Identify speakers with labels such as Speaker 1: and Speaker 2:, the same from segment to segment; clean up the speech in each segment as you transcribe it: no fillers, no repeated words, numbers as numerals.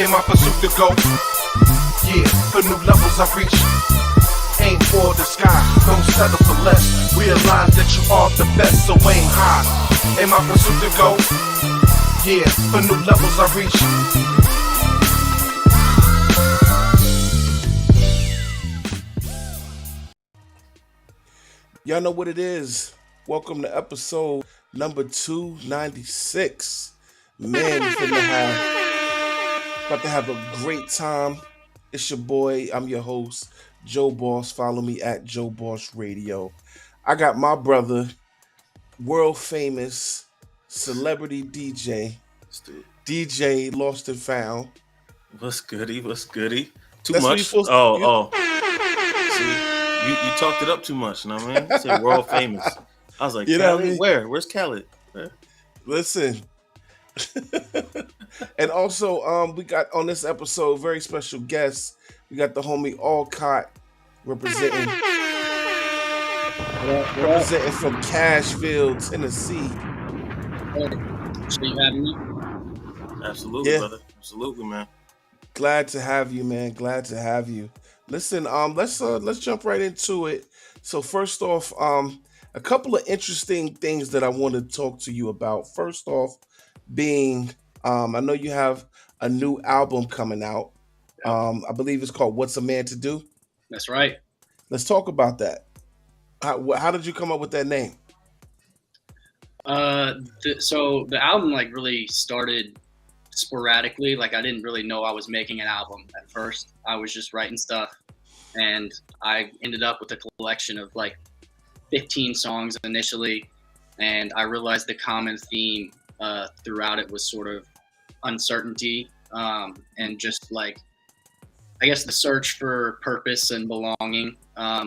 Speaker 1: In my pursuit to go, yeah, for new levels I reach. Aim for the sky, don't settle for less. Realize that you are the best, so aim high. In my pursuit to go, yeah, for new levels I reach.
Speaker 2: Y'all know what it is. Welcome to episode number 296. Man, we're about to have a great time. It's your boy. I'm your host, Joe Boss. Follow me at Joe Boss Radio. I got my brother, world famous celebrity DJ Lost and Found.
Speaker 3: What's goody? What's goody? Too
Speaker 2: That's what
Speaker 3: much?
Speaker 2: you're supposed
Speaker 3: Oh. See, you talked it up too much. You know what I mean? Say world famous. I was like,
Speaker 2: You know what I
Speaker 3: Khaled?
Speaker 2: mean?
Speaker 3: Where? Where's Khaled? Where?
Speaker 2: Listen. And also, we got on this episode very special guests. We got the homie Alcott representing from Cashville, Tennessee.
Speaker 4: So you having me?
Speaker 3: Absolutely, brother. Absolutely, man.
Speaker 2: Glad to have you, man. Glad to have you. Listen, let's jump right into it. So first off, a couple of interesting things that I want to talk to you about. First off, being I know you have a new album coming out. I believe it's called What's a Man to Do?
Speaker 4: That's right.
Speaker 2: Let's talk about that. How did you come up with that name?
Speaker 4: So the album really started sporadically. I didn't really know I was making an album at first. I was just writing stuff, and I ended up with a collection of 15 songs initially, and I realized the common theme throughout it was sort of uncertainty, and just I guess the search for purpose and belonging. I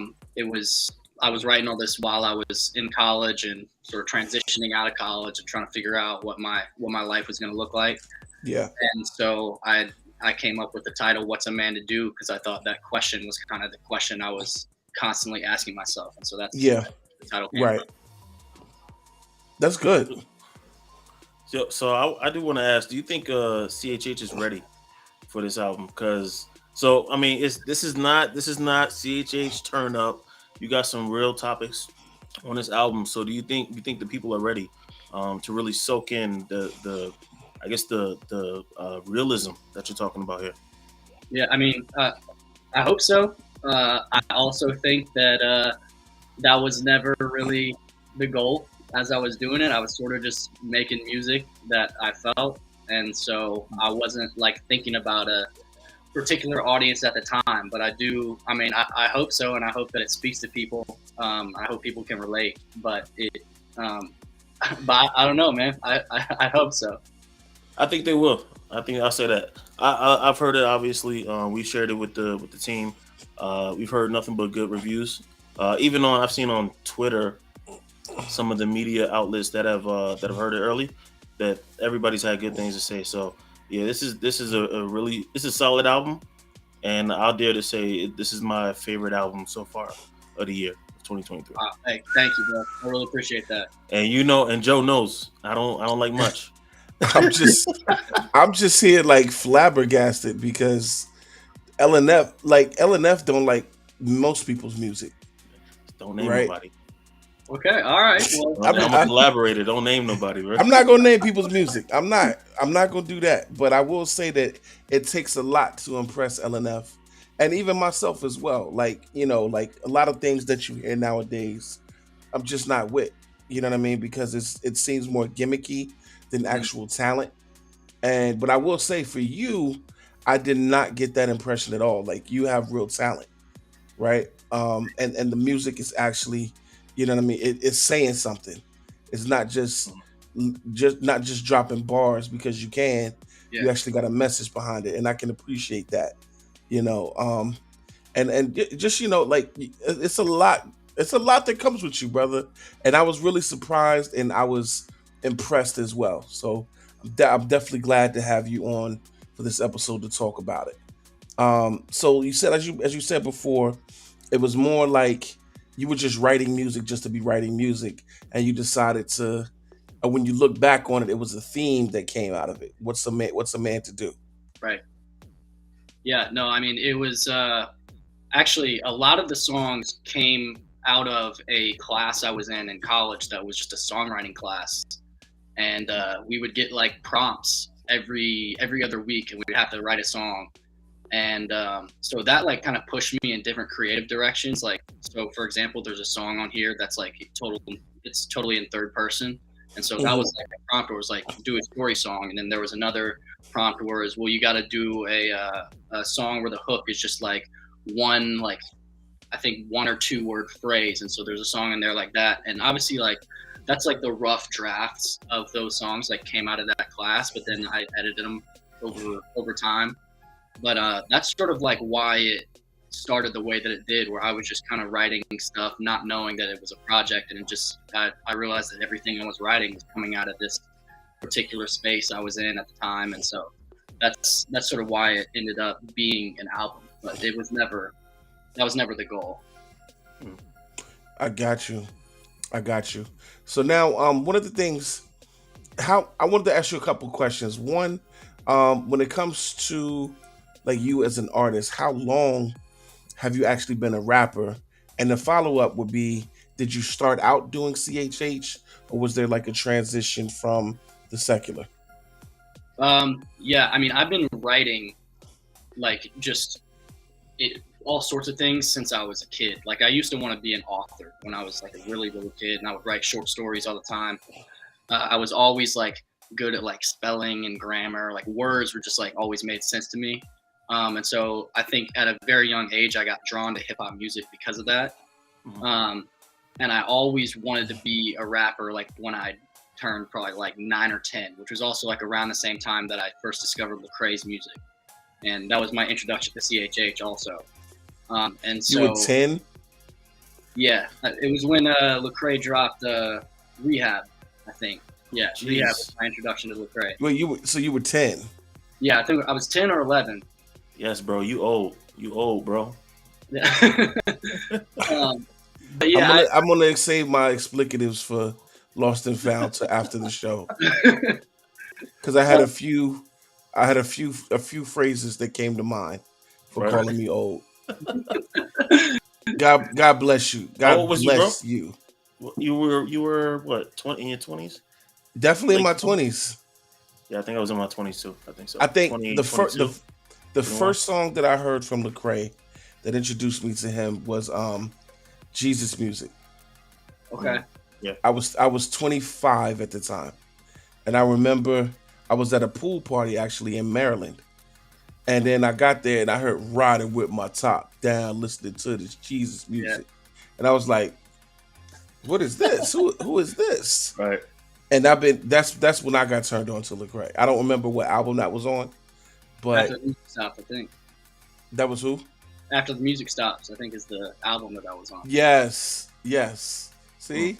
Speaker 4: was writing all this while I was in college and sort of transitioning out of college and trying to figure out what my life was going to look like.
Speaker 2: Yeah.
Speaker 4: And so I came up with the title "What's a Man to Do?" because I thought that question was kind of the question I was constantly asking myself, and so that's the title came
Speaker 2: right.
Speaker 4: from.
Speaker 2: That's good.
Speaker 3: So I do want to ask: do you think CHH is ready for this album? Because this is not CHH turn up. You got some real topics on this album. So do you think the people are ready to really soak in the realism that you're talking about here?
Speaker 4: Yeah, I hope so. I also think that that was never really the goal. As I was doing it, I was sort of just making music that I felt, and so I wasn't thinking about a particular audience at the time. But I hope so, and I hope that it speaks to people. I hope people can relate, but I don't know, man. I hope so.
Speaker 3: I think they will. I'll say that. I've heard it. Obviously, we shared it with the team. We've heard nothing but good reviews. I've seen on Twitter some of the media outlets that have heard it early, that everybody's had good things to say. So yeah, this is a solid album, and I'll dare to say this is my favorite album so far of the year, 2023.
Speaker 4: Hey, thank you, bro. I really appreciate that.
Speaker 3: And and Joe knows I don't like much.
Speaker 2: I'm just here flabbergasted because LNF don't like most people's music.
Speaker 3: Don't name nobody.
Speaker 4: Okay, all right. Well,
Speaker 3: I'm a collaborator. Don't name nobody, right?
Speaker 2: I'm not gonna name people's music. I'm not gonna do that. But I will say that it takes a lot to impress LNF, and even myself as well. A lot of things that you hear nowadays, I'm just not with. You know what I mean? Because it seems more gimmicky than actual talent. But I will say for you, I did not get that impression at all. You have real talent, right? And the music is actually, you know what I mean? It's saying something. It's not just dropping bars because you can. Yeah. You actually got a message behind it, and I can appreciate that. And just it's a lot. It's a lot that comes with you, brother. And I was really surprised, and I was impressed as well. So I'm definitely glad to have you on for this episode to talk about it. So you said, as you said before, it was more like you were just writing music just to be writing music, and you decided to. When you look back on it, it was a theme that came out of it. What's a man to do?
Speaker 4: Right. Yeah, no, I mean, it was actually a lot of the songs came out of a class I was in college that was just a songwriting class, and we would get like prompts every other week, and we'd have to write a song. And so that like kind of pushed me in different creative directions. Like, so for example, there's a song on here that's like it's totally in third person, and so that was like a prompt where it was like do a story song, and then there was another prompt where it was, well, you got to do a song where the hook is just like one, like I think 1 or 2 word phrase, and so there's a song in there like that. And obviously like that's like the rough drafts of those songs like came out of that class, but then I edited them over time. But that's sort of like why it started the way that it did, where I was just kind of writing stuff, not knowing that it was a project, and it just I realized that everything I was writing was coming out of this particular space I was in at the time, and so that's sort of why it ended up being an album. But that was never the goal.
Speaker 2: I got you. So now, one of the things, how I wanted to ask you a couple questions. One, when it comes to like you as an artist, how long have you actually been a rapper? And the follow up would be, did you start out doing CHH, or was there like a transition from the secular?
Speaker 4: Yeah, I mean, I've been writing like just all sorts of things since I was a kid. Like I used to want to be an author when I was like a really little kid, and I would write short stories all the time. I was always like good at like spelling and grammar. Like words were just like always made sense to me. And so I think at a very young age, I got drawn to hip hop music because of that. And I always wanted to be a rapper, like when I turned probably like 9 or 10, which was also like around the same time that I first discovered Lecrae's music. And that was my introduction to CHH also. And so
Speaker 2: You were 10?
Speaker 4: yeah, it was when Lecrae dropped Rehab, I think. Yeah,
Speaker 3: Jeez.
Speaker 4: Rehab was my introduction to Lecrae.
Speaker 2: Well, you were 10.
Speaker 4: Yeah, I think I was 10 or 11.
Speaker 3: Yes, bro. You old, bro.
Speaker 4: Yeah. But yeah,
Speaker 2: I'm gonna save my explicatives for Lost and Found to after the show, because I had a few phrases that came to mind for
Speaker 3: Right.
Speaker 2: calling me old. God bless you.
Speaker 3: How
Speaker 2: God
Speaker 3: old was you,
Speaker 2: bless
Speaker 3: bro?
Speaker 2: you.
Speaker 3: You were what, 20 in your 20s?
Speaker 2: Definitely in my
Speaker 3: Like
Speaker 2: 20s.
Speaker 3: Yeah, I think I was in my 20s too. I think so.
Speaker 2: I think
Speaker 3: 20,
Speaker 2: the
Speaker 3: 22.
Speaker 2: first song that I heard from Lecrae that introduced me to him was Jesus Music.
Speaker 4: okay.
Speaker 2: I was 25 at the time, and I remember I was at a pool party actually in Maryland, and then I got there and I heard riding with my top down, listening to this Jesus Music, and I was like, "What is this? who is this?"
Speaker 3: Right.
Speaker 2: And that's when I got turned on to Lecrae. I don't remember what album that was on, but
Speaker 4: After the Music Stops, I think.
Speaker 2: that was who?
Speaker 4: After the Music Stops, I think is the album that was on.
Speaker 2: Yes. See,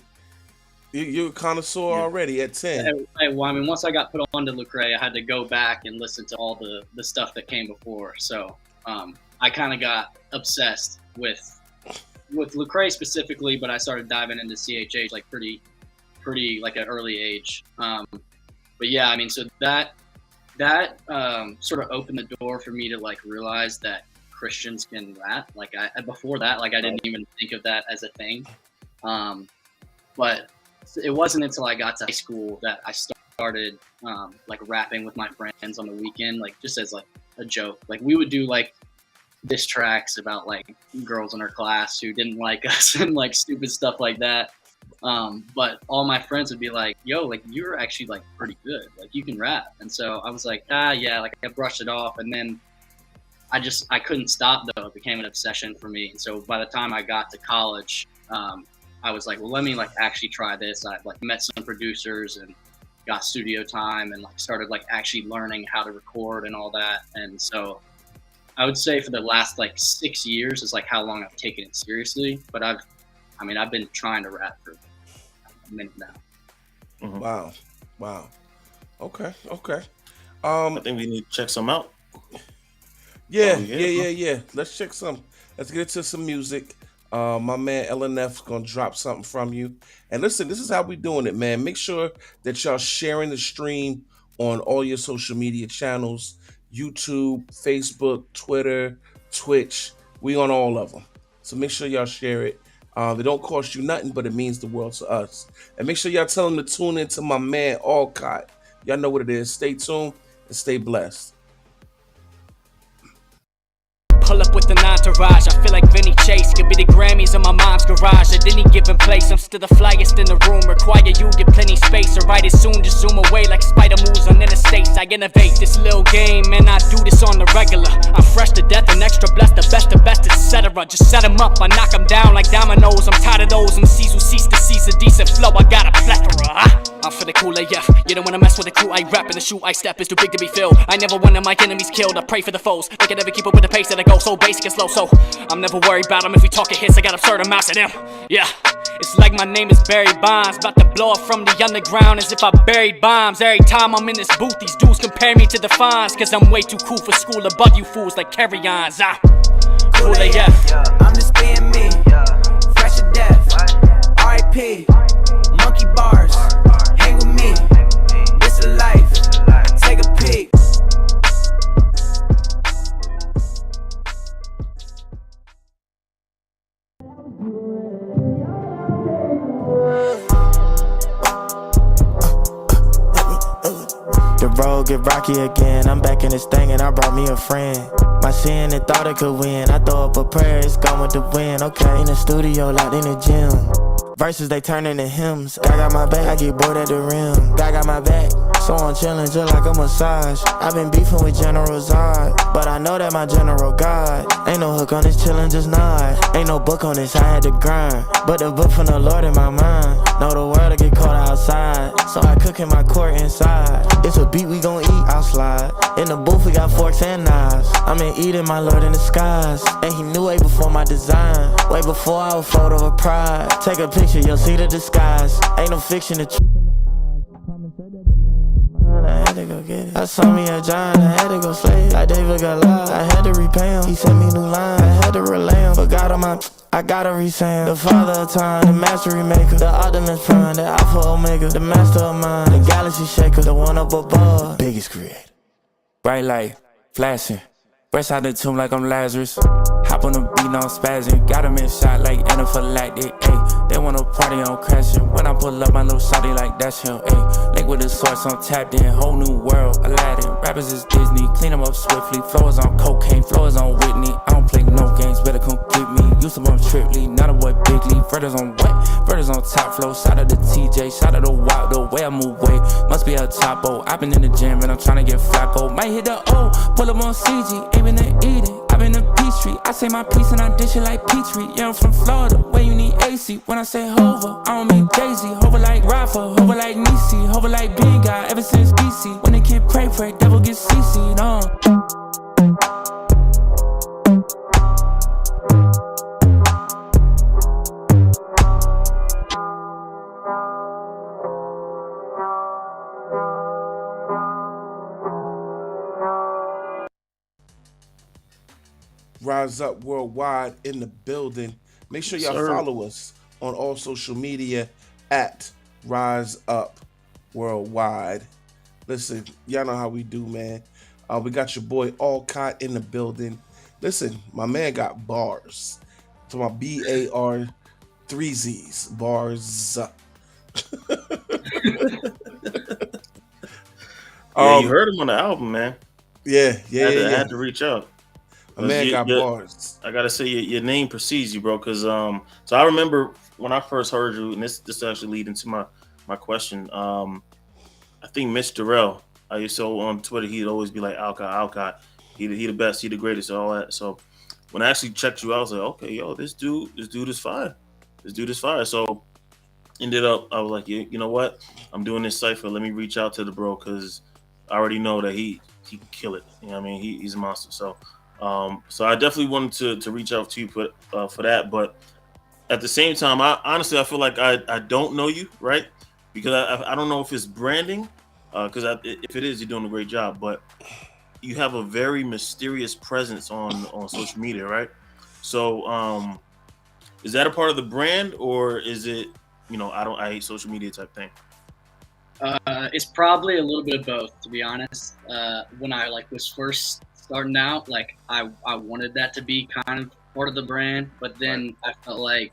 Speaker 2: you're a connoisseur already at 10.
Speaker 4: Well, I mean, once I got put onto Lecrae, I had to go back and listen to all the stuff that came before. So I kind of got obsessed with Lecrae specifically, but I started diving into CHH like pretty like at an early age. But yeah, I mean, so that sort of opened the door for me to like realize that Christians can rap. Like before that, like I didn't even think of that as a thing. But it wasn't until I got to high school that I started like rapping with my friends on the weekend, like just as like a joke. Like we would do like diss tracks about like girls in our class who didn't like us and like stupid stuff like that. But all my friends would be like, "Yo, like you're actually like pretty good. Like you can rap." And so I was like, yeah, like I brushed it off, and then I couldn't stop though. It became an obsession for me. And so by the time I got to college, I was like, well, let me like actually try this. I like met some producers and got studio time and like started like actually learning how to record and all that. And so I would say for the last like 6 years is like how long I've taken it seriously. But I've been trying to rap for a minute now.
Speaker 3: Mhm.
Speaker 2: Wow. Okay.
Speaker 3: I think we need to check some out.
Speaker 2: Yeah. Let's check some. Let's get into some music. My man LNF's gonna drop something from you. And listen, this is how we doing it, man. Make sure that y'all sharing the stream on all your social media channels. YouTube, Facebook, Twitter, Twitch. We on all of them. So make sure y'all share it. It don't cost you nothing, but it means the world to us. And make sure y'all tell them to tune in to my man Alcott. Y'all know what it is. Stay tuned and stay blessed.
Speaker 5: Pull up with an entourage, I feel like Vinny Chase. Could be the Grammys in my mom's garage. At any given place, I'm still the flyest in the room. Require you get plenty space, or write it soon, just zoom away like spider moves on interstates. I innovate this little game, and I do this on the regular. I'm fresh to death and extra blessed, the best, etc. Just set them up, I knock them down like dominoes. I'm tired of those MCs who cease to seize a decent flow. I got a plethora. I'm for the cool AF. You don't wanna mess with the crew I rap, and the shoe I step is too big to be filled. I never wanted my enemies killed, I pray for the foes. They can never keep up with the pace that I go, so basic and slow. So I'm never worried about them. If we talking hits, I got absurd amounts of them. Yeah, it's like my name is Barry Bonds, about to blow up from the underground as if I buried bombs. Every time I'm in this booth, these dudes compare me to the Fonz, cause I'm way too cool for school above you fools like carry-ons. Cool AF.
Speaker 6: I'm just being me, fresh to death, R.I.P. Monkey bars, hang with me, this is life, take a peek.
Speaker 7: The road get rocky again, I'm back in this thing and I brought me a friend. My sin and thought it could win, I throw up a prayer, it's gone with the wind. Okay, in the studio, locked in the gym. Verses they turn into hymns. God got my back, I get bored at the rim. God got my back, so I'm chillin' just like a massage. I've been beefing with General Zod, but I know that my general God. Ain't no hook on this, chillin', just nod. Ain't no book on this, I had to grind. But the book from the Lord in my mind. Know the world to get caught outside, so I cook in my court inside. It's a beat we gon' eat, I'll slide. In the booth we got forks and knives. I'm in Eden, my Lord in the skies. And he knew way before my design, way before I was photo of pride. Take a picture, you'll see the disguise. Ain't no fiction, the truth. I had to go get it. I saw me a giant, I had to go slay it. Like David got loud, I had to repay him. He sent me new lines, I had to relay him. Forgot on my, I gotta re-say him. The father of time, the mastery maker, the Optimus Prime, the Alpha Omega, the master of mind, the galaxy shaker, the one up above, biggest creator. Bright light, flashing, fresh out the tomb like I'm Lazarus. Hop on the beat, no spazzing. Got him in shot like anaphylactic, ayy. They wanna party on crashing. When I pull up, my little shawty like that's him, ayy. Link with the source, I'm tapped in. Whole new world, Aladdin. Rappers is Disney, clean them up swiftly. Floors on cocaine, floors on Whitney. I don't play no games, better come get me. Used to bump Tripley, not a boy Bigly. Verters on what? Verters on top flow. Shout out to TJ, shout out to WAP. The way I move weight, must be a topo. I've been in the gym and I'm tryna get Flacco. Might hit the O, pull up on CG, aiming at Eden. I've been to Peachtree, I say my piece and I dish it like Petrie. Yeah, I'm from Florida, where you need AC. When I say hover, I don't mean Daisy. Hover like Rafa, hover like Nisi, hover like Big Guy ever since DC. When the kid pray, devil get CC'd on.
Speaker 2: Rise Up Worldwide in the building. Make sure y'all follow us on all social media at Rise Up Worldwide. Listen, y'all know how we do, man. We got your boy Alcott in the building. Listen, my man got bars. To my BAR 3 Z's. Bars.
Speaker 3: Yeah, you heard him on the album, man.
Speaker 2: Yeah.
Speaker 3: I had to reach out.
Speaker 2: My man got bars.
Speaker 3: I gotta say your name precedes you, bro. Cause so I remember when I first heard you, and this actually lead into my question. I think Mitch Durrell, I used to on Twitter, he'd always be like Alcott. He the best, he the greatest, all that. So when I actually checked you out, I was like, okay, yo, this dude is fire. This dude is fire. So ended up, I was like, you know what? I'm doing this cypher. Let me reach out to the bro, cause I already know that he can kill it. You know what I mean? He's a monster. So I definitely wanted to reach out to you for that. But at the same time, I honestly feel like I don't know you, right? Because I don't know if it's branding, because if it is, you're doing a great job. But you have a very mysterious presence on social media, right? So is that a part of the brand, or is it, I hate social media type thing?
Speaker 4: It's probably a little bit of both, to be honest. When I was first starting out, I wanted that to be kind of part of the brand, but then I felt like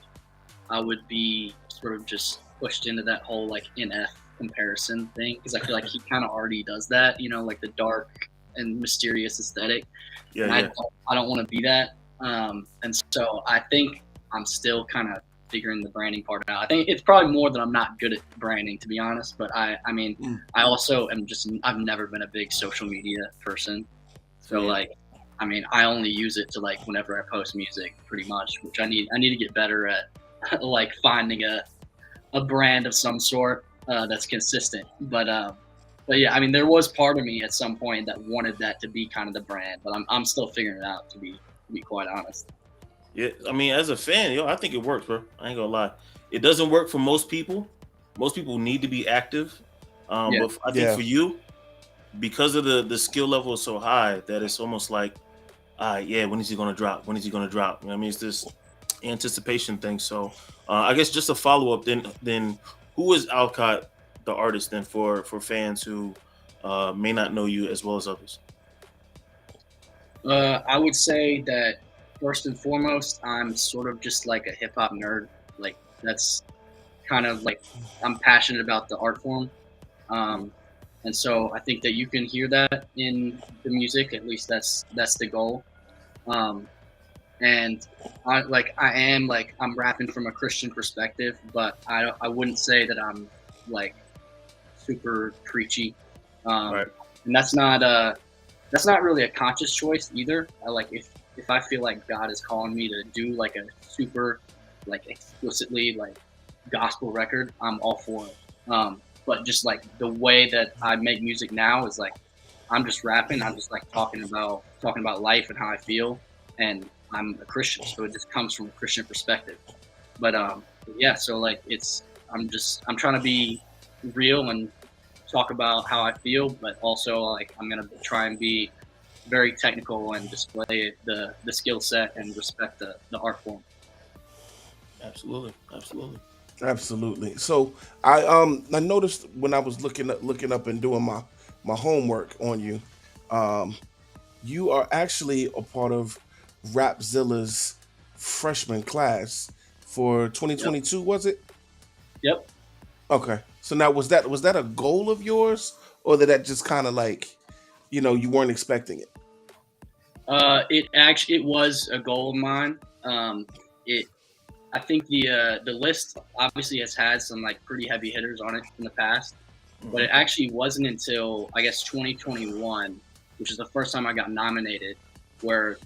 Speaker 4: I would be sort of just pushed into that whole NF comparison thing, because I feel like he kind of already does that, like the dark and mysterious aesthetic.
Speaker 3: Yeah,
Speaker 4: and
Speaker 3: yeah.
Speaker 4: I don't want to be that. And so I think I'm still kind of figuring the branding part out. I think it's probably more that I'm not good at branding, to be honest. But I I also am I've never been a big social media person. So I only use it to whenever I post music, pretty much, which I need to get better at, finding a brand of some sort that's consistent. But yeah, there was part of me at some point that wanted that to be kind of the brand, but I'm still figuring it out, to be quite honest.
Speaker 3: Yeah, as a fan, I think it works, bro. I ain't gonna lie. It doesn't work for most people. Most people need to be active.
Speaker 4: Yeah.
Speaker 3: But I think for you, because of the skill level is so high that it's almost like, when is he gonna drop? When is he gonna drop? It's this anticipation thing. So I guess just a follow up then who is Alcott the artist then for fans who may not know you as well as others?
Speaker 4: I would say that first and foremost, I'm sort of just a hip hop nerd. That's kind of I'm passionate about the art form. And so I think that you can hear that in the music. At least that's the goal. And I'm rapping from a Christian perspective, but I wouldn't say that I'm super preachy.
Speaker 3: Right.
Speaker 4: And that's not really a conscious choice either. If I feel like God is calling me to do a super explicitly gospel record, I'm all for it. But just the way that I make music now is I'm just rapping. I'm just talking about life and how I feel, and I'm a Christian, so it just comes from a Christian perspective. But yeah, so I'm trying to be real and talk about how I feel, but also I'm gonna try and be very technical and display the skill set and respect the art form.
Speaker 2: Absolutely. So I noticed when I was looking up and doing my homework on you, you are actually a part of Rapzilla's freshman class for 2022. Yep. Was it?
Speaker 4: Yep.
Speaker 2: Okay. So now was that a goal of yours, or did that just kind of you weren't expecting it?
Speaker 4: It was a goal of mine. I think the list obviously has had some pretty heavy hitters on it in the past, but it actually wasn't until I guess 2021, which is the first time I got nominated, where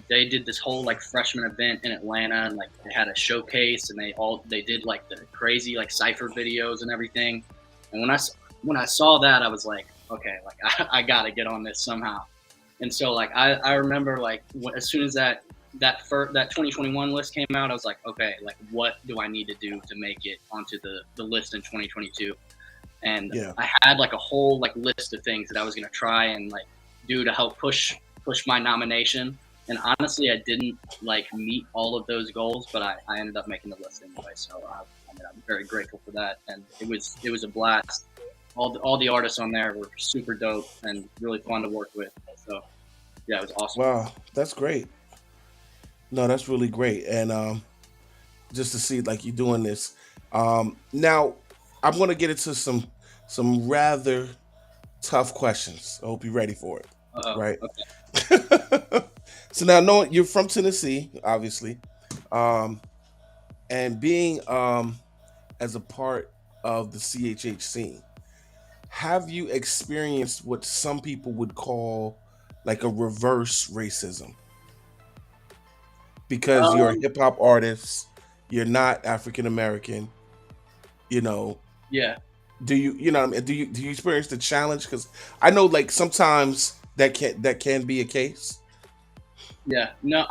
Speaker 4: they did this whole freshman event in Atlanta, and they had a showcase, and they did the crazy cypher videos and everything. And when I saw that, I was like, okay, I gotta get on this somehow. And so I remember as soon as that 2021 list came out, I was like, okay, what do I need to do to make it onto the list in 2022? And I had a whole list of things that I was gonna try and do to help push my nomination. And honestly, I didn't meet all of those goals, but I ended up making the list anyway. So I'm very grateful for that, and it was a blast. All the artists on there were super dope and really fun to work with. So yeah, it was awesome.
Speaker 2: Wow, that's great. No, that's really great, and just to see you doing this. Now, I'm going to get into some rather tough questions. I hope you're ready for it. Right.
Speaker 4: Okay.
Speaker 2: So now, knowing you're from Tennessee, obviously, and being as a part of the CHH scene, have you experienced what some people would call a reverse racism? Because you're a hip hop artist, you're not African American,
Speaker 4: Yeah.
Speaker 2: Do you do you experience the challenge? Because I know sometimes that can be a case.
Speaker 4: Yeah. No,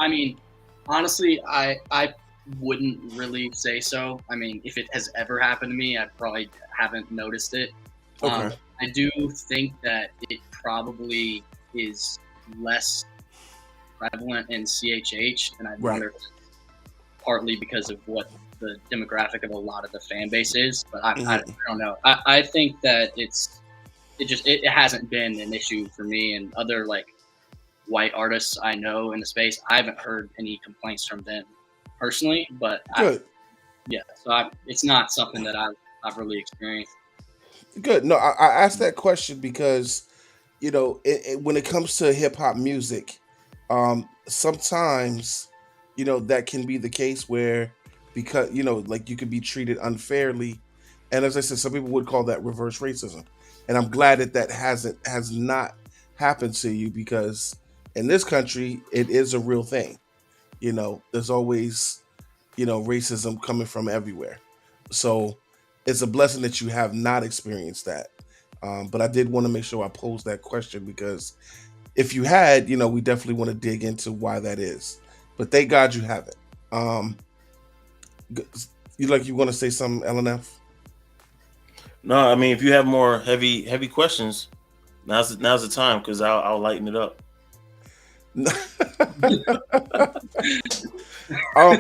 Speaker 4: honestly, I wouldn't really say so. If it has ever happened to me, I probably haven't noticed it.
Speaker 2: Okay.
Speaker 4: I do think that it probably is less prevalent in CHH, and I wonder if it's partly because of what the demographic of a lot of the fan base is, but I don't know. I think that it hasn't been an issue for me and other like white artists I know in the space. I haven't heard any complaints from them personally, but
Speaker 2: Good.
Speaker 4: It's not something that I've really experienced.
Speaker 2: Good. No, I asked that question because, you know, when it comes to hip hop music, sometimes, you know, that can be the case where, because, you know, like you could be treated unfairly. And as I said, some people would call that reverse racism. And I'm glad that has not happened to you, because in this country, it is a real thing. You know, there's always, you know, racism coming from everywhere. So it's a blessing that you have not experienced that. But I did want to make sure I posed that question, because if you had, you know, we definitely want to dig into why that is. But thank God you haven't. You want to say something, LNF?
Speaker 3: No, I mean, if you have more heavy questions, now's the time, because I'll lighten it up.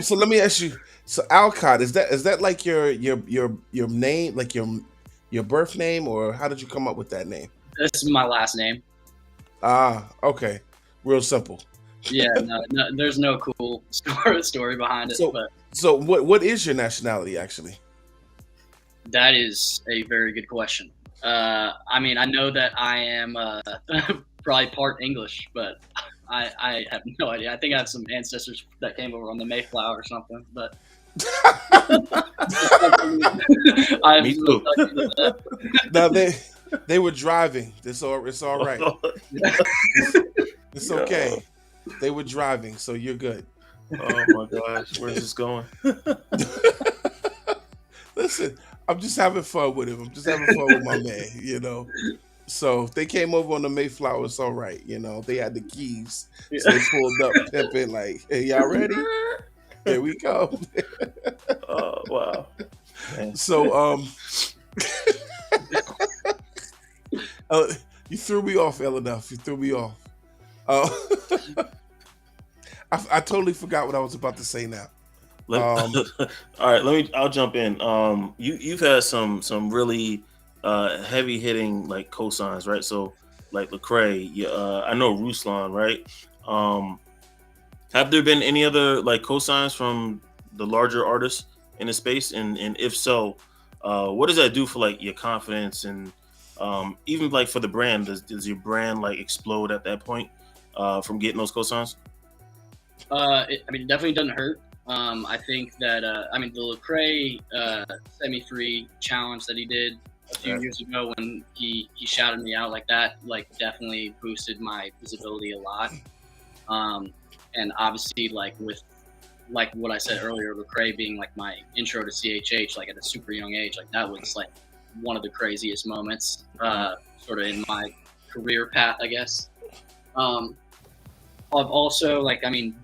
Speaker 2: So let me ask you. So Alcott, is that like your name, like your birth name, or how did you come up with that name?
Speaker 4: This is my last name.
Speaker 2: Ah, okay, real simple.
Speaker 4: Yeah, no, there's no cool story behind it.
Speaker 2: So what is your nationality actually?
Speaker 4: That is a very good question. I mean, I know that I am probably part English, but I have no idea. I think I have some ancestors that came over on the Mayflower or something, but
Speaker 3: Me too.
Speaker 2: No, they were driving. It's all right. It's okay. They were driving, so you're good.
Speaker 3: Oh my gosh, where's this going?
Speaker 2: Listen, I'm just having fun with him. I'm just having fun with my man, you know. So if they came over on the Mayflower, it's all right, you know. They had the keys, so they pulled up, pimping like, "Hey, y'all ready? Here we go."
Speaker 3: Oh wow! Man.
Speaker 2: So you threw me off, LNF. You threw me off. I totally forgot what I was about to say now.
Speaker 3: All right, I'll jump in. You've had some really heavy hitting like cosigns, right? So like Lecrae, I know Ruslan, right? Have there been any other like cosigns from the larger artists in the space? And if so, what does that do for like your confidence and even like for the brand? Does your brand like explode at that point from getting those cosigns?
Speaker 4: It definitely doesn't hurt. I think that the Lecrae Set Me Free challenge that he did a few years ago, when he shouted me out like that, like definitely boosted my visibility a lot. And obviously, like with like what I said earlier, Lecrae being like my intro to CHH, like at a super young age, like that was like one of the craziest moments, sort of in my career path, I guess. I've also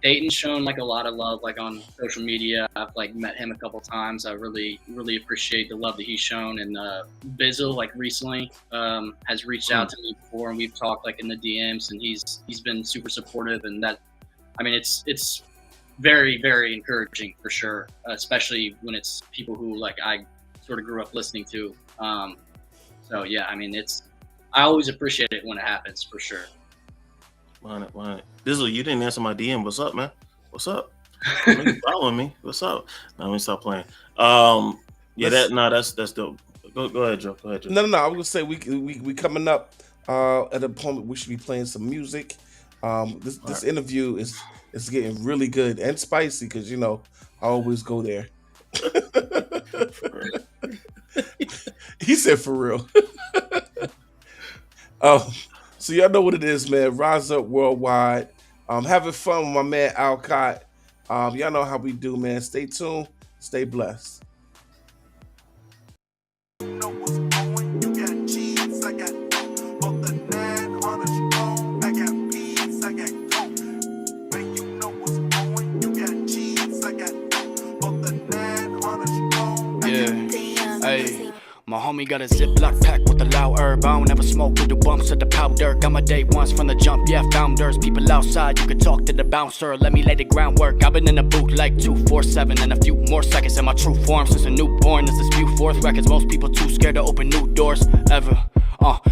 Speaker 4: Dayton's shown like a lot of love like on social media. I've like met him a couple times. I really appreciate the love that he's shown. And Bizzle like recently has reached out to me before, and we've talked like in the DMs, and he's been super supportive. And that, it's very, very encouraging for sure, especially when it's people who like I sort of grew up listening to. So yeah, I always appreciate it when it happens for sure.
Speaker 3: Why not? Bizzle, you didn't answer my DM. What's up, man? What's up? You following me? What's up? No, let me stop playing. That's dope. Go ahead, Joe. Go ahead, Joe.
Speaker 2: No. I was gonna say we coming up at a point we should be playing some music. This interview is getting really good and spicy, because you know I always go there. He said for real. So y'all know what it is, man. Rise Up Worldwide. Having fun with my man Alcott. Y'all know how we do, man. Stay tuned. Stay blessed.
Speaker 8: My
Speaker 5: Homie got a Ziploc pack with a loud herb. I don't ever smoke with the bumps of the powder. Got my day once from the jump, yeah, founders. People outside, you can talk to the bouncer. Let me lay the groundwork. I've been in the booth like 247 and a few more seconds in my true form since a newborn. This is few fourth records. Most people too scared to open new doors ever.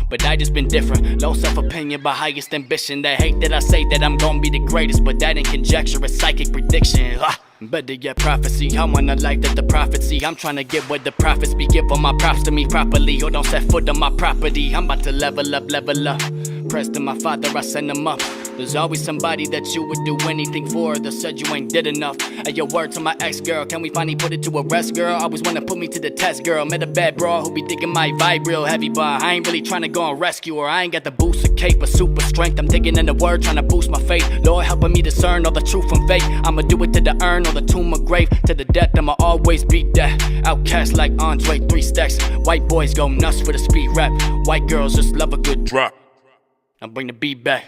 Speaker 5: But I just been different. Low self-opinion, but highest ambition. They hate that I say that I'm gonna be the greatest, but that ain't conjecture, it's psychic prediction. Better yet prophecy. I'm on a life that the prophecy. I'm trying to get what the prophets be. Give all my props to me properly, or don't set foot on my property. I'm about to level up. Press to my father, I send him up. There's always somebody that you would do anything for that said you ain't did enough. Hey, your word to my ex-girl, can we finally put it to a rest, girl? Always wanna put me to the test, girl. Met a bad bro who be thinking my vibe real heavy, but I ain't really trying to go and rescue her. I ain't got the boost of cape or super strength. I'm digging in the word, trying to boost my faith. Lord helping me discern all the truth from fake. I'ma do it to the urn or the tomb or grave. To the death, I'ma always beat that. Outcast like Andre, 3 stacks. White boys go nuts for the speed rap. White girls just love a good drop. Now bring the beat back.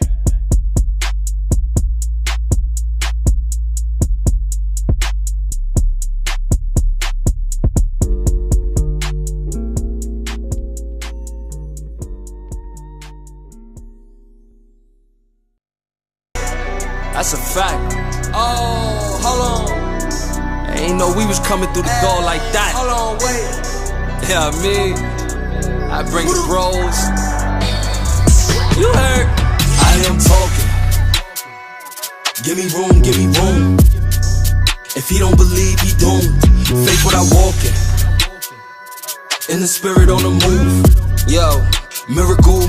Speaker 6: That's a fact. Oh, hold on. I ain't know we was coming through the door like that. Hold on, wait. Yeah, me. I bring the bros. You heard? I am talking. Give me room. If he don't believe, he don't. Faith without walking. In the spirit on the move. Yo, miracle.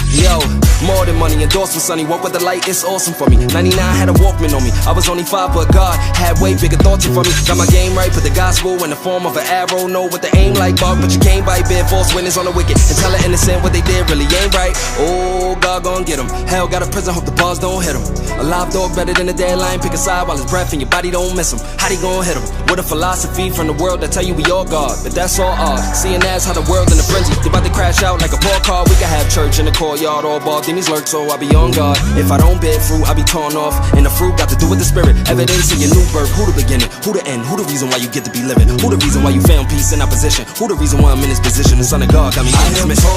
Speaker 6: Yo, more than money, endorsement, sonny. Walk with the light, it's awesome for me. 99 had a Walkman on me. I was only 5, but God had way bigger thoughts for me. Got my game right, put the gospel in the form of an arrow. Know what the aim like, Bob, but you can't bite. Bear false witness on the wicked and tell the innocent what they did really ain't right. Oh, God gon' get 'em. Hell got a prison, hope the bars don't hit 'em. A live dog better than a dead lion. Pick a side while his breath in your body don't miss him. How they gon' hit him? With a philosophy from the world that tell you we all God, but that's all odd. Seeing as how the world in a frenzy, they about to crash out like a poor car. We can have church in the courtyard, all ball demons lurk, so I be on guard. If I don't bear fruit, I be torn off. And the fruit got to do with the spirit. Evidence of your new birth. Who the beginning? Who the end? Who the reason why you get to be living? Who the reason why you found peace in opposition? Who the reason why I'm in this position? The son of God got me in this mission.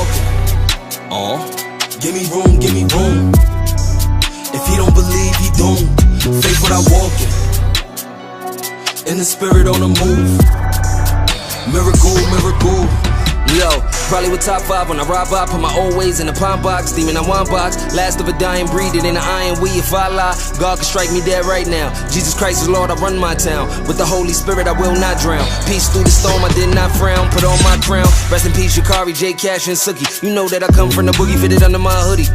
Speaker 6: Oh, give me room. If he don't believe, he don't. Faith without walking. In the spirit on the move. Miracle. Yo, probably with top 5 when I ride by. Put my old ways in the palm box. Demon on one box. Last of a dying breed it in the iron. If I lie, God can strike me dead right now. Jesus Christ is Lord, I run my town. With the Holy Spirit, I will not drown. Peace through the storm, I did not frown. Put on my crown. Rest in peace, Shikari, J Cash, and Suki. You know that I come from the boogie, fitted under my hoodie.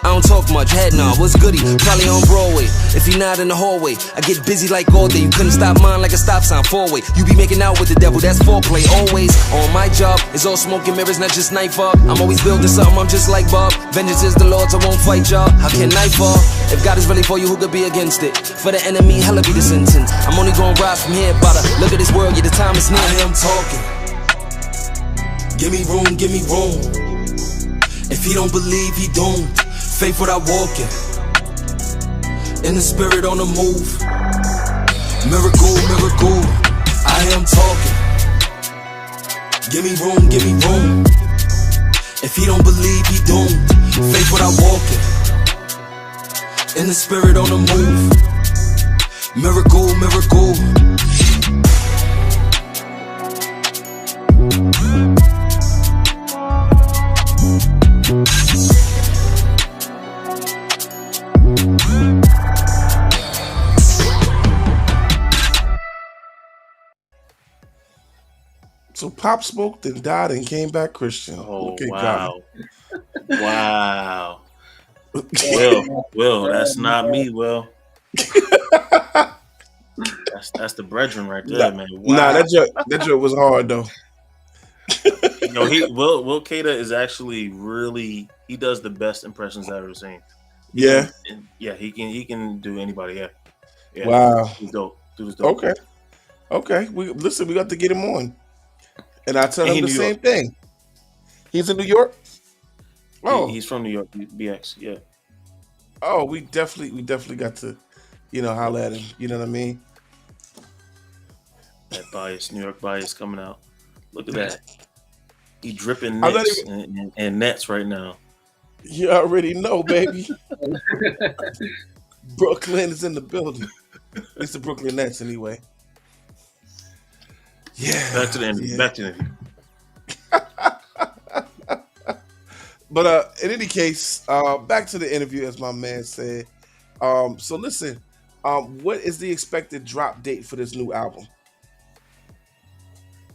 Speaker 6: I don't talk much, head nod, what's goody? Probably on Broadway, if you not in the hallway. I get busy like all day, you couldn't stop mine like a stop sign, 4-way. You be making out with the devil, that's foreplay, always. On my job, it's all smoke and mirrors, not just night fog. I'm always building something, I'm just like Bob. Vengeance is the Lord's, I won't fight y'all. How can night fall? If God is really for you, who could be against it? For the enemy, hella be the sentence. I'm only gonna rise from here, brother. Look at this world, yeah, the time is near. I am talking. Give me room. If he don't believe, he don't. Faith without walking. In the spirit on the move. Miracle. I am talking. Give me room. If he don't believe, he don't. Faith without walking. In the spirit on the move. Miracle.
Speaker 2: So Pop smoked and died and came back Christian.
Speaker 3: Oh,
Speaker 2: okay,
Speaker 3: wow. Wow. Will, that's not me, Will. That's the brethren right there, man. Wow.
Speaker 2: Nah, that joke was hard though.
Speaker 3: Will Cata is actually really, he does the best impressions I've ever seen.
Speaker 2: Yeah.
Speaker 3: He can do anybody. Yeah.
Speaker 2: Wow.
Speaker 3: He's dope. Dude's dope.
Speaker 2: Okay. We got to get him on. And I tell him the same thing. He's in New York? Oh.
Speaker 3: He's from New York, BX, yeah.
Speaker 2: Oh, we definitely got to, holler at him. You know what I mean?
Speaker 3: That bias, New York bias coming out. Look at that. He dripping
Speaker 2: I'm not
Speaker 3: nets and nets right now.
Speaker 2: You already know, baby. Brooklyn is in the building. At least the Brooklyn Nets, anyway. Yeah.
Speaker 3: Back to the interview.
Speaker 2: Yeah.
Speaker 3: Back to the interview.
Speaker 2: But in any case, back to the interview, as my man said. So listen, what is the expected drop date for this new album?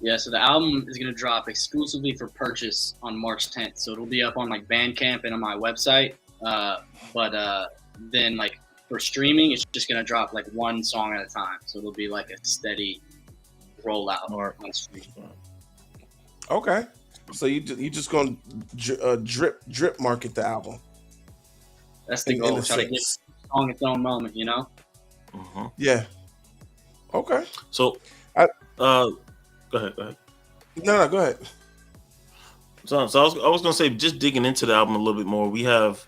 Speaker 4: Yeah, so the album is going to drop exclusively for purchase on March 10th. So it'll be up on like Bandcamp and on my website. But then like for streaming, it's just going to drop like one song at a time. So it'll be like a steady rollout on stream.
Speaker 2: Okay. So you just going to drip market the album.
Speaker 4: That's the goal. Try to get the song its own moment, you know?
Speaker 3: Mm-hmm.
Speaker 2: Yeah. Okay.
Speaker 3: So, Go ahead.
Speaker 2: No, go ahead.
Speaker 3: So I was gonna say, just digging into the album a little bit more. We have,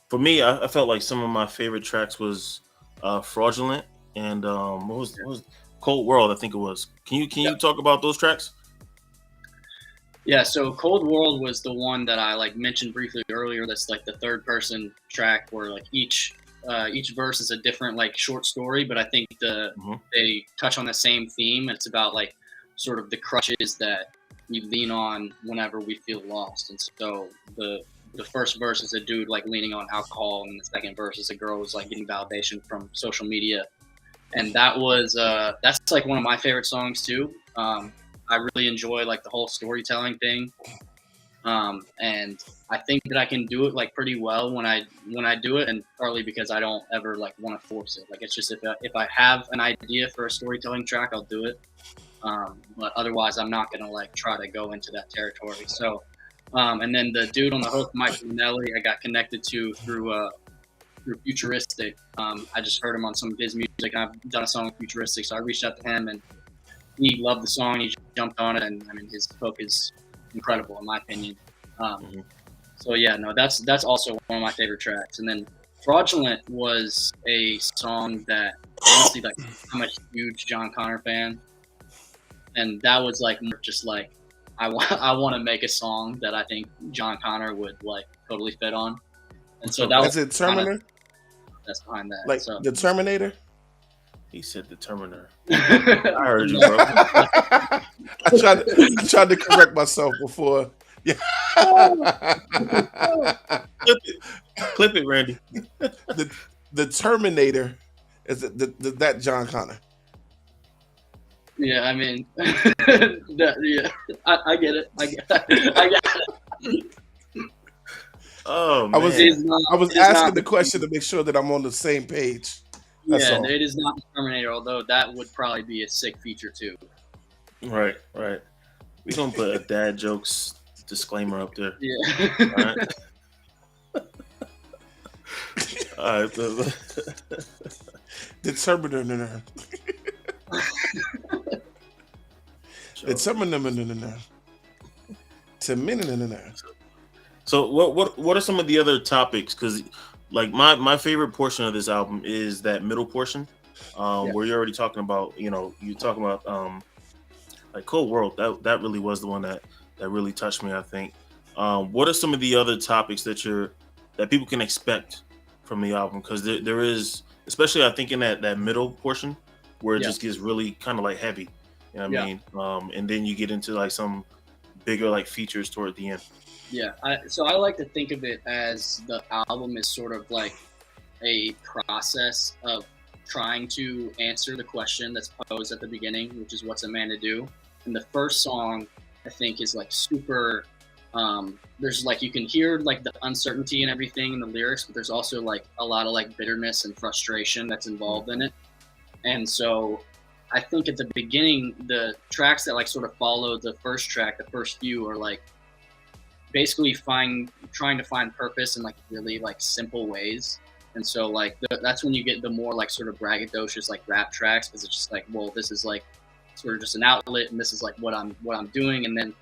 Speaker 3: for me, I felt like some of my favorite tracks was "Fraudulent" and what was "Cold World." I think it was. Can you talk about those tracks?
Speaker 4: Yeah. So "Cold World" was the one that I like mentioned briefly earlier. That's like the third person track where like each verse is a different like short story, but I think they touch on the same theme. It's about like sort of the crutches that we lean on whenever we feel lost. And so the first verse is a dude like leaning on alcohol, and the second verse is a girl who's like getting validation from social media. And that was that's like one of my favorite songs too. I really enjoy like the whole storytelling thing. And I think that I can do it like pretty well when I do it, and partly because I don't ever like want to force it. Like it's just if I have an idea for a storytelling track, I'll do it. But otherwise, I'm not gonna like try to go into that territory. So, and then the dude on the hook, Mike Nelly, I got connected to through Futuristic. I just heard him on some of his music, and I've done a song with Futuristic, so I reached out to him, and he loved the song. He jumped on it, and I mean, his hook is incredible in my opinion. So yeah, no, that's also one of my favorite tracks. And then Fraudulent was a song that honestly, like, I'm a huge John Connor fan. And that was like more just like I want to make a song that I think John Connor would like totally fit on, and so that was
Speaker 2: it. Terminator.
Speaker 4: That's behind that.
Speaker 2: Like the Terminator.
Speaker 3: He said the Terminator. I heard you, bro.
Speaker 2: I tried to correct myself before. Yeah.
Speaker 3: Clip it, Randy.
Speaker 2: The Terminator is that John Connor.
Speaker 4: Yeah, I mean, yeah, I get it. I get it.
Speaker 3: Oh man.
Speaker 2: I was asking the question to make sure that I'm on the same page. That's all.
Speaker 4: It is not the Terminator, although that would probably be a sick feature too.
Speaker 3: Right. We're gonna put a dad jokes disclaimer up there.
Speaker 4: Yeah.
Speaker 3: All right.
Speaker 2: The Terminator.
Speaker 3: So what are some of the other topics? Because like my favorite portion of this album is that middle portion, where you're already talking about, you talking about like Cold World. That really was the one that really touched me, I think. What are some of the other topics that people can expect from the album? Because there is, especially I think in that middle portion, where it just gets really kind of like heavy, you know what I mean? And then you get into like some bigger like features toward the end.
Speaker 4: Yeah, so I like to think of it as the album is sort of like a process of trying to answer the question that's posed at the beginning, which is what's a man to do? And the first song, I think, is like super, there's like, you can hear like the uncertainty and everything in the lyrics, but there's also like a lot of like bitterness and frustration that's involved in it. And so I think at the beginning, the tracks that like sort of follow the first track, the first few, are like basically trying to find purpose in like really like simple ways. And so like that's when you get the more like sort of braggadocious like rap tracks, because it's just like, well, this is like sort of just an outlet, and this is like what I'm doing. And then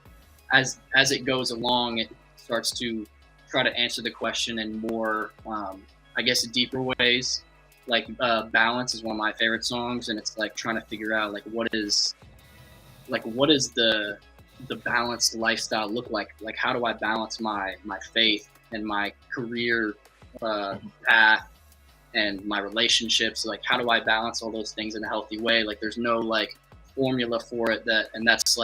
Speaker 4: as it goes along, it starts to try to answer the question in more I guess deeper ways. Like Balance is one of my favorite songs, and it's like trying to figure out like what is the the balanced lifestyle look like? Like, how do I balance my faith and my career path and my relationships? Like, how do I balance all those things in a healthy way? Like, there's no like formula for it, and that's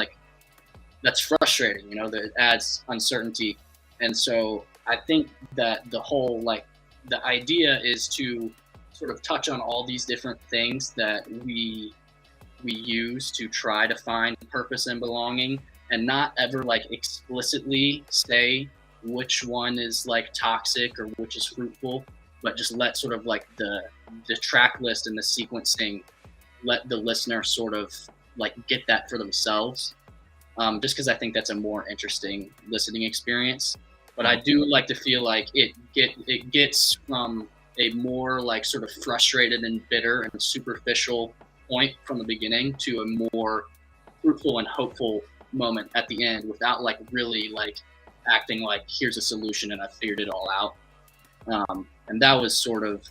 Speaker 4: frustrating, you know, that it adds uncertainty. And so I think that the whole, like, the idea is to sort of touch on all these different things that we use to try to find purpose and belonging, and not ever like explicitly say which one is like toxic or which is fruitful, but just let sort of like the track list and the sequencing, let the listener sort of like get that for themselves. Just because I think that's a more interesting listening experience. But I do like to feel like it gets from a more like sort of frustrated and bitter and superficial point from the beginning to a more fruitful and hopeful moment at the end, without like really like acting like here's a solution and I figured it all out. And that was sort of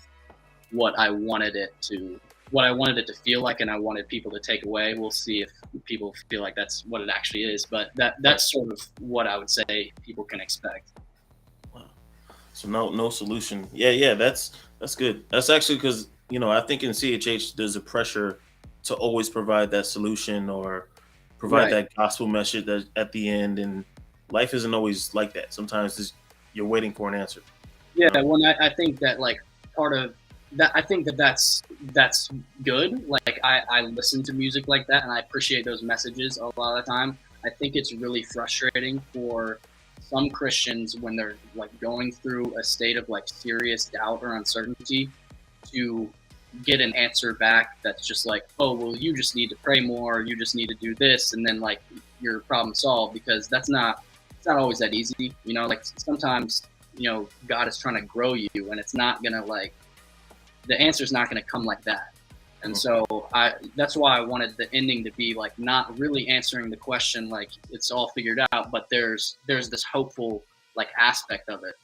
Speaker 4: what I wanted it to feel like, and I wanted people to take away. We'll see if people feel like that's what it actually is, but that's sort of what I would say people can expect.
Speaker 3: Wow. So no solution. Yeah, that's good. That's actually because, you know, I think in CHH there's a pressure to always provide that solution or provide that gospel message at the end, and life isn't always like that. Sometimes you're waiting for an answer.
Speaker 4: Yeah, well, I think that like part of that, I think that's good. Like I listen to music like that, and I appreciate those messages a lot of the time. I think it's really frustrating for some Christians when they're like going through a state of like serious doubt or uncertainty to get an answer back that's just like, oh, well, you just need to pray more, you just need to do this, and then like your problem solved, because it's not always that easy. You know, like sometimes, you know, God is trying to grow you, and it's not gonna like, the answer's not gonna come like that. And so that's why I wanted the ending to be like not really answering the question like it's all figured out, but there's this hopeful like aspect of it.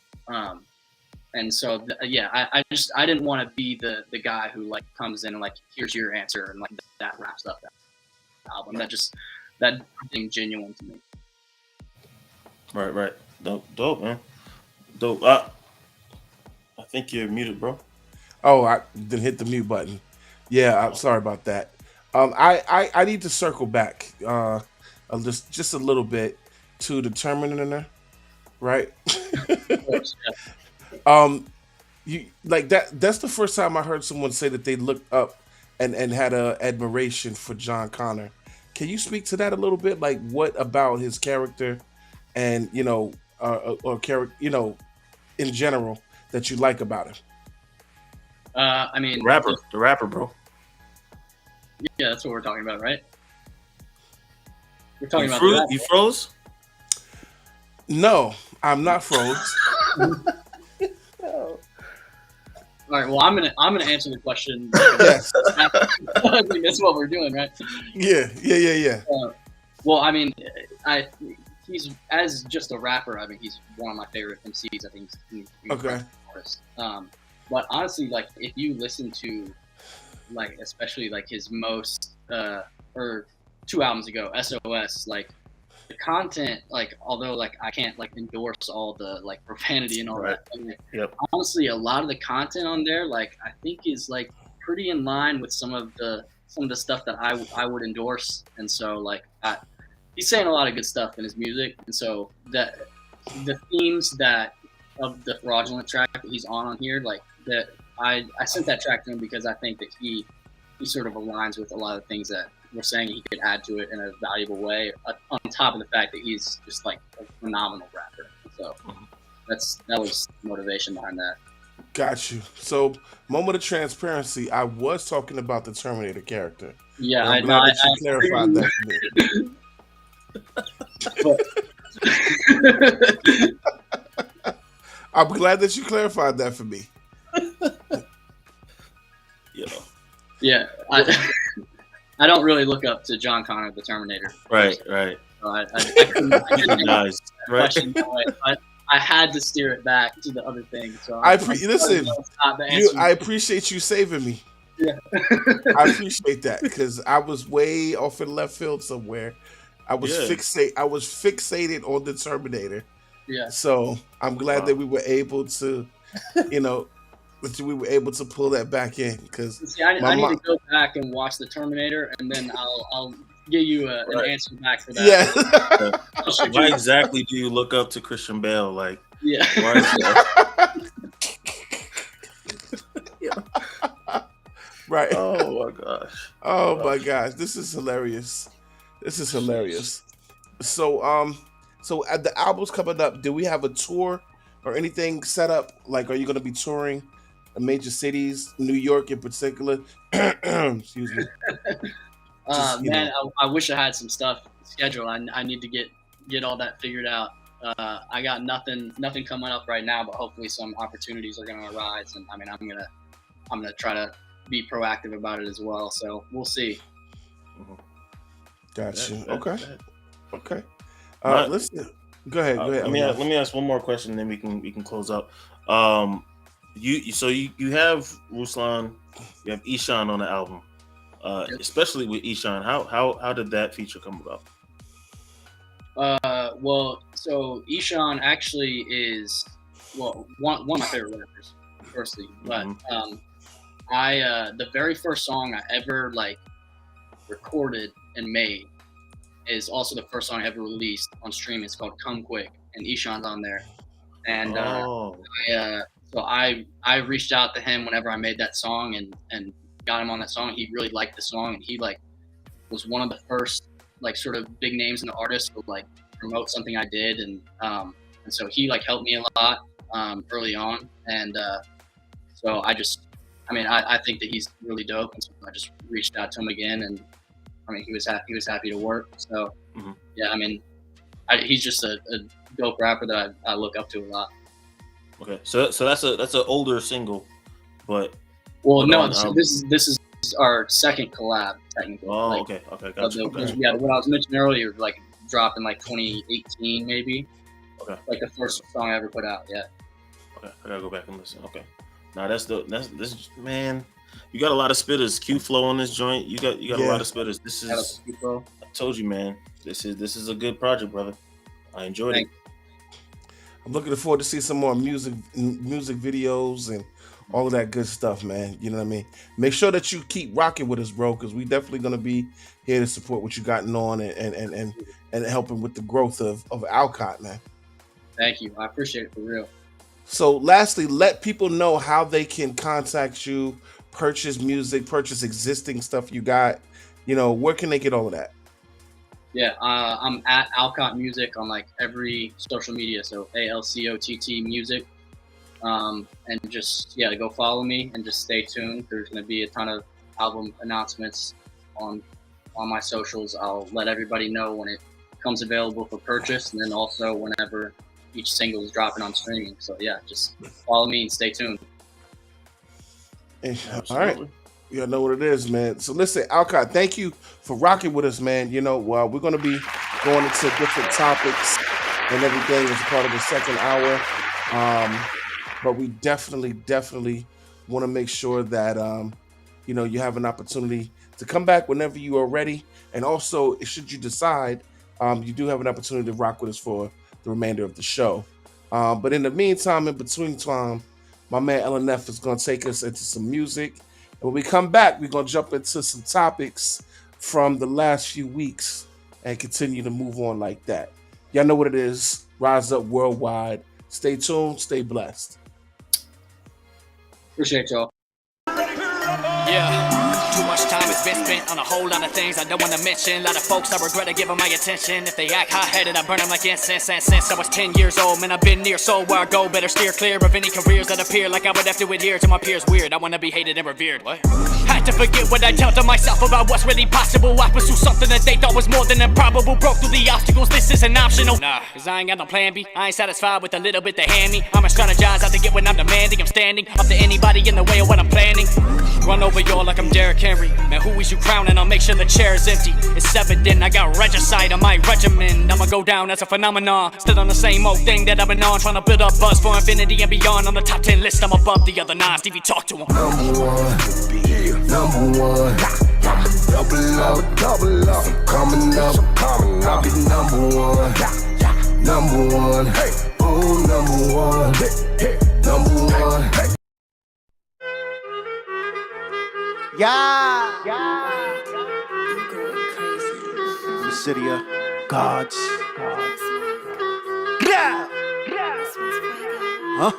Speaker 4: And so I didn't want to be the guy who like comes in and like, here's your answer, and like that wraps up that album. That being genuine to me.
Speaker 3: Right. Dope, man. Dope. I think you're muted, bro.
Speaker 2: Oh, I didn't hit the mute button. Yeah, I'm sorry about that. I need to circle back just a little bit to the Terminator, right?
Speaker 4: Of course, yeah.
Speaker 2: You like that's the first time I heard someone say that they looked up and had a admiration for John Connor. Can you speak to that a little bit? Like, what about his character and, you know, or character, you know, in general, that you like about him?
Speaker 4: I mean,
Speaker 3: the rapper, bro.
Speaker 4: Yeah, that's what we're talking about, right? We're talking about
Speaker 3: the
Speaker 4: rapper.
Speaker 3: You froze?
Speaker 2: No, I'm not froze.
Speaker 4: All right. Well, I'm gonna answer the question.
Speaker 2: Yes.
Speaker 4: I mean, that's what we're doing, right?
Speaker 2: Yeah.
Speaker 4: Well, I mean, he's, as just a rapper, I mean, he's one of my favorite MCs. I think he's
Speaker 2: Okay.
Speaker 4: an artist. But honestly, like if you listen to, like especially like his most or 2 albums ago, SOS, like the content, like although like I can't like endorse all the like profanity and all that. Like,
Speaker 3: Yep.
Speaker 4: honestly, a lot of the content on there, like I think is like pretty in line with some of the stuff that I would endorse. And so like he's saying a lot of good stuff in his music. And so that the themes that of the fraudulent track that he's on here, like that I sent that track to him because I think that he sort of aligns with a lot of things that we're saying he could add to it in a valuable way, on top of the fact that he's just like a phenomenal rapper. So that was the motivation behind that.
Speaker 2: Got you. So, moment of transparency. I was talking about the Terminator character.
Speaker 4: Yeah,
Speaker 2: I'm glad that you clarified that for me. I'm glad that you clarified that for me.
Speaker 4: Yeah, I don't really look up to John Connor, the Terminator.
Speaker 3: Right.
Speaker 4: So I couldn't
Speaker 3: Nice. Right.
Speaker 4: I had to steer it back to the other thing. So
Speaker 2: listen. I appreciate you saving me.
Speaker 4: Yeah.
Speaker 2: I appreciate that, because I was way off in left field somewhere. I was fixated on the Terminator.
Speaker 4: Yeah.
Speaker 2: So I'm glad that we were able to, that we were able to pull that back in because
Speaker 4: I need to go back and watch the Terminator, and then I'll give you an answer back for that.
Speaker 2: Yeah.
Speaker 3: Why exactly do you look up to Christian Bale? Like,
Speaker 4: yeah.
Speaker 3: Why is that?
Speaker 2: Right.
Speaker 3: Oh my gosh.
Speaker 2: Oh my gosh. This is hilarious. So so at the album's coming up, do we have a tour or anything set up? Like, are you going to be touring major cities, New York in particular? Excuse me.
Speaker 4: Man, I wish I had some stuff scheduled. I need to get all that figured out. I got nothing coming up right now, but hopefully some opportunities are going to arise. And I mean, I'm gonna try to be proactive about it as well. So we'll see.
Speaker 2: Gotcha. Okay. Listen. Go ahead.
Speaker 3: Let me ask one more question, then we can close up. You have Ruslan, you have Ishan on the album. Especially with Ishan, how did that feature come about?
Speaker 4: Well, so Ishan actually is one of my favorite rappers, firstly. But the very first song I ever recorded and made is also the first song I ever released on stream. It's called "Come Quick," and Ishan's on there. And so I reached out to him whenever I made that song and got him on that song. He really liked the song, and he was one of the first sort of big names in the artist to promote something I did, and so he helped me a lot early on, and so I think that he's really dope, and so I just reached out to him again, and I mean he was happy to work. So yeah, I mean he's just a dope rapper that I look up to a lot.
Speaker 3: Okay, so that's an older single, but
Speaker 4: so this is our second collab technically.
Speaker 3: Oh, okay, gotcha.
Speaker 4: Yeah, what I was mentioning earlier, dropped in 2018 maybe.
Speaker 3: Okay.
Speaker 4: The first song I ever put out. Yeah.
Speaker 3: Okay, I gotta go back and listen. Okay. Now this man. You got a lot of spitters. Q Flow on this joint. You got a lot of spitters. This is. I told you, man. This is a good project, brother. I enjoyed it.
Speaker 2: I'm looking forward to see some more music videos and all of that good stuff, man. You know what I mean? Make sure that you keep rocking with us, bro, because we definitely gonna be here to support what you gotten on and helping with the growth of Alcott, man.
Speaker 4: Thank you. I appreciate it for real.
Speaker 2: So lastly, let people know how they can contact you, purchase music, purchase existing stuff you got. Where can they get all of that?
Speaker 4: Yeah, I'm at Alcott Music on every social media, so ALCOTT Music. And just go follow me and just stay tuned. There's gonna be a ton of album announcements on my socials. I'll let everybody know when it becomes available for purchase, and then also whenever each single is dropping on streaming. So yeah, just follow me and stay tuned.
Speaker 2: All right. You know what it is, man. So listen, Alcott, thank you for rocking with us, man. We're going to be going into different topics and everything as part of the second hour. But we definitely want to make sure that, you have an opportunity to come back whenever you are ready. And also, should you decide, you do have an opportunity to rock with us for the remainder of the show. But in the meantime, in between time, my man LNF is going to take us into some music. And when we come back, we're going to jump into some topics from the last few weeks and continue to move on like that. Y'all know what it is. Rise Up Worldwide. Stay tuned. Stay blessed.
Speaker 4: Appreciate y'all.
Speaker 5: Yeah. Too much time has been spent on a whole lot of things I don't want to mention. A lot of folks I regret to give them my attention. If they act hot-headed, I burn them like incense. And since I was 10 years old, man, I've been near. So where I go, better steer clear of any careers that appear like I would have to adhere to my peers. Weird, I want to be hated and revered. What? Had to forget what I tell to myself about what's really possible. I pursue something that they thought was more than improbable. Broke through the obstacles, this isn't optional. Nah, cause I ain't got no plan B. I ain't satisfied with a little bit they hand me. I'ma strategize out to get what I'm demanding. I'm standing up to anybody in the way of what I'm planning. Run over y'all like I'm Derrick Henry. Man, who is you crowning? I'll make sure the chair is empty. It's evident I got regicide on my regimen. I'ma go down as a phenomenon. Still on the same old thing that I've been on. Trying to build up buzz for infinity and beyond. On the top 10 list, I'm above the other nines. Stevie, talk to him.
Speaker 8: Number one. double up. I'm coming up. I'll be number one. Number one. Oh, number one. Number one.
Speaker 9: Yeah. The city of gods. Yeah. Huh?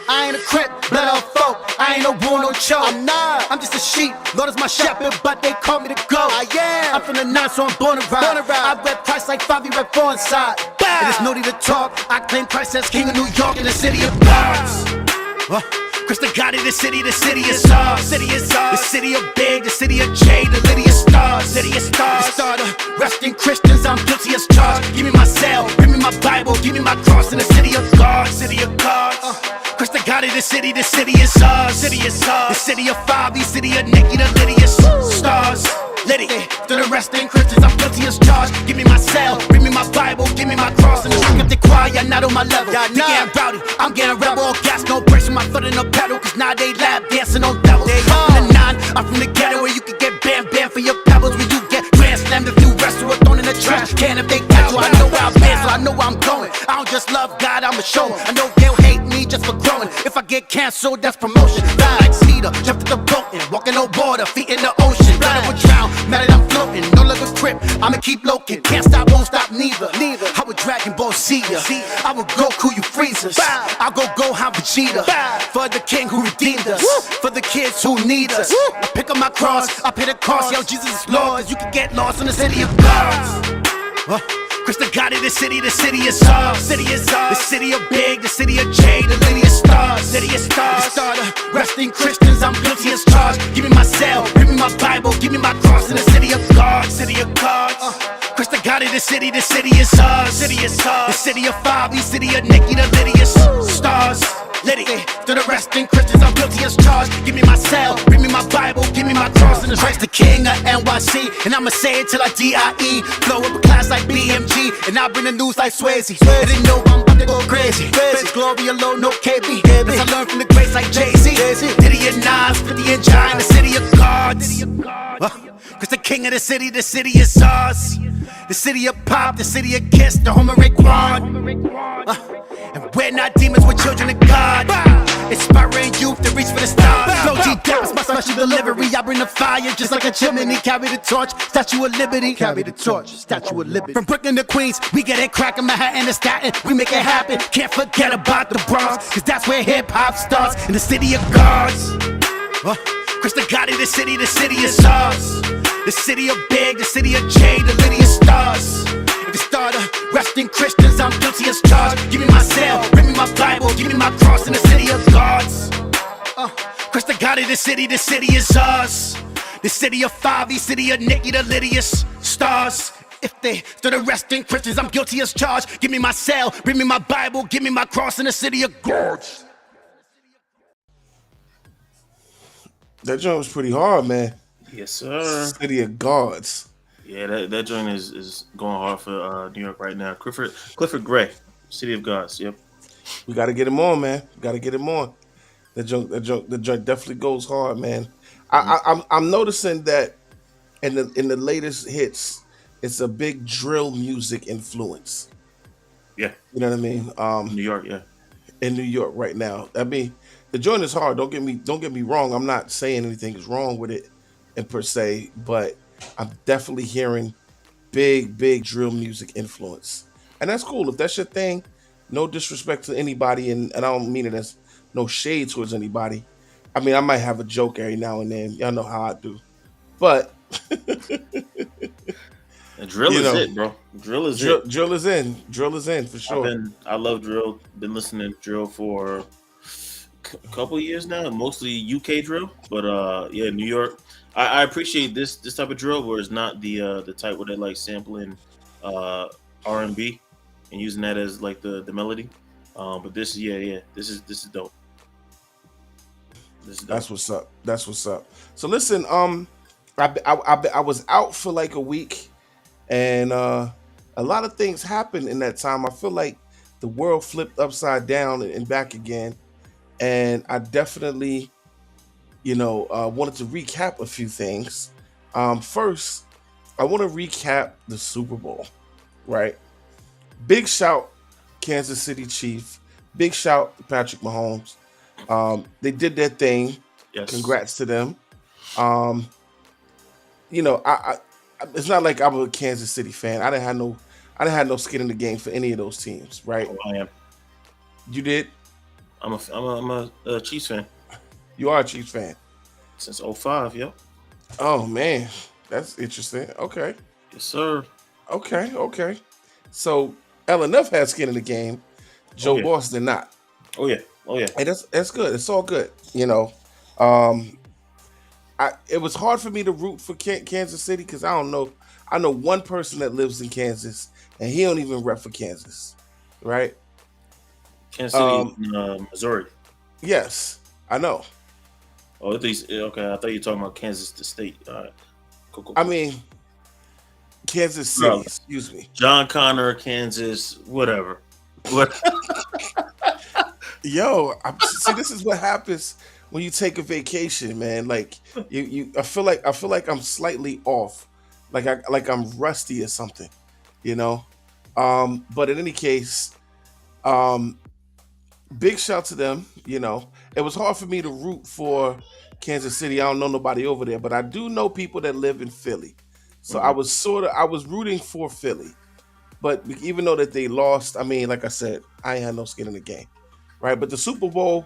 Speaker 9: I ain't a crip, blood of folk. I ain't no bull, no choke. I'm not. I'm just a sheep. Lord is my shepherd, but they call me the goat. I am. I'm from the nine, so I'm born to ride. I rep Christ like 5, you rep 4 inside. And there's no need to talk. I claim Christ as King of New York in the city of gods. Chris the God of the city is ours. The city of Big, the city of J, the city of stars. The starter, resting Christians, I'm guilty as charged. Give me my cell, bring me my Bible, give me my cross in the city of God. Chris the God of the city is ours. The city of Fabi, city of Nikki, the Lydia's stars. Liddy, to the resting Christians, I'm guilty as charged. Give me my cell, bring me my Bible, give me my cross. And the keep the quiet, you're not on my level. You're getting rowdy, I'm getting rebel. All gas, no brakes with my foot in the pedal. Cause now they lab dancing on devils. I'm from the 9, I'm from the ghetto where you can get bam for your pebbles. Where you get grand slammed if you wrestle or thrown in the trash can if they catch you. I know where I've been, so I know where I'm going. I don't just love God, I'm a show. I know they'll hate me just for growing. If I get canceled, that's promotion. Ride like cedar, jump to the boat and walking on water, feet in the ocean. Blood will drown, mad that I'm floating. No longer grip, I'ma keep loking. Can't stop, won't stop neither. I would Dragon Ball Z ya. I would Goku, you freezers. I'll go Gohan Vegeta. For the king who redeemed us. For the kids who need us. I pick up my cross, I pay the cost. Yo, Jesus is Lord. You can get lost in the city of gods. Chris the God of the city is ours. The city of Big, the city of J, the city of stars. The starter, resting Christians, I'm guilty as charged. Give me my cell, bring me my Bible, give me my cross in the city of God. Chris the God of the city is ours. The city of Fabi, city of Nikki, the Lydia's stars. Liddy, to the resting Christians, I'm guilty as charged. Give me my cell, bring me my Bible, give me my cross. And Christ the King of NYC, and I'ma say it till I die. Flow up a class like BMG, and I bring the news like Swayze. They didn't know I'm about to go crazy. Praise glory alone, no KB. As I learn from the greats like Jay-Z. Diddy and Nas, 50 and John, the city of gods. Cause the king of the city is ours. The city of Pop, the city of Kiss, the home of Raekwon. And we're not demons, we're children of God. Inspiring youth to reach for the stars. Flow G-Dap is my special delivery. I bring the fire just like a chimney. Carry the torch, Statue of Liberty. Carry the torch, Statue of Liberty. From Brooklyn to Queens, we get it crackin', Manhattan to Staten. We make it happen, can't forget about the Bronx. Cause that's where hip-hop starts, in the city of gods. Chris the God of the city is ours. The city of Big, the city of J, the Lydia's stars. The starter, resting Christians, I'm guilty as charged. Give me my cell, bring me my Bible, give me my cross in the city of gods. Chris the God of the city is ours. The city of Favi, city of Nikki, the Lydia's stars. If they stood arresting Christians, I'm guilty as charged. Give me my cell, bring me my Bible, give me my cross in the city of gods.
Speaker 2: That joint was pretty hard, man.
Speaker 3: Yes, sir.
Speaker 2: City of gods.
Speaker 3: Yeah, that joint is going hard for New York right now. Clifford Gray, City of Gods. Yep.
Speaker 2: We got to get him on, man. Got to get him on. The joint definitely goes hard, man. I'm noticing that in the latest hits, it's a big drill music influence.
Speaker 3: Yeah.
Speaker 2: You know what I mean?
Speaker 3: New York, yeah.
Speaker 2: In New York right now. I mean, the joint is hard. Don't get me wrong. I'm not saying anything is wrong with it in per se, but I'm definitely hearing big drill music influence. And that's cool. If that's your thing, no disrespect to anybody, and I don't mean it as no shade towards anybody. I mean, I might have a joke every now and then. Y'all know how I do. But
Speaker 3: drill is it, bro. Drill is it.
Speaker 2: Drill is in. Drill is in for sure.
Speaker 3: I love drill. Been listening to drill for a couple of years now, mostly UK drill. But yeah, New York. I appreciate this type of drill where it's not the type where they like sampling R&B and using that as like the melody. But this this is dope. This is dope.
Speaker 2: That's what's up. So listen, I was out for like a week, and a lot of things happened in that time. I feel like the world flipped upside down and back again, and I definitely, wanted to recap a few things First, I want to recap the Super Bowl, right? Big shout, Kansas City Chief. Big shout, Patrick Mahomes. They did their thing.
Speaker 3: Yes.
Speaker 2: Congrats to them. You know, it's not like I'm a Kansas City fan. I didn't have no skin in the game for any of those teams, right?
Speaker 3: Oh, I am.
Speaker 2: You did?
Speaker 3: I'm a Chiefs fan
Speaker 2: You are a Chiefs fan.
Speaker 3: since '05. Yep.
Speaker 2: Oh man, that's interesting. Okay.
Speaker 3: Yes, sir.
Speaker 2: Okay. So LNF has skin in the game. Joe
Speaker 3: yeah.
Speaker 2: Boss did not.
Speaker 3: Oh yeah.
Speaker 2: And that's good. It's all good. You know, it was hard for me to root for Kansas City because I don't know. I know one person that lives in Kansas, and he don't even rep for Kansas, right?
Speaker 3: Kansas City, Missouri.
Speaker 2: Yes, I know.
Speaker 3: Oh, okay. I thought you were talking about Kansas the state. All right. Cool.
Speaker 2: I mean, Kansas City.
Speaker 3: No.
Speaker 2: Excuse me.
Speaker 3: John Connor, Kansas, whatever. What?
Speaker 2: Yo, see, this is what happens when you take a vacation, man. Like I feel like I'm slightly off, like I'm rusty or something, you know. But in any case, big shout to them. You know, it was hard for me to root for Kansas City. I don't know nobody over there, but I do know people that live in Philly. So I was rooting for Philly, but even though that they lost, I mean, like I said, I ain't had no skin in the game. Right, but the Super Bowl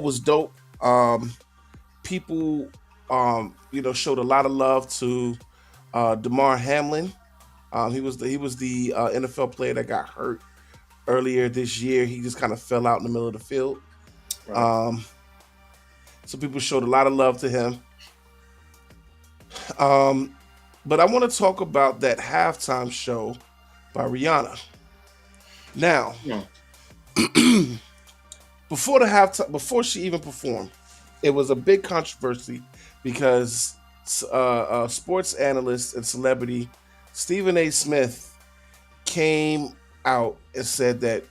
Speaker 2: was dope. People, showed a lot of love to Damar Hamlin. He was the NFL player that got hurt earlier this year. He just kind of fell out in the middle of the field. Right. So people showed a lot of love to him. But I want to talk about that halftime show by Rihanna. Now.
Speaker 3: Yeah.
Speaker 2: Before she even performed, it was a big controversy because sports analyst and celebrity Stephen A. Smith came out and said that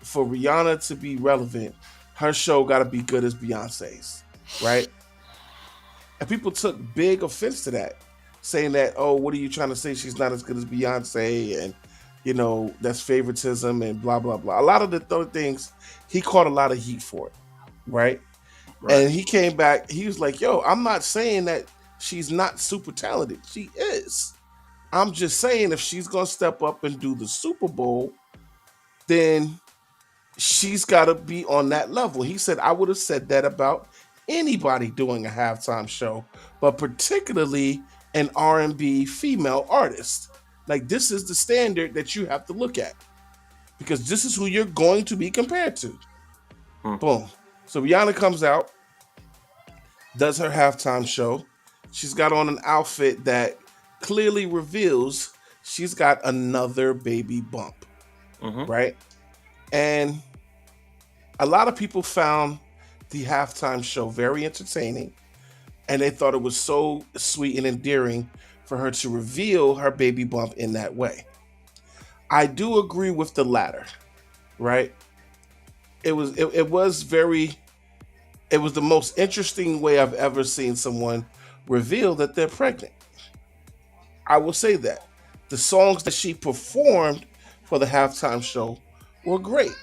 Speaker 2: for Rihanna to be relevant, her show got to be good as Beyonce's, right? And people took big offense to that, saying that, oh, what are you trying to say? She's not as good as Beyonce, and you know, that's favoritism and blah, blah, blah. A lot of the other things, he caught a lot of heat for it, right? And he came back, he was like, yo, I'm not saying that she's not super talented. She is. I'm just saying if she's going to step up and do the Super Bowl, then she's got to be on that level. He said, I would have said that about anybody doing a halftime show, but particularly an R&B female artist. Like, this is the standard that you have to look at because this is who you're going to be compared to. Boom. So Rihanna comes out, does her halftime show. She's got on an outfit that clearly reveals she's got another baby bump, right? And a lot of people found the halftime show very entertaining, and they thought it was so sweet and endearing for her to reveal her baby bump in that way. I do agree with the latter, right? It was the most interesting way I've ever seen someone reveal that they're pregnant. I will say that. The songs that she performed for the halftime show were great.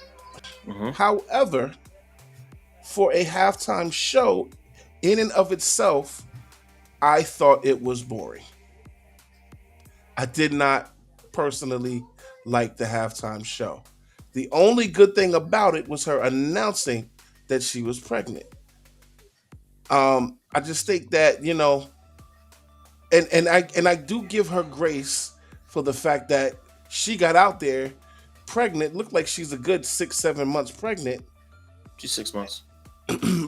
Speaker 2: However, for a halftime show, in and of itself, I thought it was boring. I did not personally like the halftime show. The only good thing about it was her announcing that she was pregnant. I just think that, you know, and I do give her grace for the fact that she got out there pregnant, looked like she's a good 6-7 months pregnant.
Speaker 3: She's 6 months.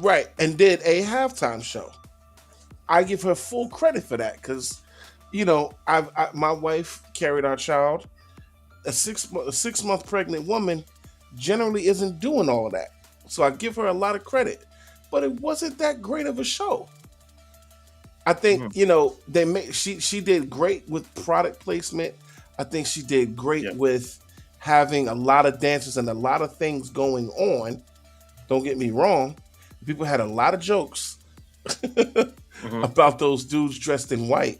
Speaker 2: Right, and did a halftime show. I give her full credit for that because, you know, my wife carried our child. A 6 month pregnant woman generally isn't doing all of that, so I give her a lot of credit. But it wasn't that great of a show. I think you know she did great with product placement. I think she did great with having a lot of dancers and a lot of things going on. Don't get me wrong. People had a lot of jokes about those dudes dressed in white.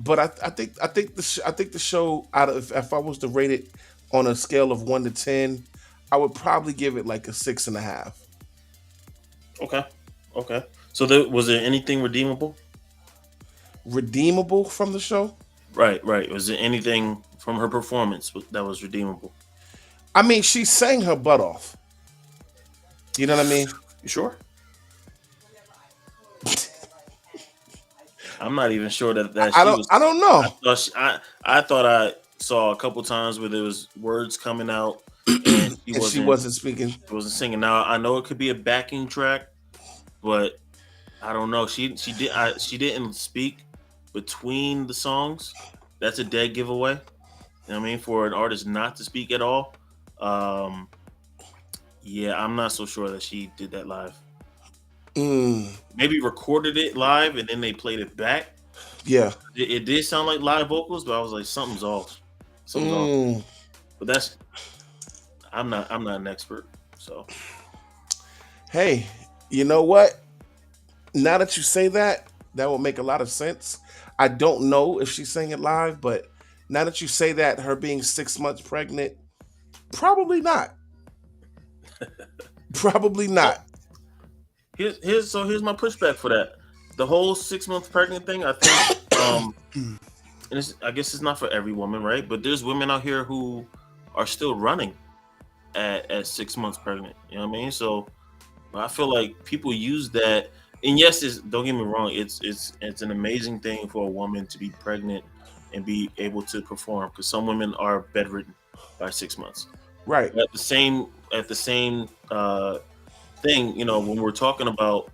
Speaker 2: But I think the show, out of, if I was to rate it on a scale of 1 to 10, I would probably give it like a 6.5.
Speaker 3: Okay. So was there anything redeemable?
Speaker 2: Redeemable from the show?
Speaker 3: Right. Was there anything from her performance that was redeemable?
Speaker 2: I mean, she sang her butt off. You know what I mean?
Speaker 3: You sure? I'm not even sure that
Speaker 2: I don't know.
Speaker 3: I thought I saw a couple times where there was words coming out and
Speaker 2: she wasn't speaking.
Speaker 3: She wasn't singing. Now I know it could be a backing track, but I don't know. She didn't speak between the songs. That's a dead giveaway. You know what I mean? For an artist not to speak at all. Yeah, I'm not so sure that she did that live. Maybe recorded it live and then they played it back.
Speaker 2: Yeah,
Speaker 3: it did sound like live vocals, but I was like, something's off. Off. But I'm not an expert, so.
Speaker 2: Hey, you know what? Now that you say that will make a lot of sense. I don't know if she sang it live, but now that you say that, her being 6 months pregnant, probably not. Probably not.
Speaker 3: Here's my pushback for that. The whole 6 month pregnant thing, I think, and I guess it's not for every woman, right? But there's women out here who are still running at 6 months pregnant. You know what I mean? So I feel like people use that. And yes, don't get me wrong, it's an amazing thing for a woman to be pregnant and be able to perform, because some women are bedridden by 6 months.
Speaker 2: Right.
Speaker 3: At the same thing, you know, when we're talking about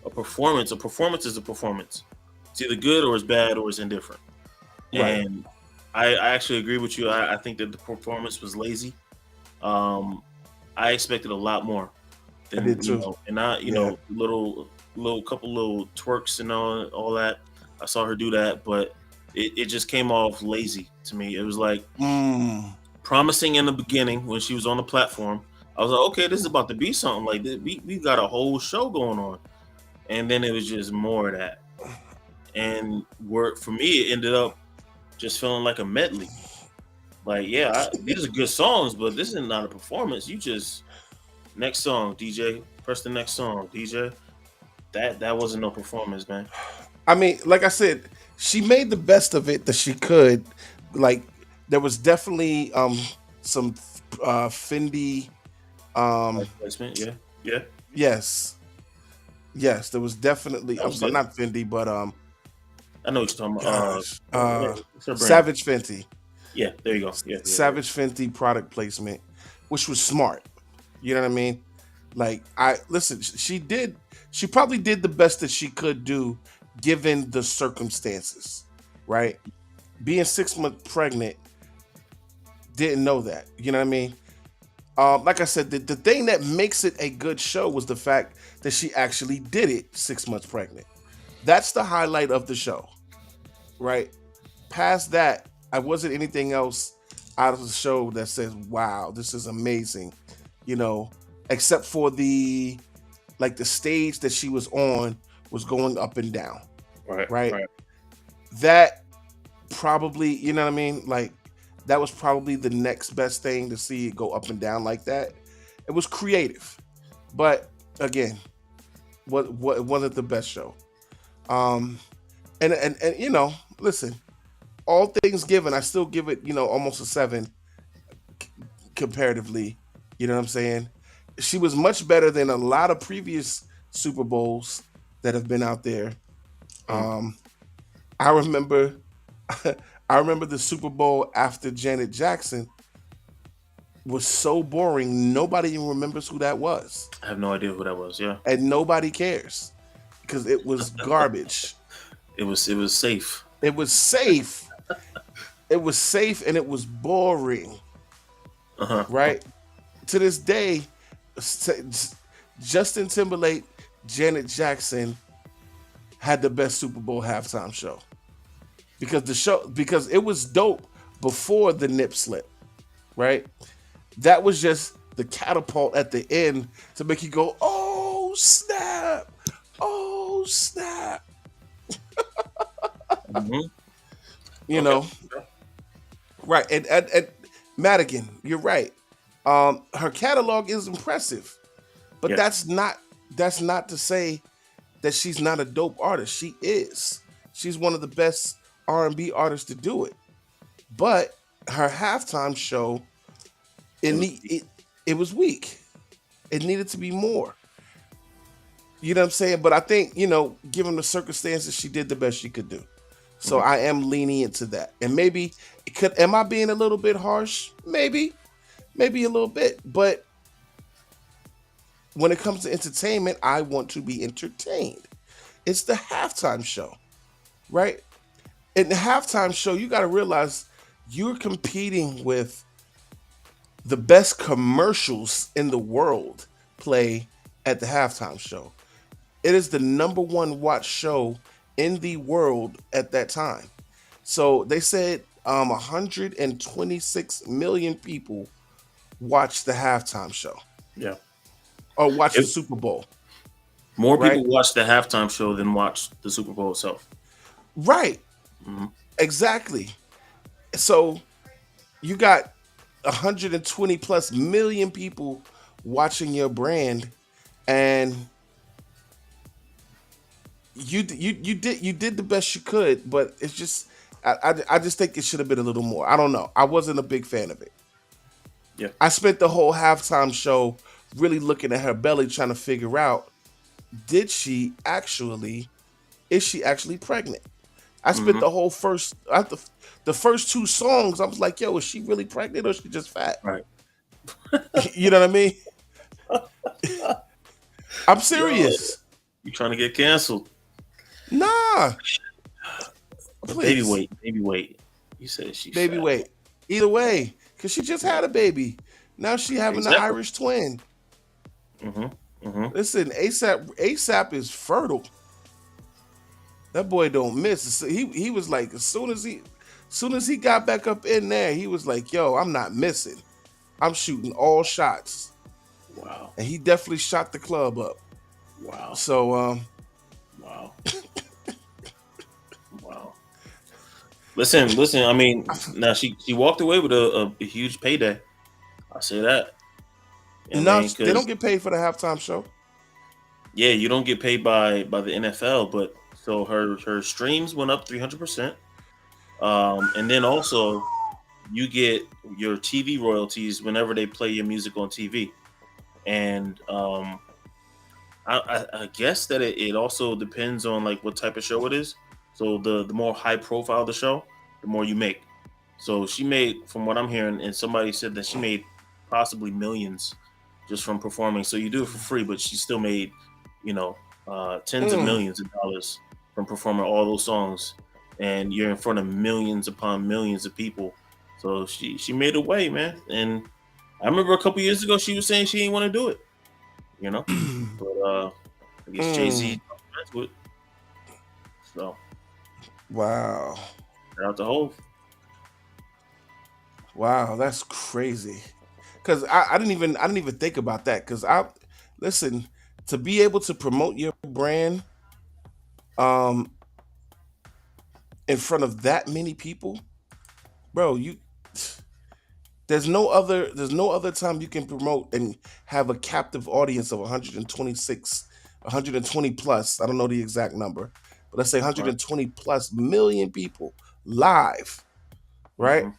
Speaker 3: a performance is a performance. It's either good or it's bad or it's indifferent. Right. And I actually agree with you. I think that the performance was lazy. I expected a lot more.
Speaker 2: I did too.
Speaker 3: You know, and couple little twerks and all that. I saw her do that, but it just came off lazy to me. It was like promising in the beginning when she was on the platform. I was like, okay, this is about to be something. Like this. We got a whole show going on, and then it was just more of that. And for me, it ended up just feeling like a medley. Like, yeah, these are good songs, but this is not a performance. You just next song, DJ. Press the next song, DJ. That wasn't no performance, man.
Speaker 2: I mean, like I said, she made the best of it that she could. Like, there was definitely some Fendi
Speaker 3: placement, yeah.
Speaker 2: Yes, there was definitely not Fendi, but
Speaker 3: I know what you're talking about.
Speaker 2: Savage Fenty.
Speaker 3: Yeah, there you go. Yeah,
Speaker 2: Savage Fenty product placement, which was smart. You know what I mean? Like, she probably did the best that she could do given the circumstances, right? Being 6 months pregnant, didn't know that. You know what I mean? Like I said, the thing that makes it a good show was the fact that she actually did it 6 months pregnant. That's the highlight of the show, right? Past that, I wasn't anything else out of the show that says, wow, this is amazing, you know, except for the stage that she was on was going up and down. Right. That probably, you know what I mean? Like, that was probably the next best thing to see it go up and down like that. It was creative, but again, what wasn't the best show. And you know, listen, all things given, I still give it, you know, almost a 7 comparatively. You know what I'm saying? She was much better than a lot of previous Super Bowls that have been out there. I remember the Super Bowl after Janet Jackson was so boring. Nobody even remembers who that was.
Speaker 3: I have no idea who that was. Yeah,
Speaker 2: and nobody cares because it was garbage.
Speaker 3: It was safe.
Speaker 2: It was safe. It was safe and it was boring. Right? To this day, Justin Timberlake, Janet Jackson had the best Super Bowl halftime show. Because it was dope before the nip slip, right? That was just the catapult at the end to make you go, oh snap! Oh snap!
Speaker 3: Mhm.
Speaker 2: You
Speaker 3: Okay.
Speaker 2: know, right? And Madigan, you're right. Her catalog is impressive, but
Speaker 3: Yeah.
Speaker 2: that's not to say that she's not a dope artist. She is. She's one of the best R&B artists to do it. But her halftime show,
Speaker 3: It was,
Speaker 2: it was weak. It needed to be more. You know what I'm saying? But I think, given the circumstances, she did the best she could do. So I am leaning into that. And maybe am I being a little bit harsh? Maybe a little bit. But when it comes to entertainment, I want to be entertained. It's the halftime show, right? In the halftime show, you got to realize you're competing with the best commercials in the world play at the halftime show. It is the number one watch show in the world at that time. So they said 126 million people watched the halftime show
Speaker 3: yeah.
Speaker 2: or watched the
Speaker 3: It-
Speaker 2: Super Bowl.
Speaker 3: More
Speaker 2: Right.
Speaker 3: people watch the halftime show than watch the Super Bowl itself.
Speaker 2: Right.
Speaker 3: Mhm.
Speaker 2: Exactly. So you got 120 plus million people watching your brand, and you did the best you could, but it's just I just think it should have been a little more. I don't know. I wasn't a big fan of it.
Speaker 3: Yeah.
Speaker 2: I spent the whole halftime show really looking at her belly, trying to figure out is she actually pregnant? I spent the whole the first two songs. I was like, yo, is she really pregnant or is she just fat?
Speaker 3: Right.
Speaker 2: You know what I mean? I'm serious.
Speaker 3: You trying to get canceled?
Speaker 2: Nah.
Speaker 3: Baby
Speaker 2: Please.
Speaker 3: weight. You said she
Speaker 2: Baby
Speaker 3: fat.
Speaker 2: weight. Either way, because she just had a baby. Now she having an
Speaker 3: Exactly.
Speaker 2: Irish twin.
Speaker 3: Mm-hmm.
Speaker 2: Listen, ASAP is fertile. That boy don't miss. He was like, as soon as he got back up in there, he was like, yo, I'm not missing. I'm shooting all shots.
Speaker 3: Wow.
Speaker 2: And he definitely shot the club up.
Speaker 3: Wow.
Speaker 2: So
Speaker 3: Wow. Wow. Listen. I mean, now she walked away with a huge payday. I say that. You know what I mean?
Speaker 2: they
Speaker 3: 'Cause,
Speaker 2: don't get paid for the halftime show.
Speaker 3: yeah, you don't get paid by the NFL, but so her streams went up 300%. And then also you get your TV royalties whenever they play your music on TV. And I guess that it also depends on like what type of show it is. So the more high profile the show, the more you make. So she made, from what I'm hearing, and somebody said that she made possibly millions just from performing. So you do it for free, but she still made, tens of millions of dollars from performing all those songs, and you're in front of millions upon millions of people. So she made a way, man. And I remember a couple years ago she was saying she didn't want to do it, but I guess Jay-Z friends with. So
Speaker 2: Wow.
Speaker 3: shout out to Hov.
Speaker 2: Wow, that's crazy. Cause I didn't even think about that. Cause listen, to be able to promote your brand um in front of that many people, bro, there's no other time you can promote and have a captive audience of 120 plus. I don't know the exact number, but let's say 120 plus million people live, right?
Speaker 3: Mhm.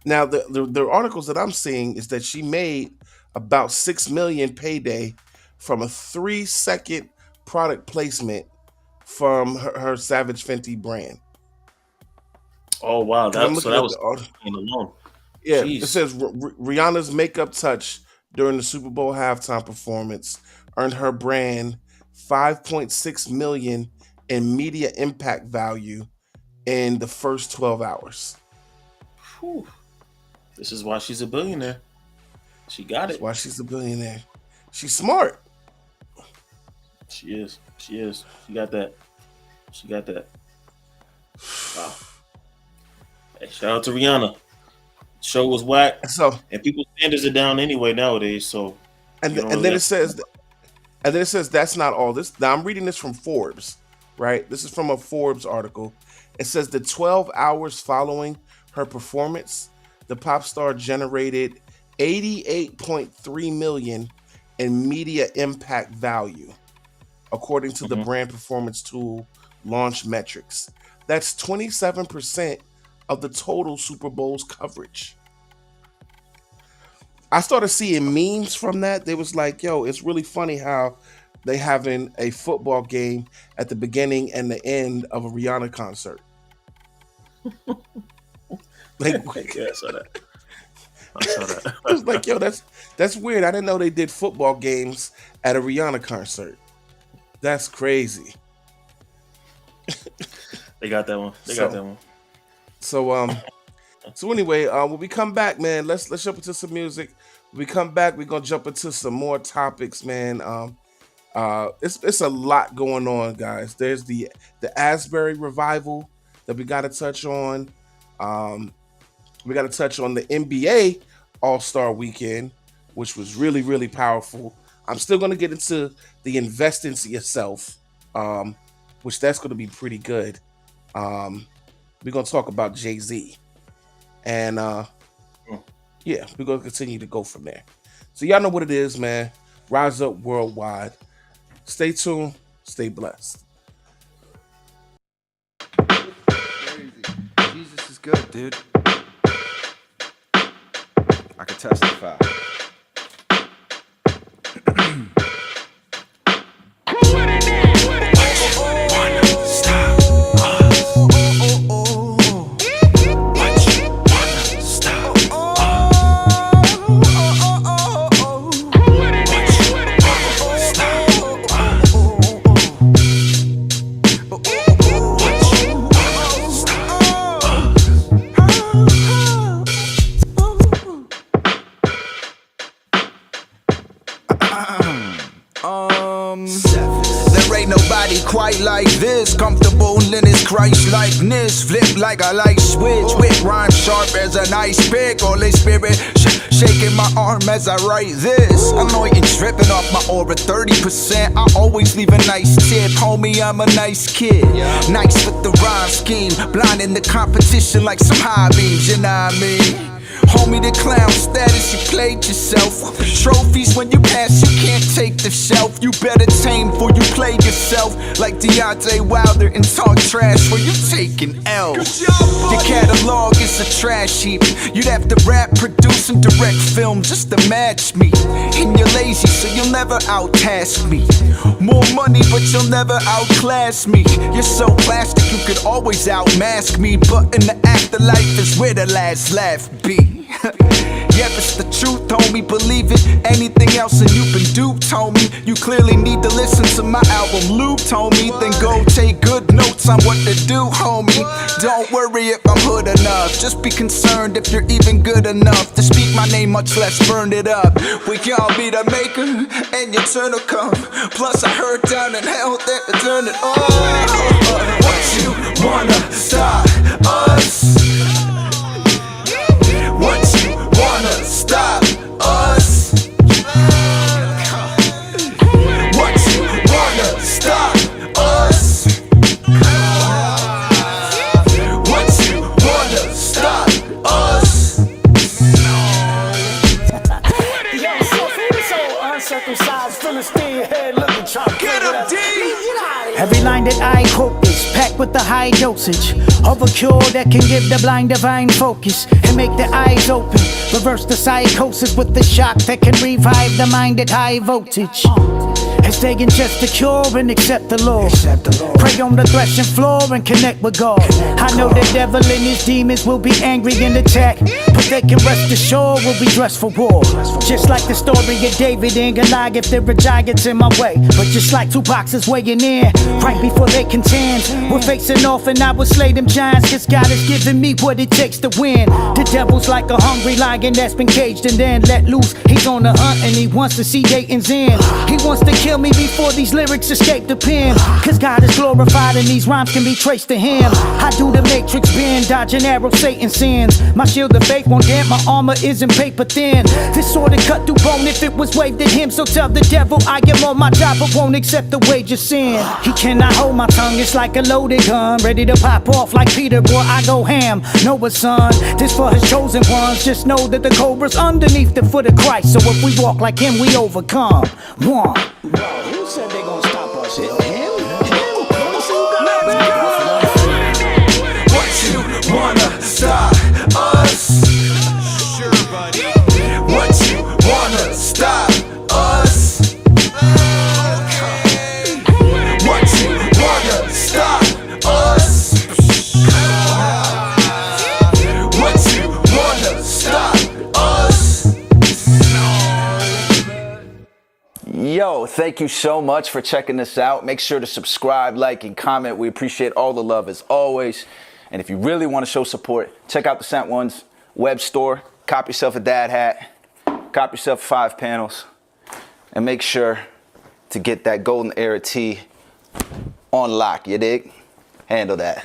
Speaker 2: Now the articles that I'm seeing is that she made about 6 million payday from a 3-second product placement from her Savage Fenty brand.
Speaker 3: Oh wow,
Speaker 2: 'Cause I'm
Speaker 3: so
Speaker 2: looking
Speaker 3: that
Speaker 2: at
Speaker 3: was
Speaker 2: the article.
Speaker 3: alone.
Speaker 2: Yeah,
Speaker 3: Jeez.
Speaker 2: it says Rihanna's makeup touch during the Super Bowl halftime performance earned her brand 5.6 million in media impact value in the first 12 hours.
Speaker 3: Whew. This is why she's a billionaire. She got
Speaker 2: That's
Speaker 3: it.
Speaker 2: why she's a billionaire. She's smart.
Speaker 3: She is. She got that. Wow. Hey, shout out to Rihanna. Show was whack,
Speaker 2: So
Speaker 3: and people's standards are down anyway nowadays. So
Speaker 2: and
Speaker 3: you don't
Speaker 2: then
Speaker 3: really
Speaker 2: it says And then it says that's not all. This now I'm reading this from Forbes, right? This is from a Forbes article. It says the 12 hours following her performance, the pop star generated $88.3 million in media impact value, according to the brand performance tool Launch Metrics. That's 27% of the total Super Bowl's coverage. I started seeing memes from that. They was like, yo, it's really funny how they having a football game at the beginning and the end of a Rihanna concert. Like,
Speaker 3: Yeah, I saw that.
Speaker 2: I was like, yo, that's weird. I didn't know they did football games at a Rihanna concert. That's crazy.
Speaker 3: They got that one. They got that one.
Speaker 2: So anyway, when we come back, man, let's jump into some music. When we come back, we're gonna jump into some more topics, man. It's a lot going on, guys. There's the Asbury revival that we gotta touch on. We gotta touch on the NBA All-Star weekend, which was really, really powerful. I'm still gonna get into the invest into yourself, which that's gonna be pretty good. We're gonna talk about Jay-Z. And yeah, we're gonna continue to go from there. So y'all know what it is, man. Rise up worldwide. Stay tuned, stay blessed.
Speaker 10: Crazy. Jesus is good, dude. I can testify.
Speaker 11: Quite like this, comfortable in his Christ-likeness. Flip like a light switch, with rhyme sharp as an ice pick. Holy Spirit shaking my arm as I write this. Anointing dripping off my aura, 30%. I always leave a nice tip, homie. I'm a nice kid, nice with the rhyme scheme, blinding the competition like some high beams. You know what I mean? Homie, the clown status, you played yourself. Trophies when you pass, you can't take the shelf. You better tame before you play yourself. Like Deontay Wilder and talk trash where you taking L's. Your catalog is a trash heap. You'd have to rap, produce, and direct film just to match me. And you're lazy, so you'll never out-task me. More money, but you'll never outclass me. You're so plastic, you could always outmask me. But in the afterlife is where the last laugh be. Yep, it's the truth, homie, believe it. Anything else and you've been duped, homie. You clearly need to listen to my album looped, homie. Then go take good notes on what to do, homie. Don't worry if I'm hood enough. Just be concerned if you're even good enough to speak my name, much less burn it up. We all be the maker and your turn will come. Plus I heard down in hell that to turn it on. What you wanna stop us? What you wanna stop us? What you wanna stop us? What you wanna stop us?
Speaker 9: Yo, so uncircumcised Philistine head looking chop. Get him, D! Every line that I quote is packed with the high dosage of a cure that can give the blind divine focus and make the eyes open. Reverse the psychosis with the shock that can revive the mind at high voltage. As they ingest the cure and accept the Lord. Pray on the threshing floor and connect with God. I know the devil and his demons will be angry and attack, but they can rest assured we'll be dressed for war. Just like the story of David and Goliath, there are giants in my way, but just like two boxes weighing in right before they contend, we're facing off and I will slay them giants, cause God has given me what it takes to win. The devil's like a hungry lion that's been caged and then let loose. He He's on the hunt and he wants to see Dayton's end. He wants to kill me before these lyrics escape the pen. Cause God is glorified and these rhymes can be traced to him. I do the matrix bend, dodging arrows Satan sends. My shield of faith won't dent, my armor isn't paper thin. This sword is cut through bone if it was waved at him. So tell the devil I am on my job but won't accept the wage of sin. He cannot hold my tongue, it's like a loaded gun, ready to pop off like Peter, boy I go ham. Noah's son, this for his chosen ones. Just know that the cobra's underneath the foot of Christ. So if we walk like him, we overcome. One. Who said they gonna stop us? Him?
Speaker 8: What you wanna stop us? Sure, buddy. What you wanna stop us? What you wanna stop us? What you wanna stop us?
Speaker 11: Yo, thank you so much for checking this out. Make sure to subscribe, like, and comment. We appreciate all the love as always. And if you really want to show support, check out the Sent Ones web store. Cop yourself a dad hat. Cop yourself 5 panels. And make sure to get that Golden Era tee on lock, you dig? Handle that.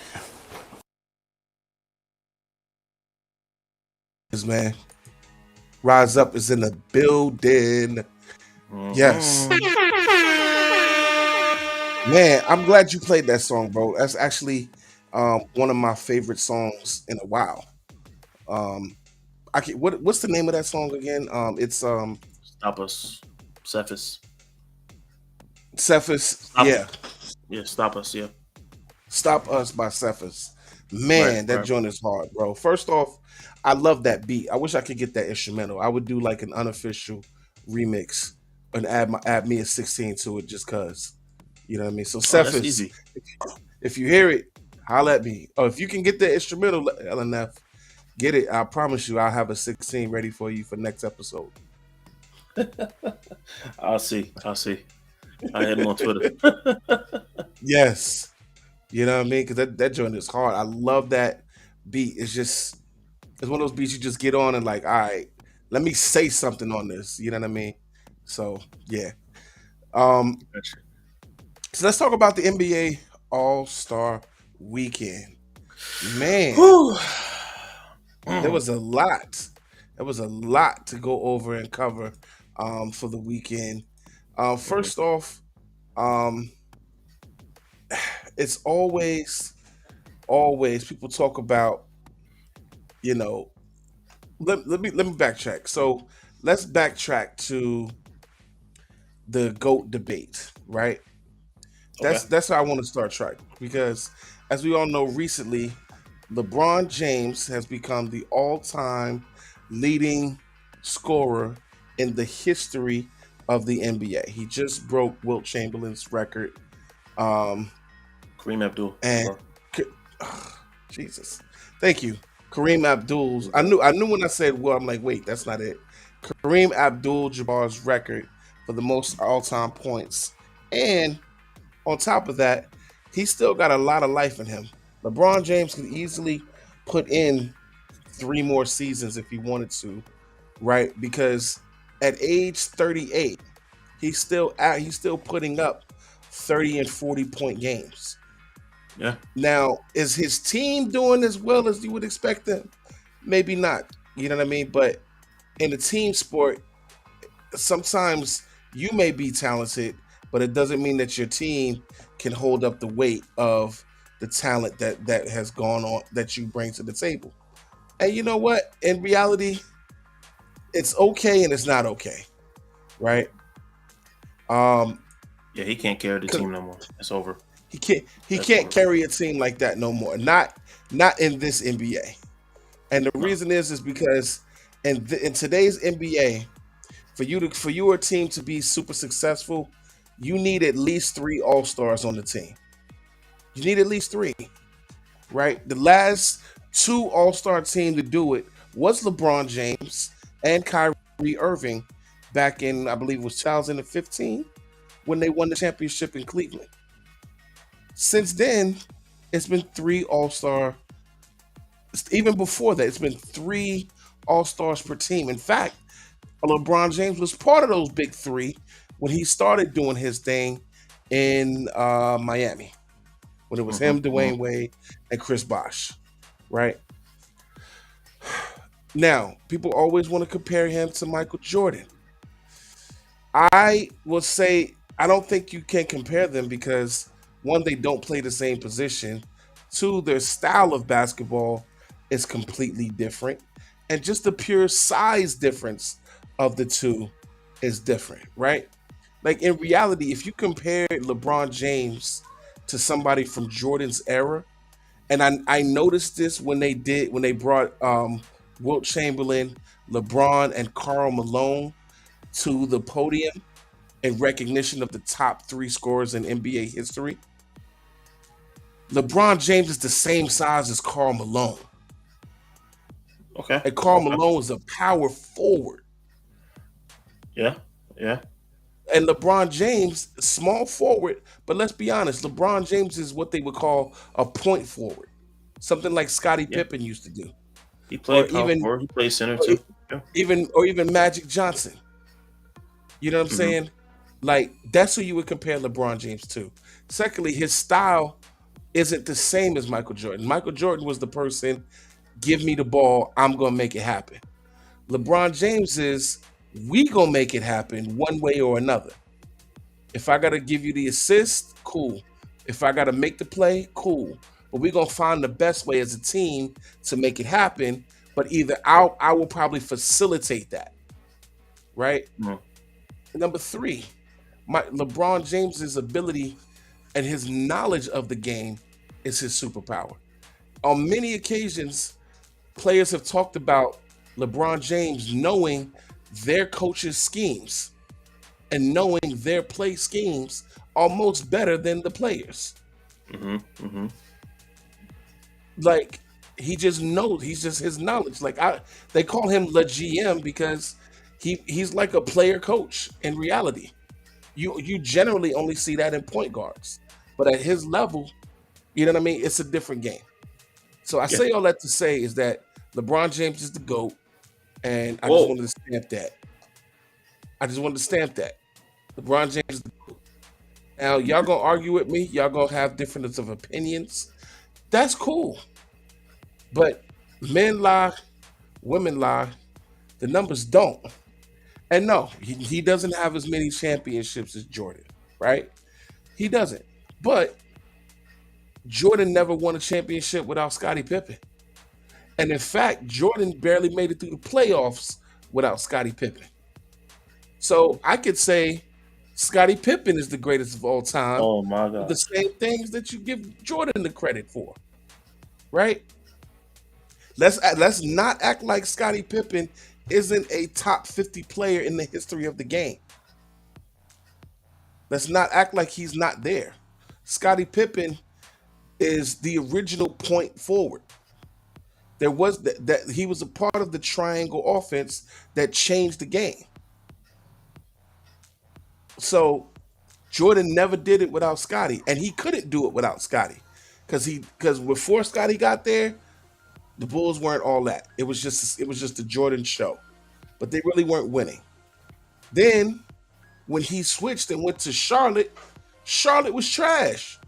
Speaker 2: Man, Rise Up is in the building. Yes. Man, I'm glad you played that song, bro. That's actually one of my favorite songs in a while. What's the name of that song again? It's
Speaker 3: Stop Us, Cephas.
Speaker 2: Cephas.
Speaker 3: Yeah, Stop Us. Yeah,
Speaker 2: Stop Us by Cephas. Man, that joint is hard, bro. First off, I love that beat. I wish I could get that instrumental. I would do like an unofficial remix and add me a 16 to it just cause. You know what I mean? So Cephas, if you hear it, holla at me. Or if you can get the instrumental, LNF, get it. I promise you I'll have a 16 ready for you for next episode.
Speaker 3: I'll see. I had him on Twitter.
Speaker 2: Yes. You know what I mean? Because that joint is hard. I love that beat. It's one of those beats you just get on and like, all right, let me say something on this. You know what I mean? So yeah. So let's talk about the NBA All-Star Weekend. Man, there was a lot. There was a lot to go over and cover for the weekend. First off, it's always people talk about, you know, let me backtrack. So let's backtrack to the GOAT debate, right? That's how I want to start track, because as we all know, recently LeBron James has become the all-time leading scorer in the history of the NBA. He just broke Wilt Chamberlain's record.
Speaker 3: Kareem Abdul.
Speaker 2: And Jesus, thank you, Kareem Abdul's. I knew when I said well, I'm like, wait, that's not it. Kareem Abdul-Jabbar's record for the most all-time points, and on top of that, he's still got a lot of life in him. LeBron James could easily put in 3 more seasons if he wanted to, right? Because at age 38, he's still putting up 30 and 40 point games.
Speaker 3: Yeah.
Speaker 2: Now, is his team doing as well as you would expect them? Maybe not. You know what I mean? But in a team sport, sometimes you may be talented, but it doesn't mean that your team can hold up the weight of the talent that has gone on that you bring to the table. And you know what? In reality, it's okay and it's not okay, right?
Speaker 3: Yeah, he can't carry the team no more. It's over.
Speaker 2: He can't carry a team like that no more. Not in this NBA. And the reason is because in today's NBA, for your team to be super successful, you need at least 3 All-Stars on the team. You need at least 3, right? The last 2 All-Star team to do it was LeBron James and Kyrie Irving back in, I believe it was 2015, when they won the championship in Cleveland. Since then, it's been 3 All-Star. Even before that, it's been 3 All-Stars per team. In fact, LeBron James was part of those big three when he started doing his thing in Miami, when it was him, Dwayne Wade, and Chris Bosh, right? Now, people always want to compare him to Michael Jordan. I will say I don't think you can compare them because one, they don't play the same position. Two, their style of basketball is completely different. And just the pure size difference of the two is different, right? Like in reality, if you compare LeBron James to somebody from Jordan's era, and I noticed this when they brought Wilt Chamberlain, LeBron, and Karl Malone to the podium in recognition of the top 3 scorers in NBA history. LeBron James is the same size as Karl Malone.
Speaker 3: Okay.
Speaker 2: And Karl Malone is a power forward.
Speaker 3: Yeah.
Speaker 2: And LeBron James, small forward, but let's be honest, LeBron James is what they would call a point forward. Something like Scottie Pippen used to do.
Speaker 3: He played power forward. He played center too.
Speaker 2: Yeah. Even Magic Johnson. You know what I'm saying? Like, that's who you would compare LeBron James to. Secondly, his style isn't the same as Michael Jordan. Michael Jordan was the person, give me the ball, I'm going to make it happen. LeBron James is, we going to make it happen one way or another. If I got to give you the assist, cool. If I got to make the play, cool. But we're going to find the best way as a team to make it happen. But either I will probably facilitate that. Right? Number 3, LeBron James's ability and his knowledge of the game is his superpower. On many occasions, players have talked about LeBron James knowing their coach's schemes and knowing their play schemes almost better than the players. Like, he just knows. He's just his knowledge. Like, they call him the GM because he's like a player coach in reality. You generally only see that in point guards, but at his level, you know what I mean? It's a different game. So I say all that to say is that LeBron James is the GOAT, and I just wanted to stamp that. LeBron James is the GOAT. Now, y'all gonna argue with me. Y'all gonna have differences of opinions. That's cool. But men lie, women lie. The numbers don't. And no, he doesn't have as many championships as Jordan, right? He doesn't. But Jordan never won a championship without Scottie Pippen. And in fact, Jordan barely made it through the playoffs without Scottie Pippen. So I could say Scottie Pippen is the greatest of all time.
Speaker 3: Oh my God.
Speaker 2: The same things that you give Jordan the credit for, right? Let's not act like Scottie Pippen isn't a top 50 player in the history of the game. Let's not act like he's not there. Scottie Pippen is the original point forward. There was that he was a part of the triangle offense that changed the game. So Jordan never did it without Scottie, and he couldn't do it without Scottie, because before Scottie got there, the Bulls weren't all that. It was just the Jordan show, but they really weren't winning. Then when he switched and went to Charlotte, Charlotte was trash.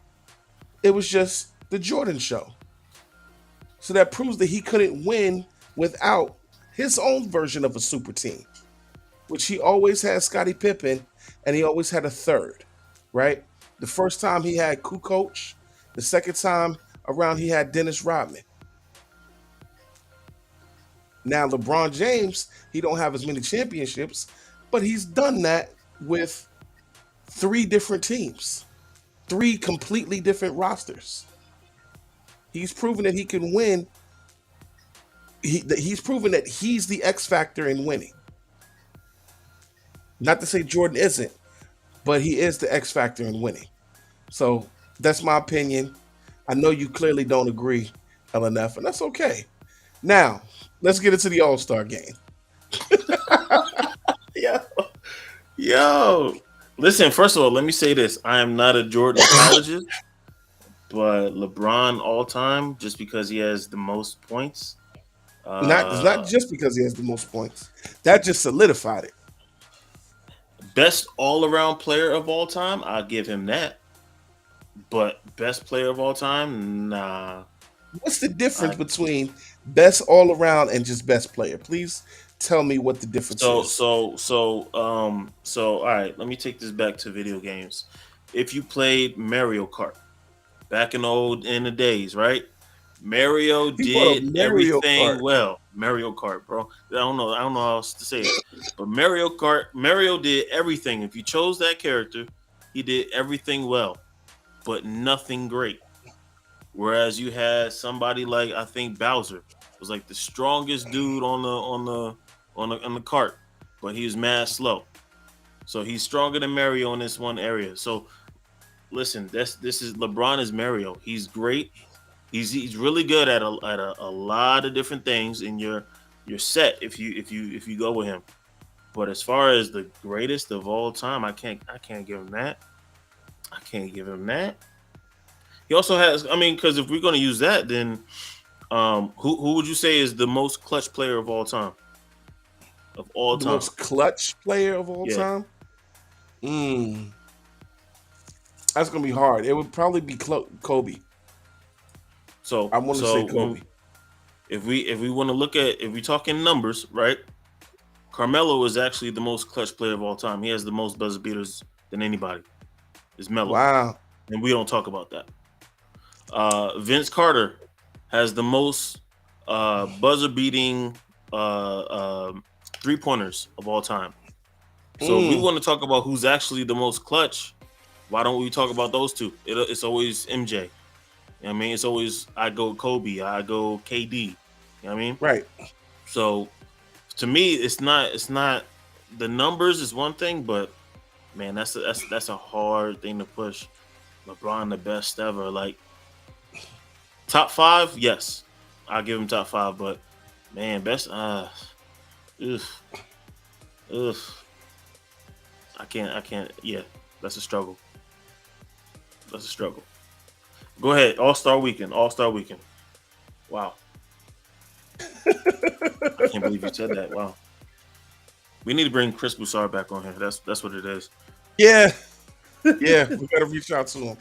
Speaker 2: It was just the Jordan show. So that proves that he couldn't win without his own version of a super team, which he always had Scottie Pippen, and he always had a third, right? The first time he had Kukoc, the second time around he had Dennis Rodman. Now LeBron James, he don't have as many championships, but he's done that with 3 different teams, 3 completely different rosters. He's proven that he can win. He's proven that he's the X factor in winning. Not to say Jordan isn't, but he is the X factor in winning. So that's my opinion. I know you clearly don't agree, LNF, and that's okay. Now, let's get into the All-Star game.
Speaker 3: Yo. Listen, first of all, let me say this. I am not a Jordan apologist, but LeBron all time, just because he has the most points,
Speaker 2: It's not just because he has the most points. That just solidified it.
Speaker 3: Best all-around player of all time, I'll give him that. But best player of all time, nah.
Speaker 2: What's the difference between best all around and just best player? Please tell me what the difference is.
Speaker 3: So all right, let me take this back to video games. If you played Mario Kart back in the days, right? Mario did everything well. Mario Kart, bro. I don't know how else to say it. But Mario did everything. If you chose that character, he did everything well, but nothing great. Whereas you had somebody like, I think Bowser was like the strongest dude on the cart, but he was mad slow. So he's stronger than Mario in this one area. So listen, this is LeBron is Mario. He's great. He's really good at a lot of different things in your set if you go with him. But as far as the greatest of all time, I can't give him that. I can't give him that. He also has, I mean, because if we're going to use that, then who would you say is the most clutch player of all time? Of all time,
Speaker 2: most clutch player of all time. That's gonna be hard. It would probably be Kobe.
Speaker 3: So
Speaker 2: I want to say Kobe.
Speaker 3: If we want to look at, if we talking numbers, right? Carmelo is actually the most clutch player of all time. He has the most buzzer beaters than anybody. It's Melo.
Speaker 2: Wow.
Speaker 3: And we don't talk about that. Vince Carter has the most buzzer beating 3-pointers of all time. So if we want to talk about who's actually the most clutch, why don't we talk about those two? It's always MJ. You know what I mean? It's always, I go Kobe, I go KD. You know what I mean?
Speaker 2: Right.
Speaker 3: So to me, it's not the numbers is one thing, but man, that's a hard thing to push. LeBron the best ever. Like top 5, yes. I'll give him top 5, but man, best I can't. Yeah, that's a struggle. Go ahead. All-Star Weekend. Wow. I can't believe you said that. Wow. We need to bring Chris Broussard back on here. That's what it is.
Speaker 2: Yeah. Yeah, we gotta reach out to him.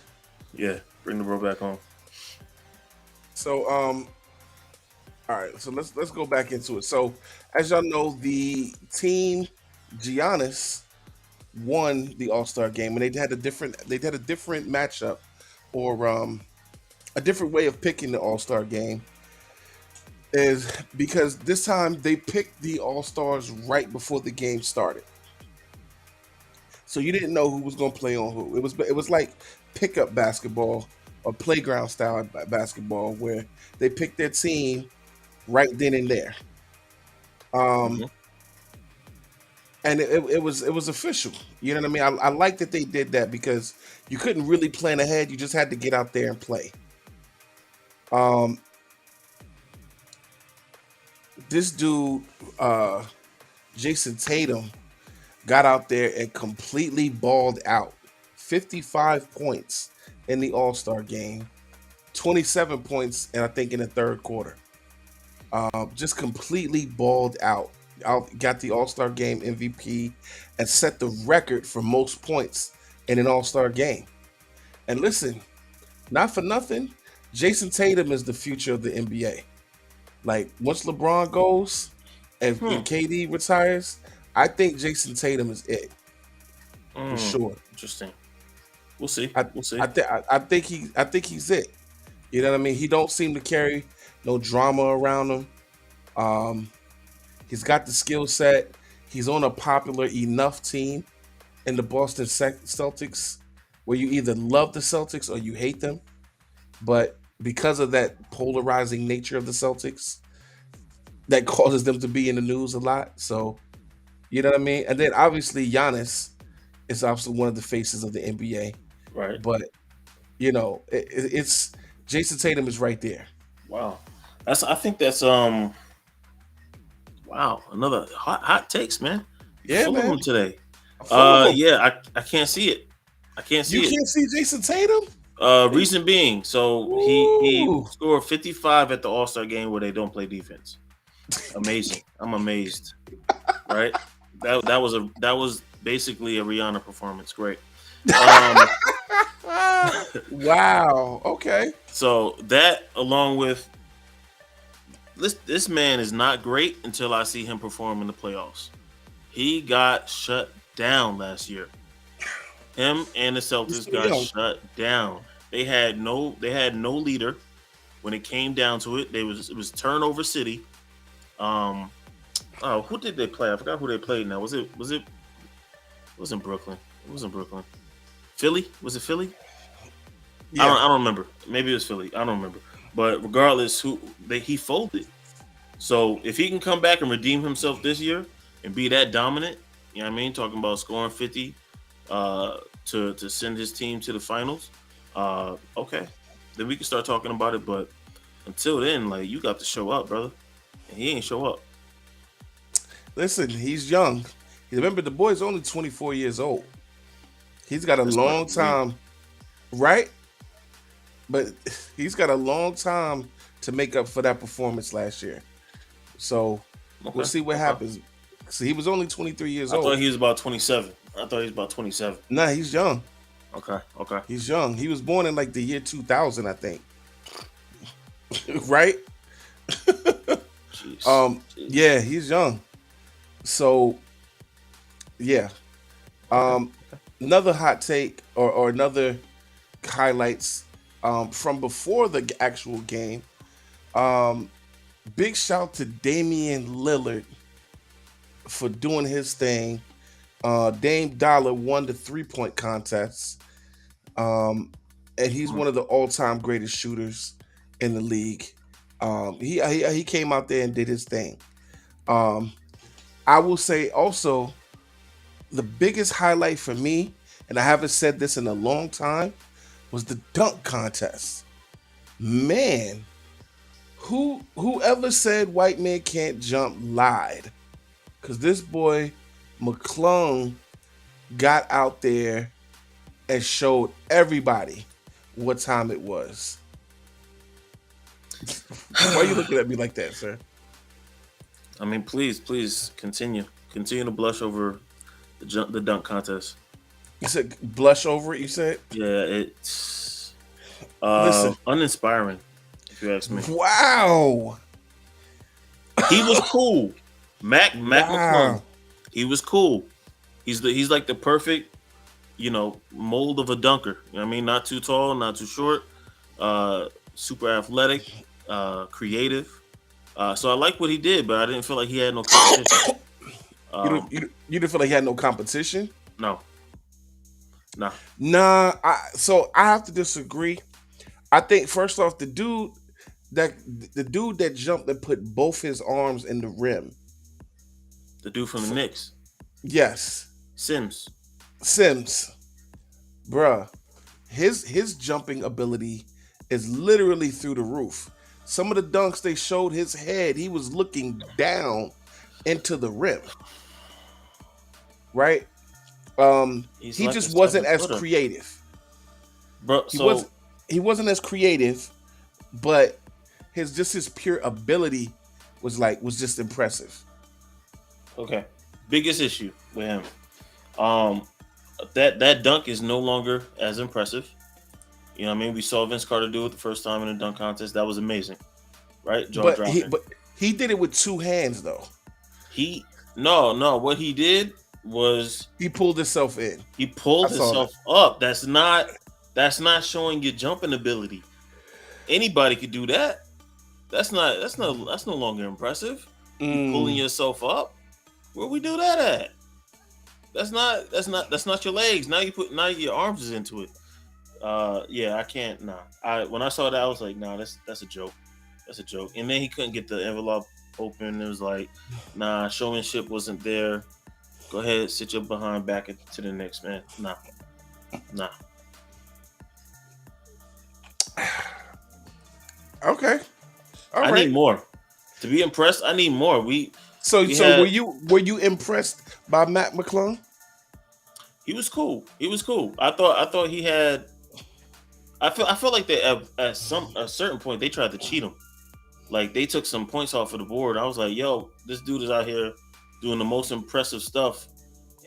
Speaker 3: Yeah, bring the bro back on.
Speaker 2: So all right, so let's go back into it. So as y'all know, the team Giannis won the All-Star game, and they had a different matchup, or a different way of picking the All-Star game, is because this time they picked the All-Stars right before the game started. So you didn't know who was going to play on who. It was like pickup basketball or playground style basketball, where they picked their team right then and there. And it was official. You know what I mean? I like that they did that, because you couldn't really plan ahead. You just had to get out there and play. This dude, Jason Tatum, got out there and completely balled out. 55 points in the All-Star game, 27 points, and I think in the third quarter. Just completely balled out. Got the All-Star game MVP and set the record for most points in an All-Star game. And listen, not for nothing, Jason Tatum is the future of the NBA. Like, once LeBron goes and KD retires, I think Jason Tatum is it for sure.
Speaker 3: Interesting. We'll see.
Speaker 2: I think he's it. You know what I mean? He don't seem to carry no drama around him. He's got the skill set. He's on a popular enough team in the Boston Celtics, where you either love the Celtics or you hate them. But because of that polarizing nature of the Celtics, that causes them to be in the news a lot. So, you know what I mean? And then obviously Giannis is also one of the faces of the NBA.
Speaker 3: Right.
Speaker 2: But, you know, it's Jason Tatum is right there.
Speaker 3: Wow. I think that's wow, another hot takes, man.
Speaker 2: Yeah,
Speaker 3: full
Speaker 2: man.
Speaker 3: of them today.
Speaker 2: I
Speaker 3: can't see it.
Speaker 2: You can't see Jason Tatum?
Speaker 3: Reason being, so he scored 55 at the All-Star game where they don't play defense. Amazing. I'm amazed. Right? That was basically a Rihanna performance. Great.
Speaker 2: Wow. Okay.
Speaker 3: So that along with this man is not great until I see him perform in the playoffs. He got shut down last year. Him and the Celtics got shut down. They had no leader when it came down to it. It was turnover city. Who did they play? I forgot who they played now. It wasn't Brooklyn. It wasn't Brooklyn. Philly? Was it Philly? Yeah. I don't remember. Maybe it was Philly. I don't remember. But regardless, he folded. So if he can come back and redeem himself this year and be that dominant, you know what I mean? Talking about scoring 50 to send his team to the finals, okay. Then we can start talking about it. But until then, like, you got to show up, brother. And he ain't show up.
Speaker 2: Listen, he's young. Remember, the boy's only 24 years old. He's got a long time, right? But he's got a long time to make up for that performance last year. So we'll see what happens. So he was only 23 years old.
Speaker 3: I thought he was about 27. Nah,
Speaker 2: he's young.
Speaker 3: Okay.
Speaker 2: He's young. He was born in like the year 2000, I think. Right?
Speaker 3: Jeez.
Speaker 2: Yeah, he's young. So, yeah. Another hot take or another highlights from before the actual game. Big shout to Damian Lillard for doing his thing. Dame Dollar won the 3-point contest. And he's one of the all-time greatest shooters in the league. He came out there and did his thing. I will say also, the biggest highlight for me, and I haven't said this in a long time, was the dunk contest. Man, whoever said white man can't jump lied. Because this boy, McClung, got out there and showed everybody what time it was. Why are you looking at me like that, sir?
Speaker 3: I mean, please continue to blush over the dunk contest.
Speaker 2: You said blush over it, you said?
Speaker 3: Yeah, it's uninspiring, if you ask me.
Speaker 2: Wow.
Speaker 3: He was cool. Mac McClung. He was cool. He's like the perfect, mold of a dunker. You know what I mean? Not too tall, not too short, super athletic, creative. So I like what he did, but I didn't feel like he had no competition.
Speaker 2: You didn't feel like he had no competition?
Speaker 3: No.
Speaker 2: Nah. So I have to disagree. I think first off, the dude that jumped and put both his arms in the rim.
Speaker 3: The dude from the Knicks.
Speaker 2: Yes.
Speaker 3: Sims.
Speaker 2: Bruh. His jumping ability is literally through the roof. Some of the dunks they showed his head, he was looking down into the rim. Right? He like just wasn't as creative.
Speaker 3: Bro,
Speaker 2: he wasn't as creative, but his pure ability was just impressive.
Speaker 3: Okay. Biggest issue with him. That dunk is no longer as impressive. You know what I mean? We saw Vince Carter do it the first time in a dunk contest. That was amazing. Right?
Speaker 2: But he did it with two hands though.
Speaker 3: No. What he did was
Speaker 2: he pulled himself in.
Speaker 3: He pulled himself up. That's not showing your jumping ability. Anybody could do that. That's no longer impressive. Pulling yourself up. Where we do that at? That's not your legs. Now your arms is into it. Yeah, I can't. Nah. When I saw that, I was like, nah, that's a joke. That's a joke. And then he couldn't get the envelope open. It was like, nah, showmanship wasn't there. Go ahead, sit your behind back to the Knicks, man. Nah.
Speaker 2: Okay. All right.
Speaker 3: I need more. To be impressed, I need more.
Speaker 2: So were you impressed by Mac McClung?
Speaker 3: He was cool. I thought he had. I feel like they at a certain point they tried to cheat him. like they took some points off of the board. I was like, yo, this dude is out here doing the most impressive stuff,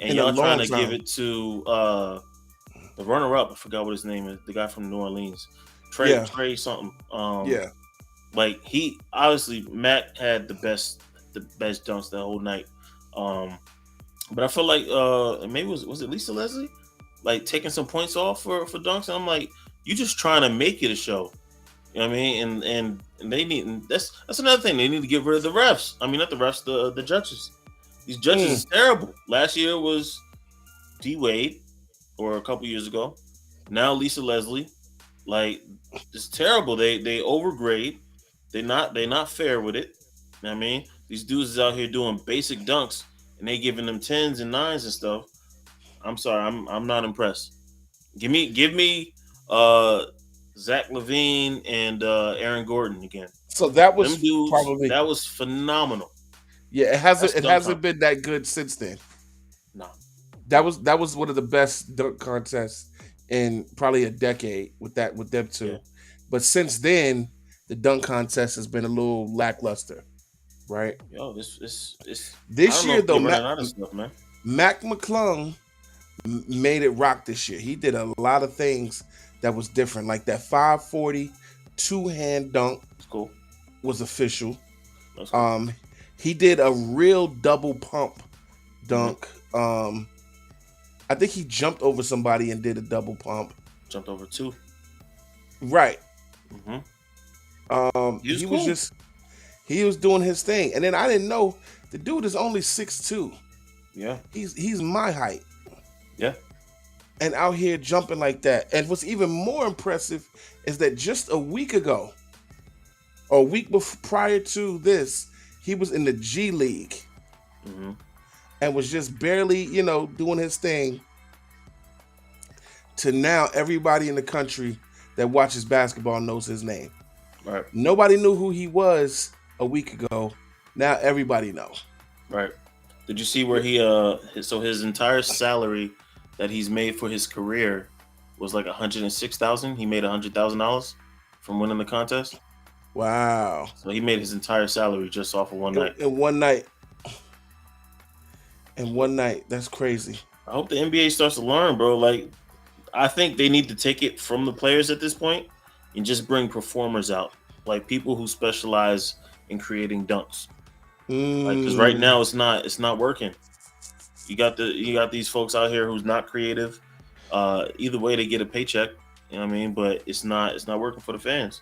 Speaker 3: and
Speaker 2: In a
Speaker 3: y'all trying
Speaker 2: long
Speaker 3: to
Speaker 2: time.
Speaker 3: give it to the runner-up. I forgot what his name is. The guy from New Orleans, Trey something. Like he obviously Mac had the best dunks that whole night. But I feel like maybe was it Lisa Leslie, like taking some points off for dunks, and I'm like, you just trying to make it a show. You know what I mean? And they need, and that's another thing. They need to get rid of the refs. I mean, not the refs, the judges. These judges is terrible. Last year was D Wade, or a couple years ago. Now Lisa Leslie. Like, it's terrible. They overgrade. They're not fair with it. You know what I mean? These dudes is out here doing basic dunks, and they giving them 10s and 9s and stuff. I'm sorry, I'm not impressed. Give me Zach LaVine and Aaron Gordon again.
Speaker 2: So that was
Speaker 3: dudes,
Speaker 2: probably
Speaker 3: that was phenomenal.
Speaker 2: Yeah, it hasn't been that good since then.
Speaker 3: No.
Speaker 2: That was one of the best dunk contests in probably a decade with them two.
Speaker 3: Yeah.
Speaker 2: But since then, the dunk contest has been a little lackluster, right?
Speaker 3: Yo, this
Speaker 2: year though,
Speaker 3: man.
Speaker 2: Mac McClung made it rock this year. He did a lot of things that was different, like that 540 two-hand dunk.
Speaker 3: That's cool.
Speaker 2: Was official.
Speaker 3: That's cool.
Speaker 2: He did a real double pump dunk.
Speaker 3: Mm-hmm.
Speaker 2: I think he jumped over somebody and did a double pump.
Speaker 3: Jumped over two.
Speaker 2: Right.
Speaker 3: Mm-hmm.
Speaker 2: He was doing his thing, and then I didn't know the dude is only 6'2".
Speaker 3: Yeah.
Speaker 2: He's my height.
Speaker 3: Yeah.
Speaker 2: And out here jumping like that. And what's even more impressive is that just a week ago, or a week prior to this, he was in the G League.
Speaker 3: Mm-hmm.
Speaker 2: And was just barely, doing his thing. To now, everybody in the country that watches basketball knows his name.
Speaker 3: Right.
Speaker 2: Nobody knew who he was a week ago. Now everybody knows.
Speaker 3: Right. Did you see where he his entire salary that he's made for his career was like $106,000? He made $100,000 from winning the contest.
Speaker 2: Wow.
Speaker 3: So he made his entire salary just off of one night.
Speaker 2: In one night. In one night. That's crazy.
Speaker 3: I hope the NBA starts to learn, bro. Like, I think they need to take it from the players at this point and just bring performers out, like people who specialize in creating dunks. Like, because right now it's not working. You got these folks out here who's not creative. Either way, they get a paycheck. You know what I mean? But it's not working for the fans.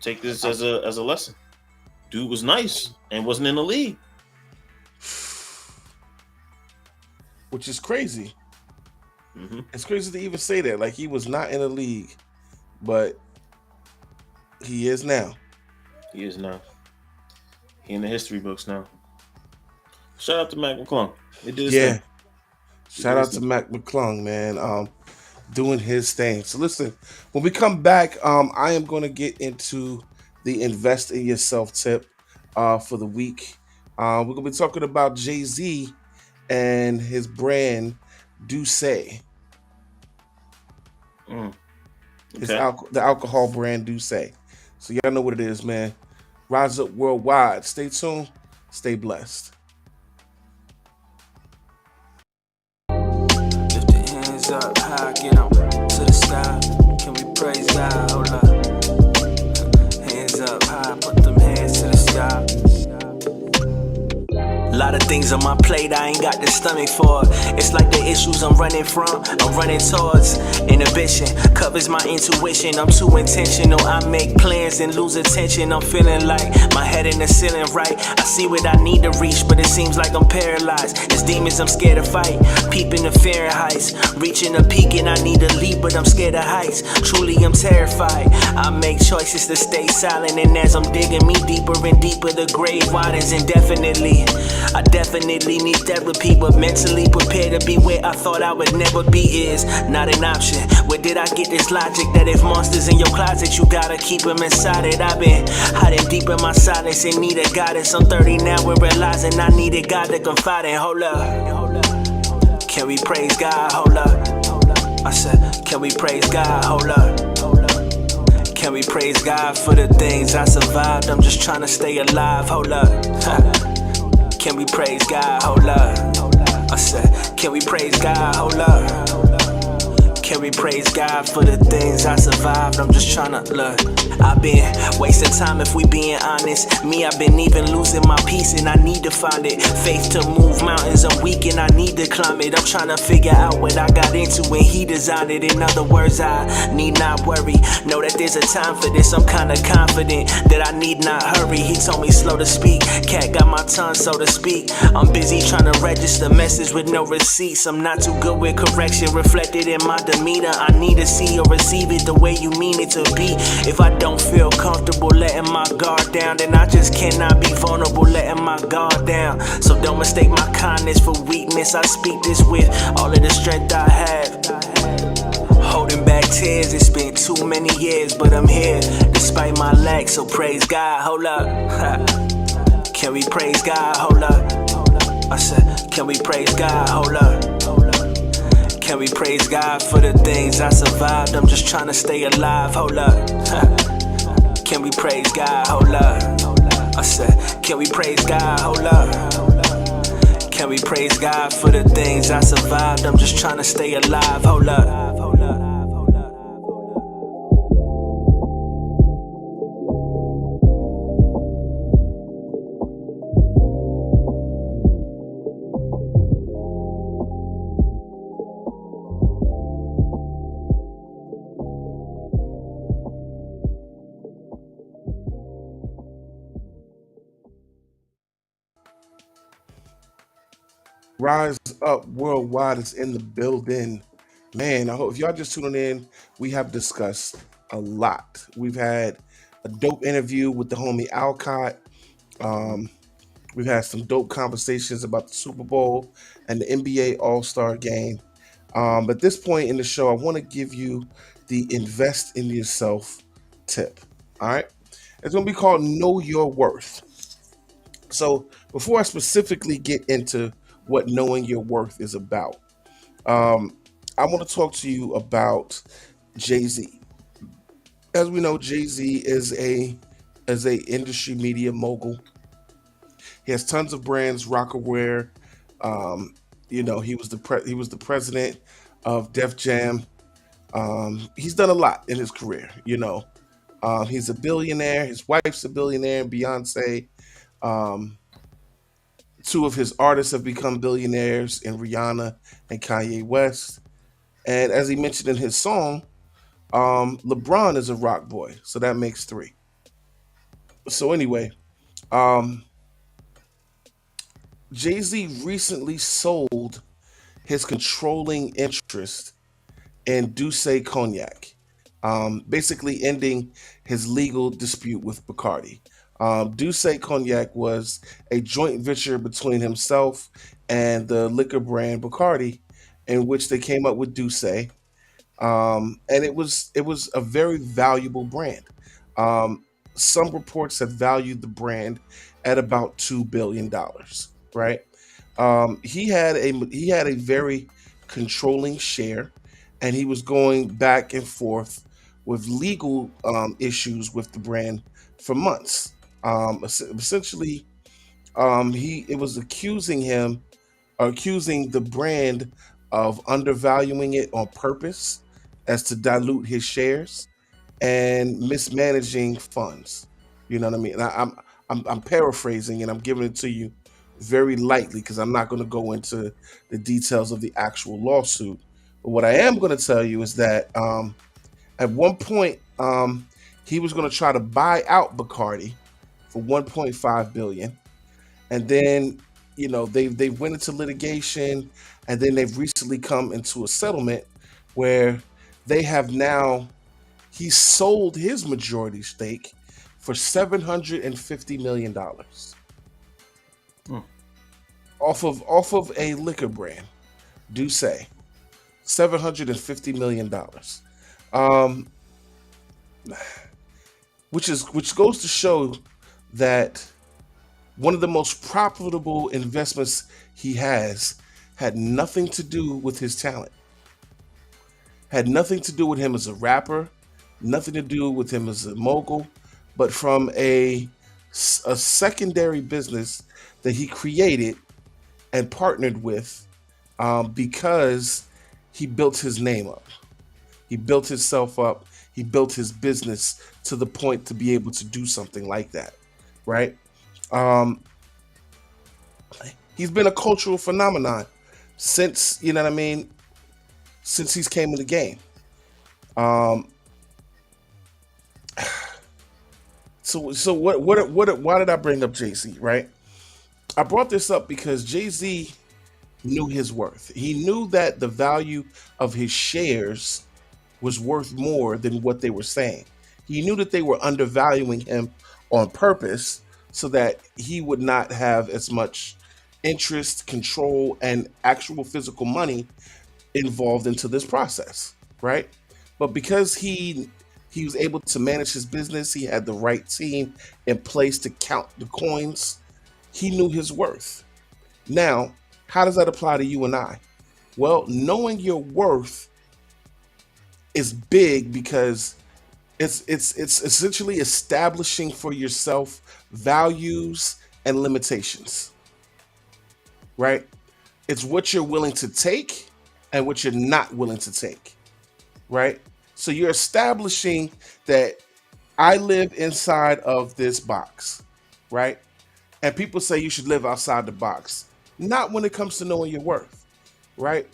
Speaker 3: Take this as a lesson. Dude was nice and wasn't in the league.
Speaker 2: Which is crazy.
Speaker 3: Mm-hmm.
Speaker 2: It's crazy to even say that. Like, he was not in the league, but he is now.
Speaker 3: He is now. He in the history books now. Shout out to Mac McClung. He did his thing.
Speaker 2: Shout out to Mac McClung, man. Doing his thing. So listen, when we come back, I am going to get into the invest in yourself tip for the week. We're going to be talking about Jay-Z and his brand Douce.
Speaker 3: Okay.
Speaker 2: The alcohol brand Douce. So y'all know what it is, man. Rise up worldwide. Stay tuned. Stay blessed.
Speaker 6: Lift your hands up high, get them to the sky. Can we praise God? Hold up. Hands up high, put them hands to the sky. A lot of things on my plate I ain't got the stomach for. It's like the issues I'm running from, I'm running towards. Inhibition covers my intuition. I'm too intentional. I make plans and lose attention. I'm feeling like my head in the ceiling, right? I see what I need to reach, but it seems like I'm paralyzed. It's demons I'm scared to fight. Peeping the Fahrenheit, reaching a peak and I need to leap, but I'm scared of heights. Truly I'm terrified. I make choices to stay silent, and as I'm digging me deeper and deeper, the grave widens indefinitely. I definitely need therapy, but mentally prepared to be where I thought I would never be is not an option. Where did I get this logic that if monsters in your closet, you gotta keep them inside it? I've been hiding deep in my silence and need a guidance. I'm 30 now and realizing I needed God to confide in. Hold up. Can we praise God? Hold up. I said, can we praise God? Hold up. Can we praise God for the things I survived? I'm just trying to stay alive, hold up. Can we praise God, hold up. I said, can we praise God, hold up. Can we praise God for the things I survived? I'm just tryna look. I've been wasting time if we being honest. Me, I've been even losing my peace and I need to find it. Faith to move mountains, I'm weak and I need to climb it. I'm tryna figure out what I got into when he designed it. In other words, I need not worry. Know that there's a time for this, I'm kinda confident that I need not hurry. He told me slow to speak, cat got my tongue so to speak. I'm busy tryna register message with no receipts. I'm not too good with correction reflected in my demeanor. I need to see or receive it the way you mean it to be. If I don't feel comfortable letting my guard down, then I just cannot be vulnerable letting my guard down. So don't mistake my kindness for weakness. I speak this with all of the strength I have. Holding back tears, it's been too many years, but I'm here despite my lack. So praise God, hold up. Can we praise God, hold up. I said, can we praise God, hold up. Can we praise God for the things I survived? I'm just trying to stay alive, hold up. Can we praise God, hold up. I said, can we praise God, hold up. Can we praise God for the things I survived? I'm just trying to stay alive, hold up.
Speaker 2: Rise Up Worldwide is in the building. Man, I hope if y'all just tuning in, we have discussed a lot. We've had a dope interview with the homie Alcott. We've had some dope conversations about the Super Bowl and the NBA All-Star game. At this point in the show, I want to give you the invest in yourself tip. All right. It's going to be called Know Your Worth. So before I specifically get into what knowing your worth is about, I want to talk to you about Jay-Z. As we know, Jay-Z is a industry media mogul. He has tons of brands, Rockaware. He was the president of Def Jam. He's done a lot in his career. He's a billionaire. His wife's a billionaire, Beyonce. Two of his artists have become billionaires in Rihanna and Kanye West. And as he mentioned in his song, LeBron is a rock boy. So that makes three. So anyway, Jay-Z recently sold his controlling interest in Douce Cognac, basically ending his legal dispute with Bacardi. Douce Cognac was a joint venture between himself and the liquor brand Bacardi, in which they came up with Douce, and it was a very valuable brand. Some reports have valued the brand at about $2 billion. Right? He had a very controlling share, and he was going back and forth with legal issues with the brand for months. Essentially, it was accusing the brand of undervaluing it on purpose as to dilute his shares and mismanaging funds. You know what I mean? And I'm paraphrasing and I'm giving it to you very lightly because I'm not going to go into the details of the actual lawsuit. But what I am going to tell you is that at one point he was going to try to buy out Bacardi for $1.5 billion, and then they went into litigation, and then they've recently come into a settlement where he sold his majority stake for $750 million off of a liquor brand, Douce. $750 million, which goes to show that one of the most profitable investments he has had nothing to do with his talent, had nothing to do with him as a rapper, nothing to do with him as a mogul, but from a secondary business that he created and partnered with, because he built his name up. He built himself up. He built his business to the point to be able to do something like that, right? Um, he's been a cultural phenomenon since, you know what I mean, since he's came in the game. Um, so why did I bring up Jay-Z, right? I brought this up because Jay-Z knew his worth. He knew that the value of his shares was worth more than what they were saying. He knew that they were undervaluing him on purpose so that he would not have as much interest, control, and actual physical money involved into this process, right? But because he was able to manage his business, he had the right team in place to count the coins. He knew his worth. Now, how does that apply to you and I? Well, knowing your worth is big because it's essentially establishing for yourself values and limitations, right? It's what you're willing to take and what you're not willing to take, right? So you're establishing that I live inside of this box, right? And people say you should live outside the box. Not when it comes to knowing your worth, right?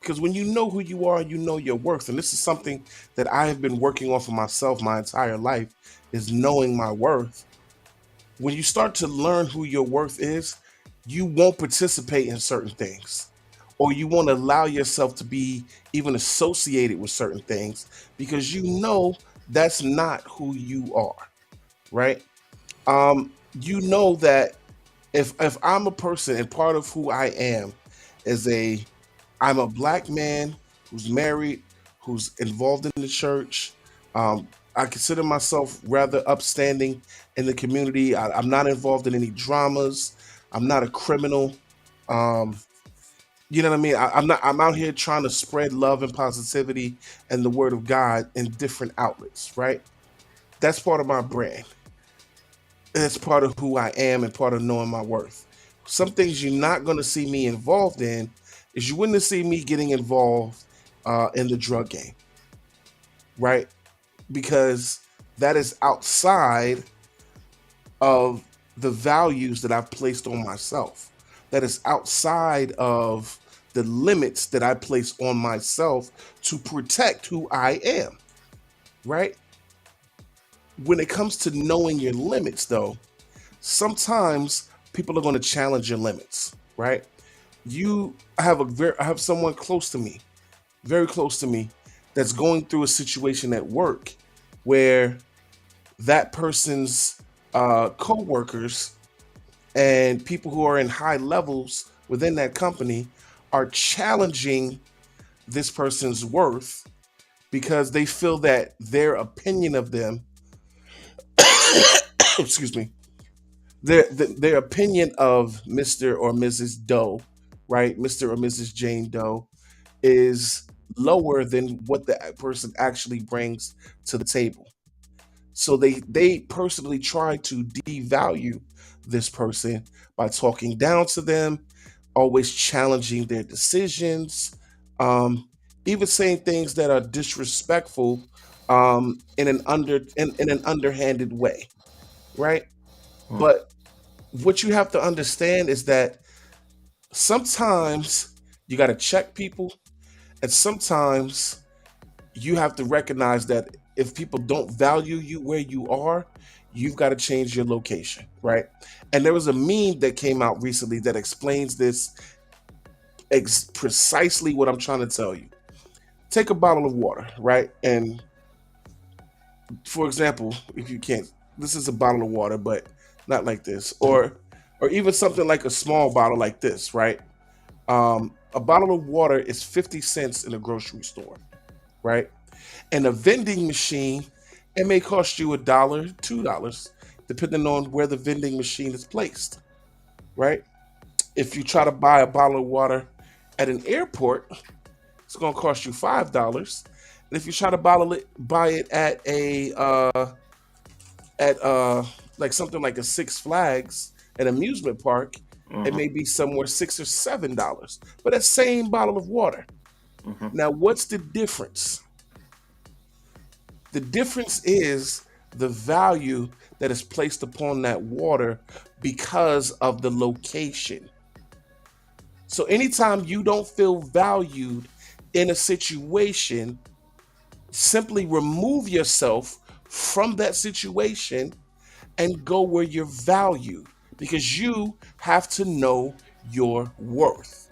Speaker 2: Because when you know who you are, you know your worth. And this is something that I have been working on for myself my entire life, is knowing my worth. When you start to learn who your worth is, you won't participate in certain things, or you won't allow yourself to be even associated with certain things because you know that's not who you are, right? You know that if I'm a person and part of who I am is I'm a black man who's married, who's involved in the church. I consider myself rather upstanding in the community. I'm not involved in any dramas. I'm not a criminal. You know what I mean? I'm out here trying to spread love and positivity and the word of God in different outlets, right? That's part of my brand. It's part of who I am and part of knowing my worth. Some things you're not going to see me involved in is you wouldn't see me getting involved in the drug game, right? Because that is outside of the values that I've placed on myself. That is outside of the limits that I place on myself to protect who I am, right? When it comes to knowing your limits, though, sometimes people are going to challenge your limits, right? I have someone close to me, very close to me, that's going through a situation at work where that person's co-workers and people who are in high levels within that company are challenging this person's worth because they feel that their opinion of them excuse me, their opinion of Mr. or Mrs. Doe, right? Mr. or Mrs. Jane Doe is lower than what the person actually brings to the table. So they personally try to devalue this person by talking down to them, always challenging their decisions, even saying things that are disrespectful in an underhanded way, right? But what you have to understand is that sometimes you got to check people, and sometimes you have to recognize that if people don't value you where you are, you've got to change your location, right? And there was a meme that came out recently that explains this precisely what I'm trying to tell you. Take a bottle of water, right? And for example, if you can't, this is a bottle of water, but not like this, or even something like a small bottle like this, right? A bottle of water is 50 cents in a grocery store, right? And a vending machine, it may cost you $1, $2, depending on where the vending machine is placed, right? If you try to buy a bottle of water at an airport, it's going to cost you $5. And if you try to buy it at like something like a Six Flags, an amusement park, it may be somewhere $6 or $7 for that same bottle of water. Now, what's the difference? The difference is the value that is placed upon that water because of the location. So anytime you don't feel valued in a situation, simply remove yourself from that situation and go where you're valued, because you have to know your worth.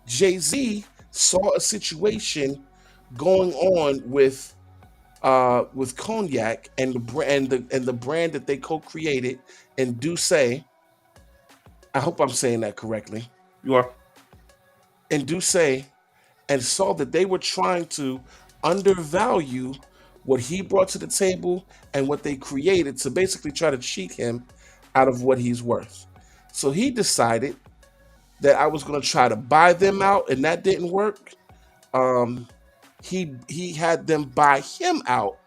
Speaker 2: Jay-Z saw a situation going on with cognac and the brand that they co-created in Douce. I hope I'm saying that correctly.
Speaker 3: You are.
Speaker 2: In Douce, and saw that they were trying to undervalue what he brought to the table and what they created to basically try to cheat him out of what he's worth. So he decided that I was going to try to buy them out, and that didn't work. He had them buy him out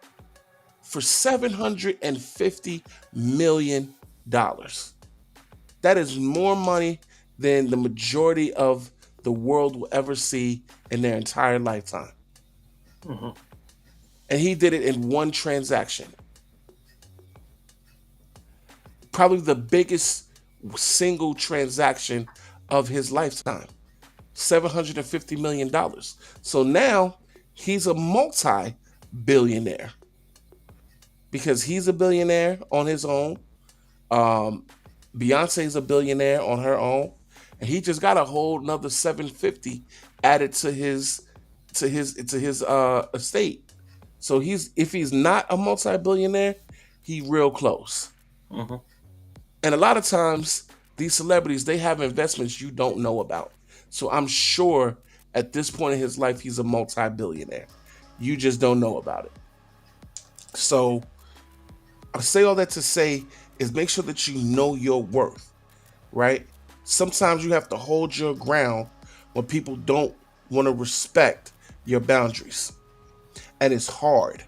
Speaker 2: for $750 million. That is more money than the majority of the world will ever see in their entire lifetime. And he did it in one transaction. Probably the biggest single transaction of his lifetime. $750 million. So now he's a multi-billionaire because he's a billionaire on his own. Beyonce's a billionaire on her own, and he just got a whole another 750 added to his estate. So if he's not a multi-billionaire, he real close. And a lot of times these celebrities, they have investments you don't know about. So I'm sure at this point in his life, he's a multi-billionaire. You just don't know about it. So I say all that to say is make sure that you know your worth, right? Sometimes you have to hold your ground when people don't want to respect your boundaries. And it's hard.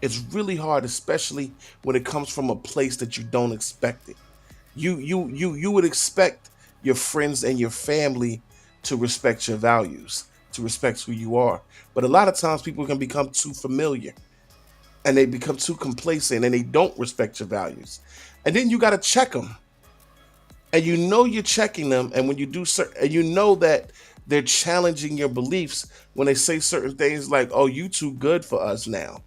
Speaker 2: It's really hard, especially when it comes from a place that you don't expect it. You would expect your friends and your family to respect your values, to respect who you are. But a lot of times people can become too familiar and they become too complacent and they don't respect your values. And then you got to check them. And you know you're checking them, and when you do and you know that they're challenging your beliefs when they say certain things like, "Oh, you too good for us now.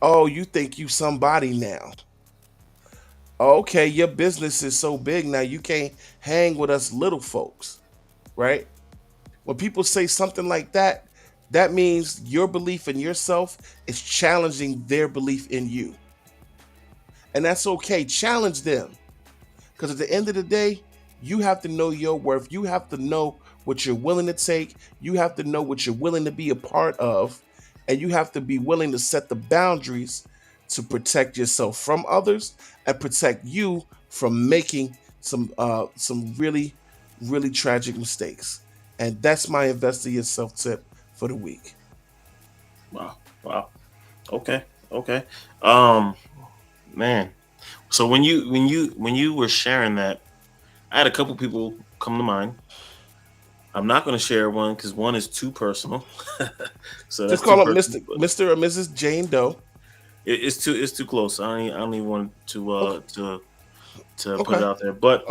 Speaker 2: Oh, you think you somebody now. Okay, your business is so big now you can't hang with us little folks," right? When people say something like that, that means your belief in yourself is challenging their belief in you. And that's okay. Challenge them. Because at the end of the day, you have to know your worth. You have to know what you're willing to take. You have to know what you're willing to be a part of. And you have to be willing to set the boundaries to protect yourself from others and protect you from making some really, really tragic mistakes. And that's my Invest in Yourself tip for the week.
Speaker 3: Wow. Okay. Man. So when you were sharing that, I had a couple people come to mind. I'm not going to share one because one is too personal. So
Speaker 2: just call up Mr. or Mrs. Jane Doe.
Speaker 3: It's too close. I don't even want to put it out there. But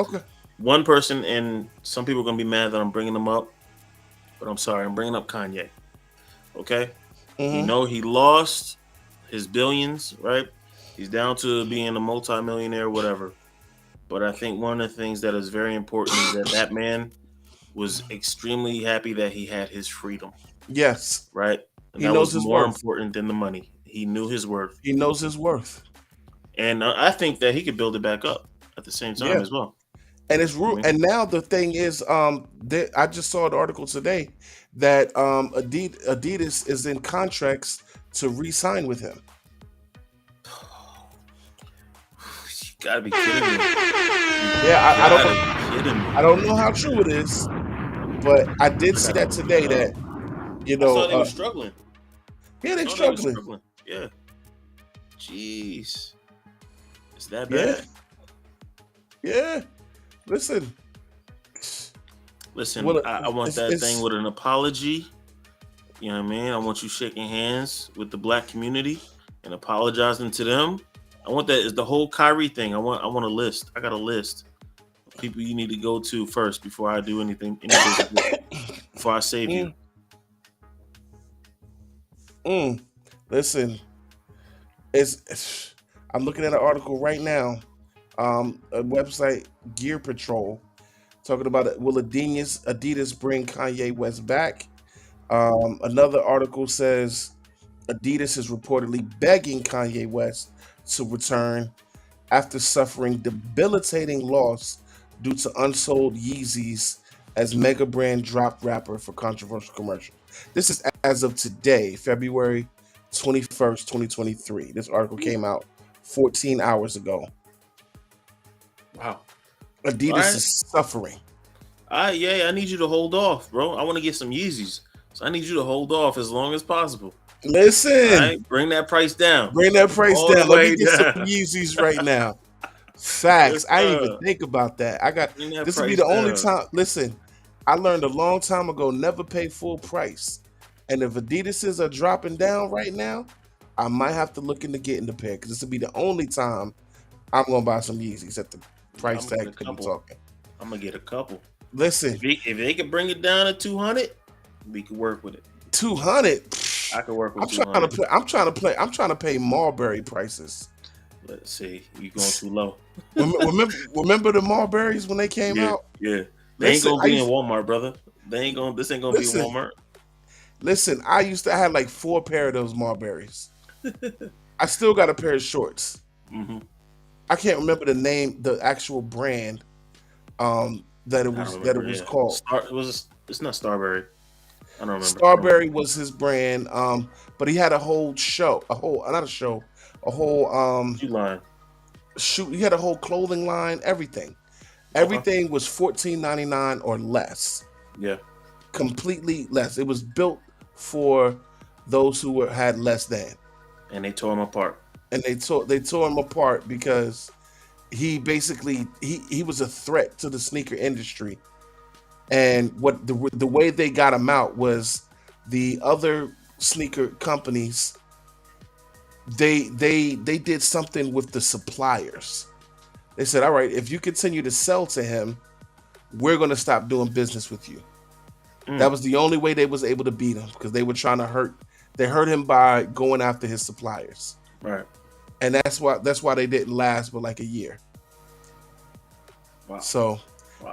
Speaker 3: one person, and some people are going to be mad that I'm bringing them up, but I'm sorry, I'm bringing up Kanye. Okay, You know he lost his billions, right? He's down to being a multimillionaire, whatever. But I think one of the things that is very important is that man was extremely happy that he had his freedom.
Speaker 2: Yes.
Speaker 3: Right? And
Speaker 2: he
Speaker 3: that
Speaker 2: knows
Speaker 3: was
Speaker 2: his
Speaker 3: more
Speaker 2: worth.
Speaker 3: important than the money. He knew his worth.
Speaker 2: He knows his worth.
Speaker 3: And I think that he could build it back up at the same time as well.
Speaker 2: And it's and now the thing is, I just saw an article today that Adidas is in contracts to re-sign with him.
Speaker 3: You gotta be kidding me.
Speaker 2: I don't know how true it is, but I did see that today that You
Speaker 3: I
Speaker 2: know,
Speaker 3: saw they were struggling.
Speaker 2: yeah,
Speaker 3: I
Speaker 2: they're
Speaker 3: saw they were
Speaker 2: struggling.
Speaker 3: struggling. Yeah. Jeez. Is that
Speaker 2: Yeah,
Speaker 3: bad?
Speaker 2: yeah. Listen,
Speaker 3: Listen,
Speaker 2: well,
Speaker 3: I want that thing with an apology. You know what I mean? I want you shaking hands with the black community and apologizing to them. I want that. Is the whole Kyrie thing. I want a list. I got a list of people you need to go to first before I do anything. Before I save you.
Speaker 2: Listen, it's I'm looking at an article right now. A website, Gear Patrol, talking about it. Will Adidas bring Kanye West back? Another article says Adidas is reportedly begging Kanye West to return after suffering debilitating loss due to unsold Yeezys as mega brand dropped rapper for controversial commercial. This is as of today, February 21st, 2023. This article came out 14 hours ago.
Speaker 3: Wow.
Speaker 2: Adidas is suffering.
Speaker 3: I need you to hold off, bro. I want to get some Yeezys. So I need you to hold off as long as possible.
Speaker 2: Listen.
Speaker 3: Bring that price down.
Speaker 2: Bring that price
Speaker 3: All
Speaker 2: down.
Speaker 3: the
Speaker 2: Let me
Speaker 3: way
Speaker 2: get some
Speaker 3: down.
Speaker 2: Yeezys right now. Facts.
Speaker 3: Yes,
Speaker 2: I didn't even think about that. This will be the only time. Listen, I learned a long time ago, never pay full price. And if Adidas's are dropping down right now, I might have to look into getting the pair because this will be the only time I'm gonna buy some Yeezys at the price tag could be talking.
Speaker 3: I'm gonna get a couple.
Speaker 2: Listen,
Speaker 3: if they could bring it down to 200, we could work with it.
Speaker 2: 200.
Speaker 3: I could work with.
Speaker 2: I'm trying to pay Marbury prices.
Speaker 3: Let's see, you going too low.
Speaker 2: remember the Marburys when they came out?
Speaker 3: Yeah, they ain't gonna be in Walmart, brother. This ain't gonna be in Walmart.
Speaker 2: Listen, I had like 4 pair of those Marburys. I still got a pair of shorts.
Speaker 3: Mm-hmm.
Speaker 2: I can't remember the name, the actual brand that it was called.
Speaker 3: It's not Starberry. I don't remember.
Speaker 2: Starberry was his brand, but he had a whole
Speaker 3: shoe line.
Speaker 2: He had a whole clothing line, everything. Everything was $14.99 or less.
Speaker 3: Yeah.
Speaker 2: Completely less. It was built for those who had less than.
Speaker 3: And they tore him apart.
Speaker 2: And they tore him apart because he basically he was a threat to the sneaker industry. And what the way they got him out was the other sneaker companies, they did something with the suppliers. They said, all right, if you continue to sell to him, we're going to stop doing business with you. That was the only way they was able to beat him, because they were trying to hurt him by going after his suppliers.
Speaker 3: Right.
Speaker 2: And that's why they didn't last but like a year.
Speaker 3: Wow.
Speaker 2: So,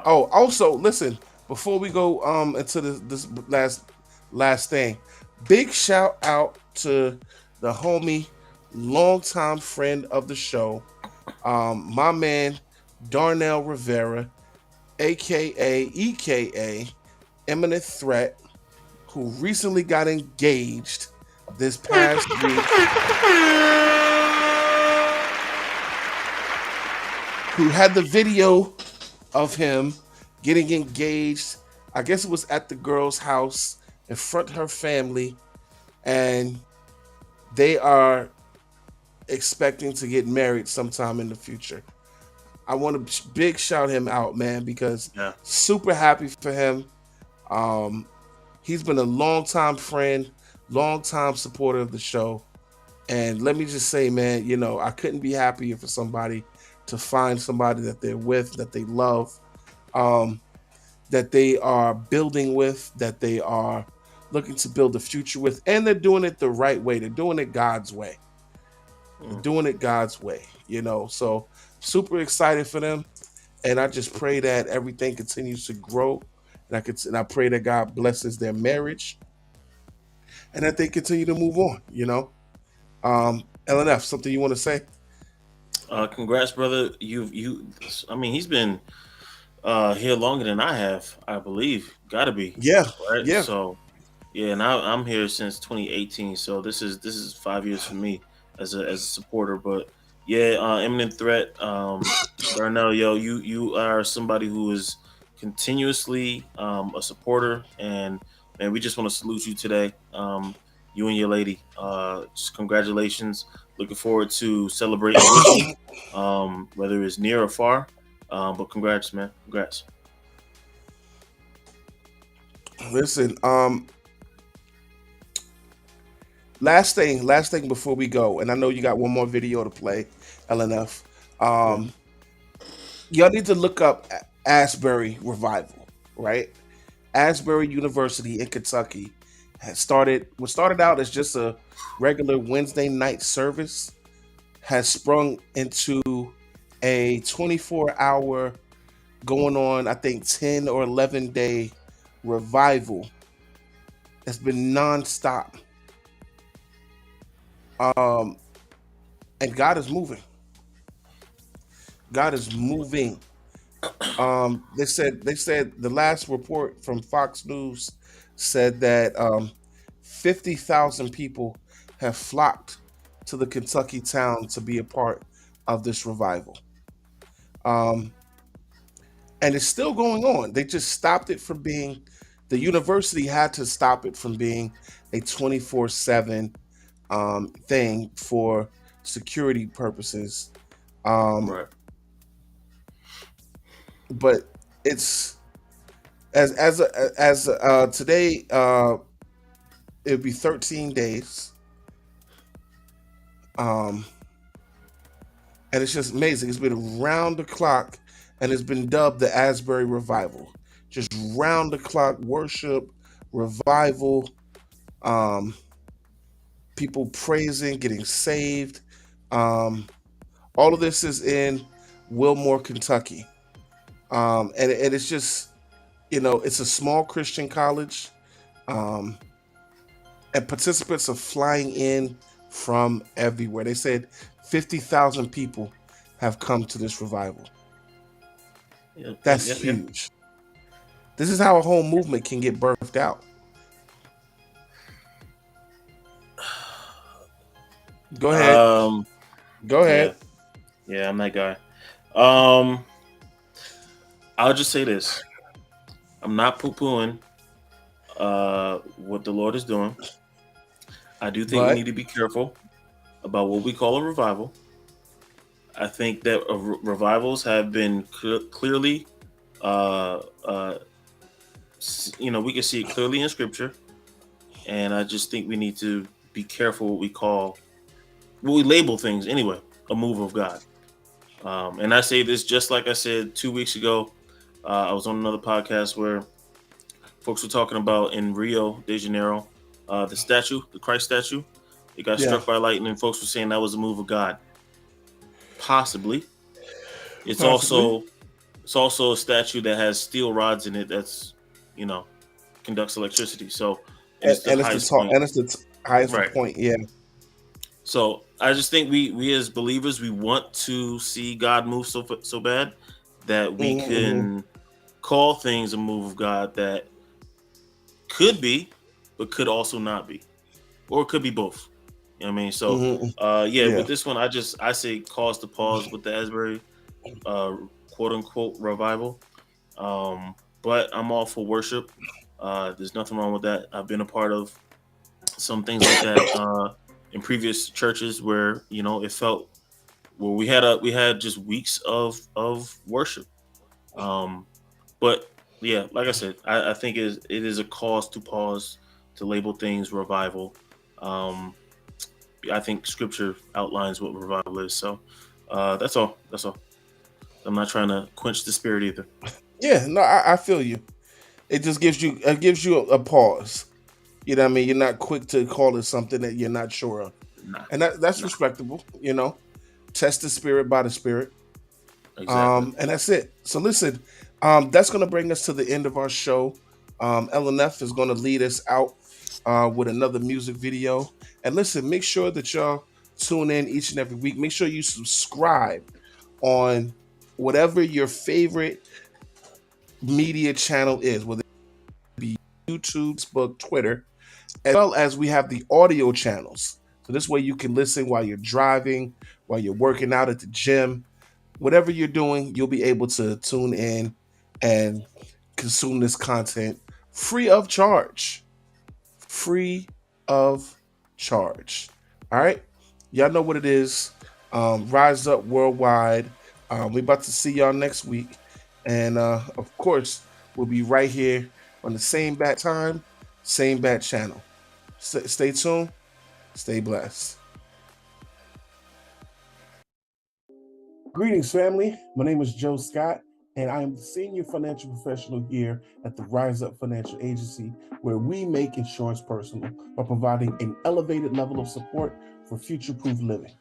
Speaker 2: also listen, before we go into this last thing, big shout out to the homie, longtime friend of the show, my man Darnell Rivera, aka Imminent Threat, who recently got engaged this past week. Who had the video of him getting engaged. I guess it was at the girl's house in front of her family, and they are expecting to get married sometime in the future. I want to big shout him out, man, because super happy for him. He's been a longtime friend, longtime supporter of the show. And let me just say, man, I couldn't be happier for somebody to find somebody that they're with, that they love, that they are building with, that they are looking to build a future with, and they're doing it the right way. They're doing it God's way. They're doing it God's way, So super excited for them, and I just pray that everything continues to grow, and I pray that God blesses their marriage, and that they continue to move on. LNF, something you want to say?
Speaker 3: Congrats, brother. I mean, he's been here longer than I have, I believe. Gotta be.
Speaker 2: Yeah.
Speaker 3: Right?
Speaker 2: Yeah.
Speaker 3: So, and I'm here since 2018. So this is 5 years for me as a supporter. But Imminent Threat, Darnell, you are somebody who is continuously a supporter and and we just want to salute you today. You and your lady. Just congratulations. Looking forward to celebrating with you, whether it's near or far. But congrats, man. Congrats.
Speaker 2: Listen, last thing before we go, and I know you got one more video to play, LNF. Y'all need to look up Asbury Revival, right? Asbury University in Kentucky what started out as just a regular Wednesday night service has sprung into a 24-hour going on, I think 10 or 11-day revival that's been nonstop. And God is moving. God is moving. They said the last report from Fox News said that 50,000 people have flocked to the Kentucky town to be a part of this revival. And it's still going on. They just stopped it from being, the university had to stop it from being a 24/7 thing for security purposes.
Speaker 3: Right.
Speaker 2: But it's as today it would be 13 days. And it's just amazing. It's been round the clock, and it's been dubbed the Asbury Revival. Just round the clock worship, revival, people praising, getting saved. All of this is in Wilmore, Kentucky. And it's just, it's a small Christian college. And participants are flying in from everywhere. They said 50,000 people have come to this revival. That's huge. This is how a whole movement can get birthed out. Go ahead. Go ahead.
Speaker 3: Yeah, I'm that guy. I'll just say this. I'm not poo-pooing what the Lord is doing. I do think we need to be careful about what we call a revival. I think that revivals have been clearly, we can see it clearly in Scripture, and I just think we need to be careful what we label things anyway, a move of God. And I say this just like I said 2 weeks ago. I was on another podcast where folks were talking about in Rio de Janeiro, the Christ statue. It got struck by lightning. Folks were saying that was a move of God. Possibly. It's also a statue that has steel rods in it that's, conducts electricity. So it's the highest point. Yeah. So I just think we as believers, we want to see God move so bad that we can call things a move of God that could be, but could also not be, or it could be both. You know what I mean? So, with this one, I say cause to pause with the Asbury, quote unquote revival. But I'm all for worship. There's nothing wrong with that. I've been a part of some things like that in previous churches where it felt where we had just weeks of worship. But yeah, like I said, I think it is a cause to pause to label things revival. I think Scripture outlines what revival is. So that's all. I'm not trying to quench the spirit either.
Speaker 2: Yeah, no, I feel you. It just gives you a pause. You know what I mean? You're not quick to call it something that you're not sure of. And that's respectable, Test the spirit by the spirit.
Speaker 3: Exactly.
Speaker 2: And that's it. So listen, that's going to bring us to the end of our show. LNF is going to lead us out with another music video. And listen, make sure that y'all tune in each and every week. Make sure you subscribe on whatever your favorite media channel is, whether it be YouTube, Facebook, Twitter, as well as we have the audio channels. So this way you can listen while you're driving, while you're working out at the gym, whatever you're doing, you'll be able to tune in and consume this content free of charge. free of charge. All right, y'all know what it is. Rise Up Worldwide. We about to see y'all next week, and of course, we'll be right here on the same bat time, same bat channel. Stay tuned. Stay blessed. Greetings, family. My name is Joe Scott, and I am the senior financial professional here at the Rise Up Financial Agency, where we make insurance personal by providing an elevated level of support for future-proof living.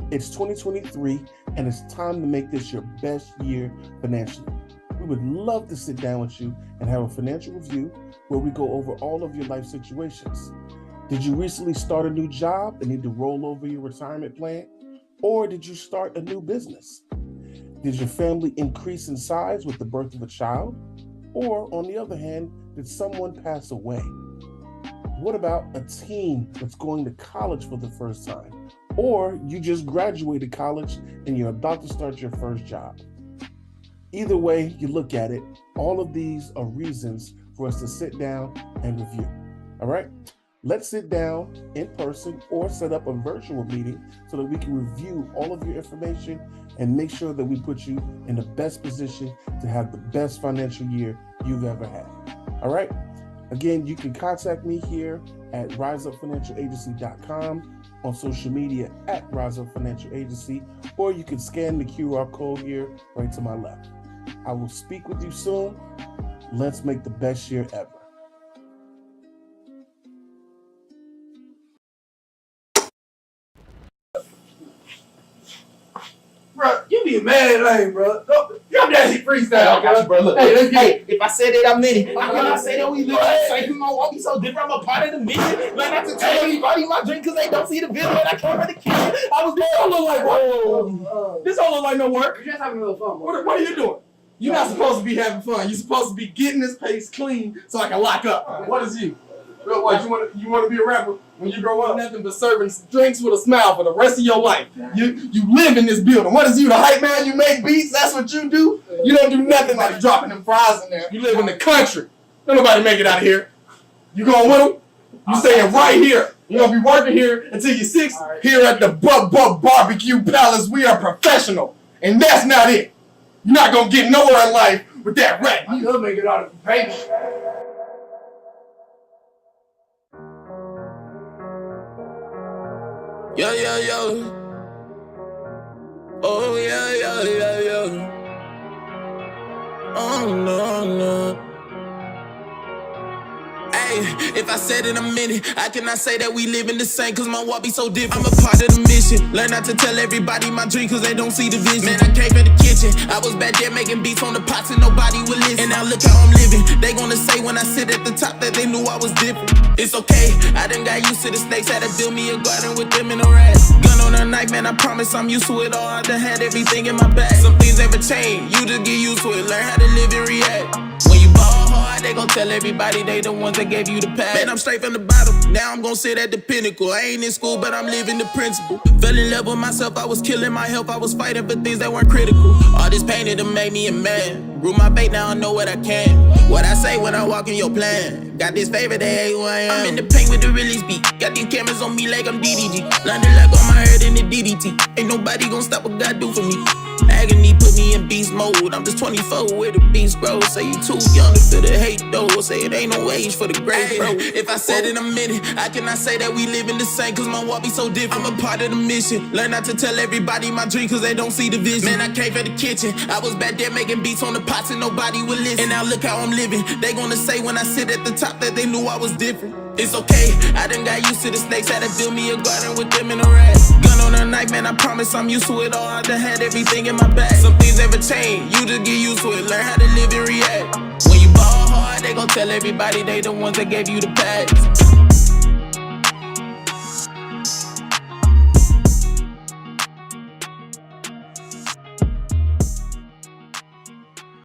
Speaker 2: It's 2023, and it's time to make this your best year financially. We would love to sit down with you and have a financial review where we go over all of your life situations. Did you recently start a new job and need to roll over your retirement plan? Or did you start a new business? Did your family increase in size with the birth of a child? Or, on the other hand, did someone pass away? What about a teen that's going to college for the first time? Or you just graduated college and you're about to start your first job? Either way you look at it, all of these are reasons for us to sit down and review. All right? Let's sit down in person or set up a virtual meeting so that we can review all of your information and make sure that we put you in the best position to have the best financial year you've ever had. All right? Again, you can contact me here at riseupfinancialagency.com, on social media at Rise Up Financial Agency, or you can scan the QR code here right to my left. I will speak with you soon. Let's make the best year ever.
Speaker 12: Bro, you be mad at lame, bro. Y'all that freestyle,
Speaker 13: bro. Look,
Speaker 12: hey, let's get it.
Speaker 13: if I said it, I meant it. When I say that we live the same, my walk be so different. I'm a part of the mission. Learn not to tell everybody my drink because they don't see the video and I came from the kitchen. I was there.
Speaker 12: This don't look like work. This don't look like no work.
Speaker 14: You're just having a little fun.
Speaker 12: What are you doing? You're not supposed to be having fun. You're supposed to be getting this place clean so I can lock up. What is you? What, you want to be a rapper when you grow up? Nothing but serving drinks with a smile for the rest of your life. You live in this building. What is you, the hype man? You make beats? That's what you do? You don't do nothing like dropping them fries in there. You live in the country. Don't nobody make it out of here. You going with them? You staying right here. You're going to be working here until you're 6. Right. Here at the Barbecue Palace, we are professional. And that's not it. You're not going to get nowhere in life with that rap.
Speaker 14: You gonna make it out of the paper.
Speaker 6: Yo, yo, yo. Oh, yeah, yeah, yeah, yeah. Oh, no, no. Hey, if I said in a minute, I cannot say that we live in the same, cause my walk be so different. I'm a part of the mission. Learn not to tell everybody my dream, cause they don't see the vision. Man, I came from the kitchen. I was back there making beats on the pots and nobody would listen. And now look how I'm living. They gonna say when I sit at the top that they knew I was different. It's okay, I done got used to the snakes. Had to build me a garden with them in the rats. Gun on a knife, man, I promise I'm used to it all. I done had everything in my bag. Some things never change, you just get used to it. Learn how to live and react. When you ball hard, they gon' tell everybody they the ones that gave you the pass. Man, I'm straight from the bottom, now I'm gon' sit at the pinnacle. I ain't in school, but I'm living the principle. Fell in love with myself, I was killing my health. I was fighting for things that weren't critical. All this pain it done made me a man. Grew my bait, now I know what I can. What I say when I walk in your plan. Got this favor, they hate who I am. I'm in the paint with the release beat. Got these cameras on me like I'm DDG. Landed like on my head in the DDT. Ain't nobody gon' stop what God do for me. Agony put me in beast mode. I'm just 24 where the beast grows. Say you too young to feel the hate though. Say it ain't no age for the grave, bro. If I said in a minute, I cannot say that we live in the same, cause my walk be so different. I'm a part of the mission. Learn not to tell everybody my dream, cause they don't see the vision. Man, I came from the kitchen. I was back there making beats on the pots and nobody would listen. And now look how I'm living. They gonna say when I sit at the top that they knew I was different. It's okay, I done got used to the snakes. Had to build me a garden with them in the rats. Gun on a knife, man, I promise I'm used to it all. I done had everything in my bag. Some things never change, you just get used to it. Learn how to live and react. When you ball hard, they gon' tell everybody they the ones that gave you the pass.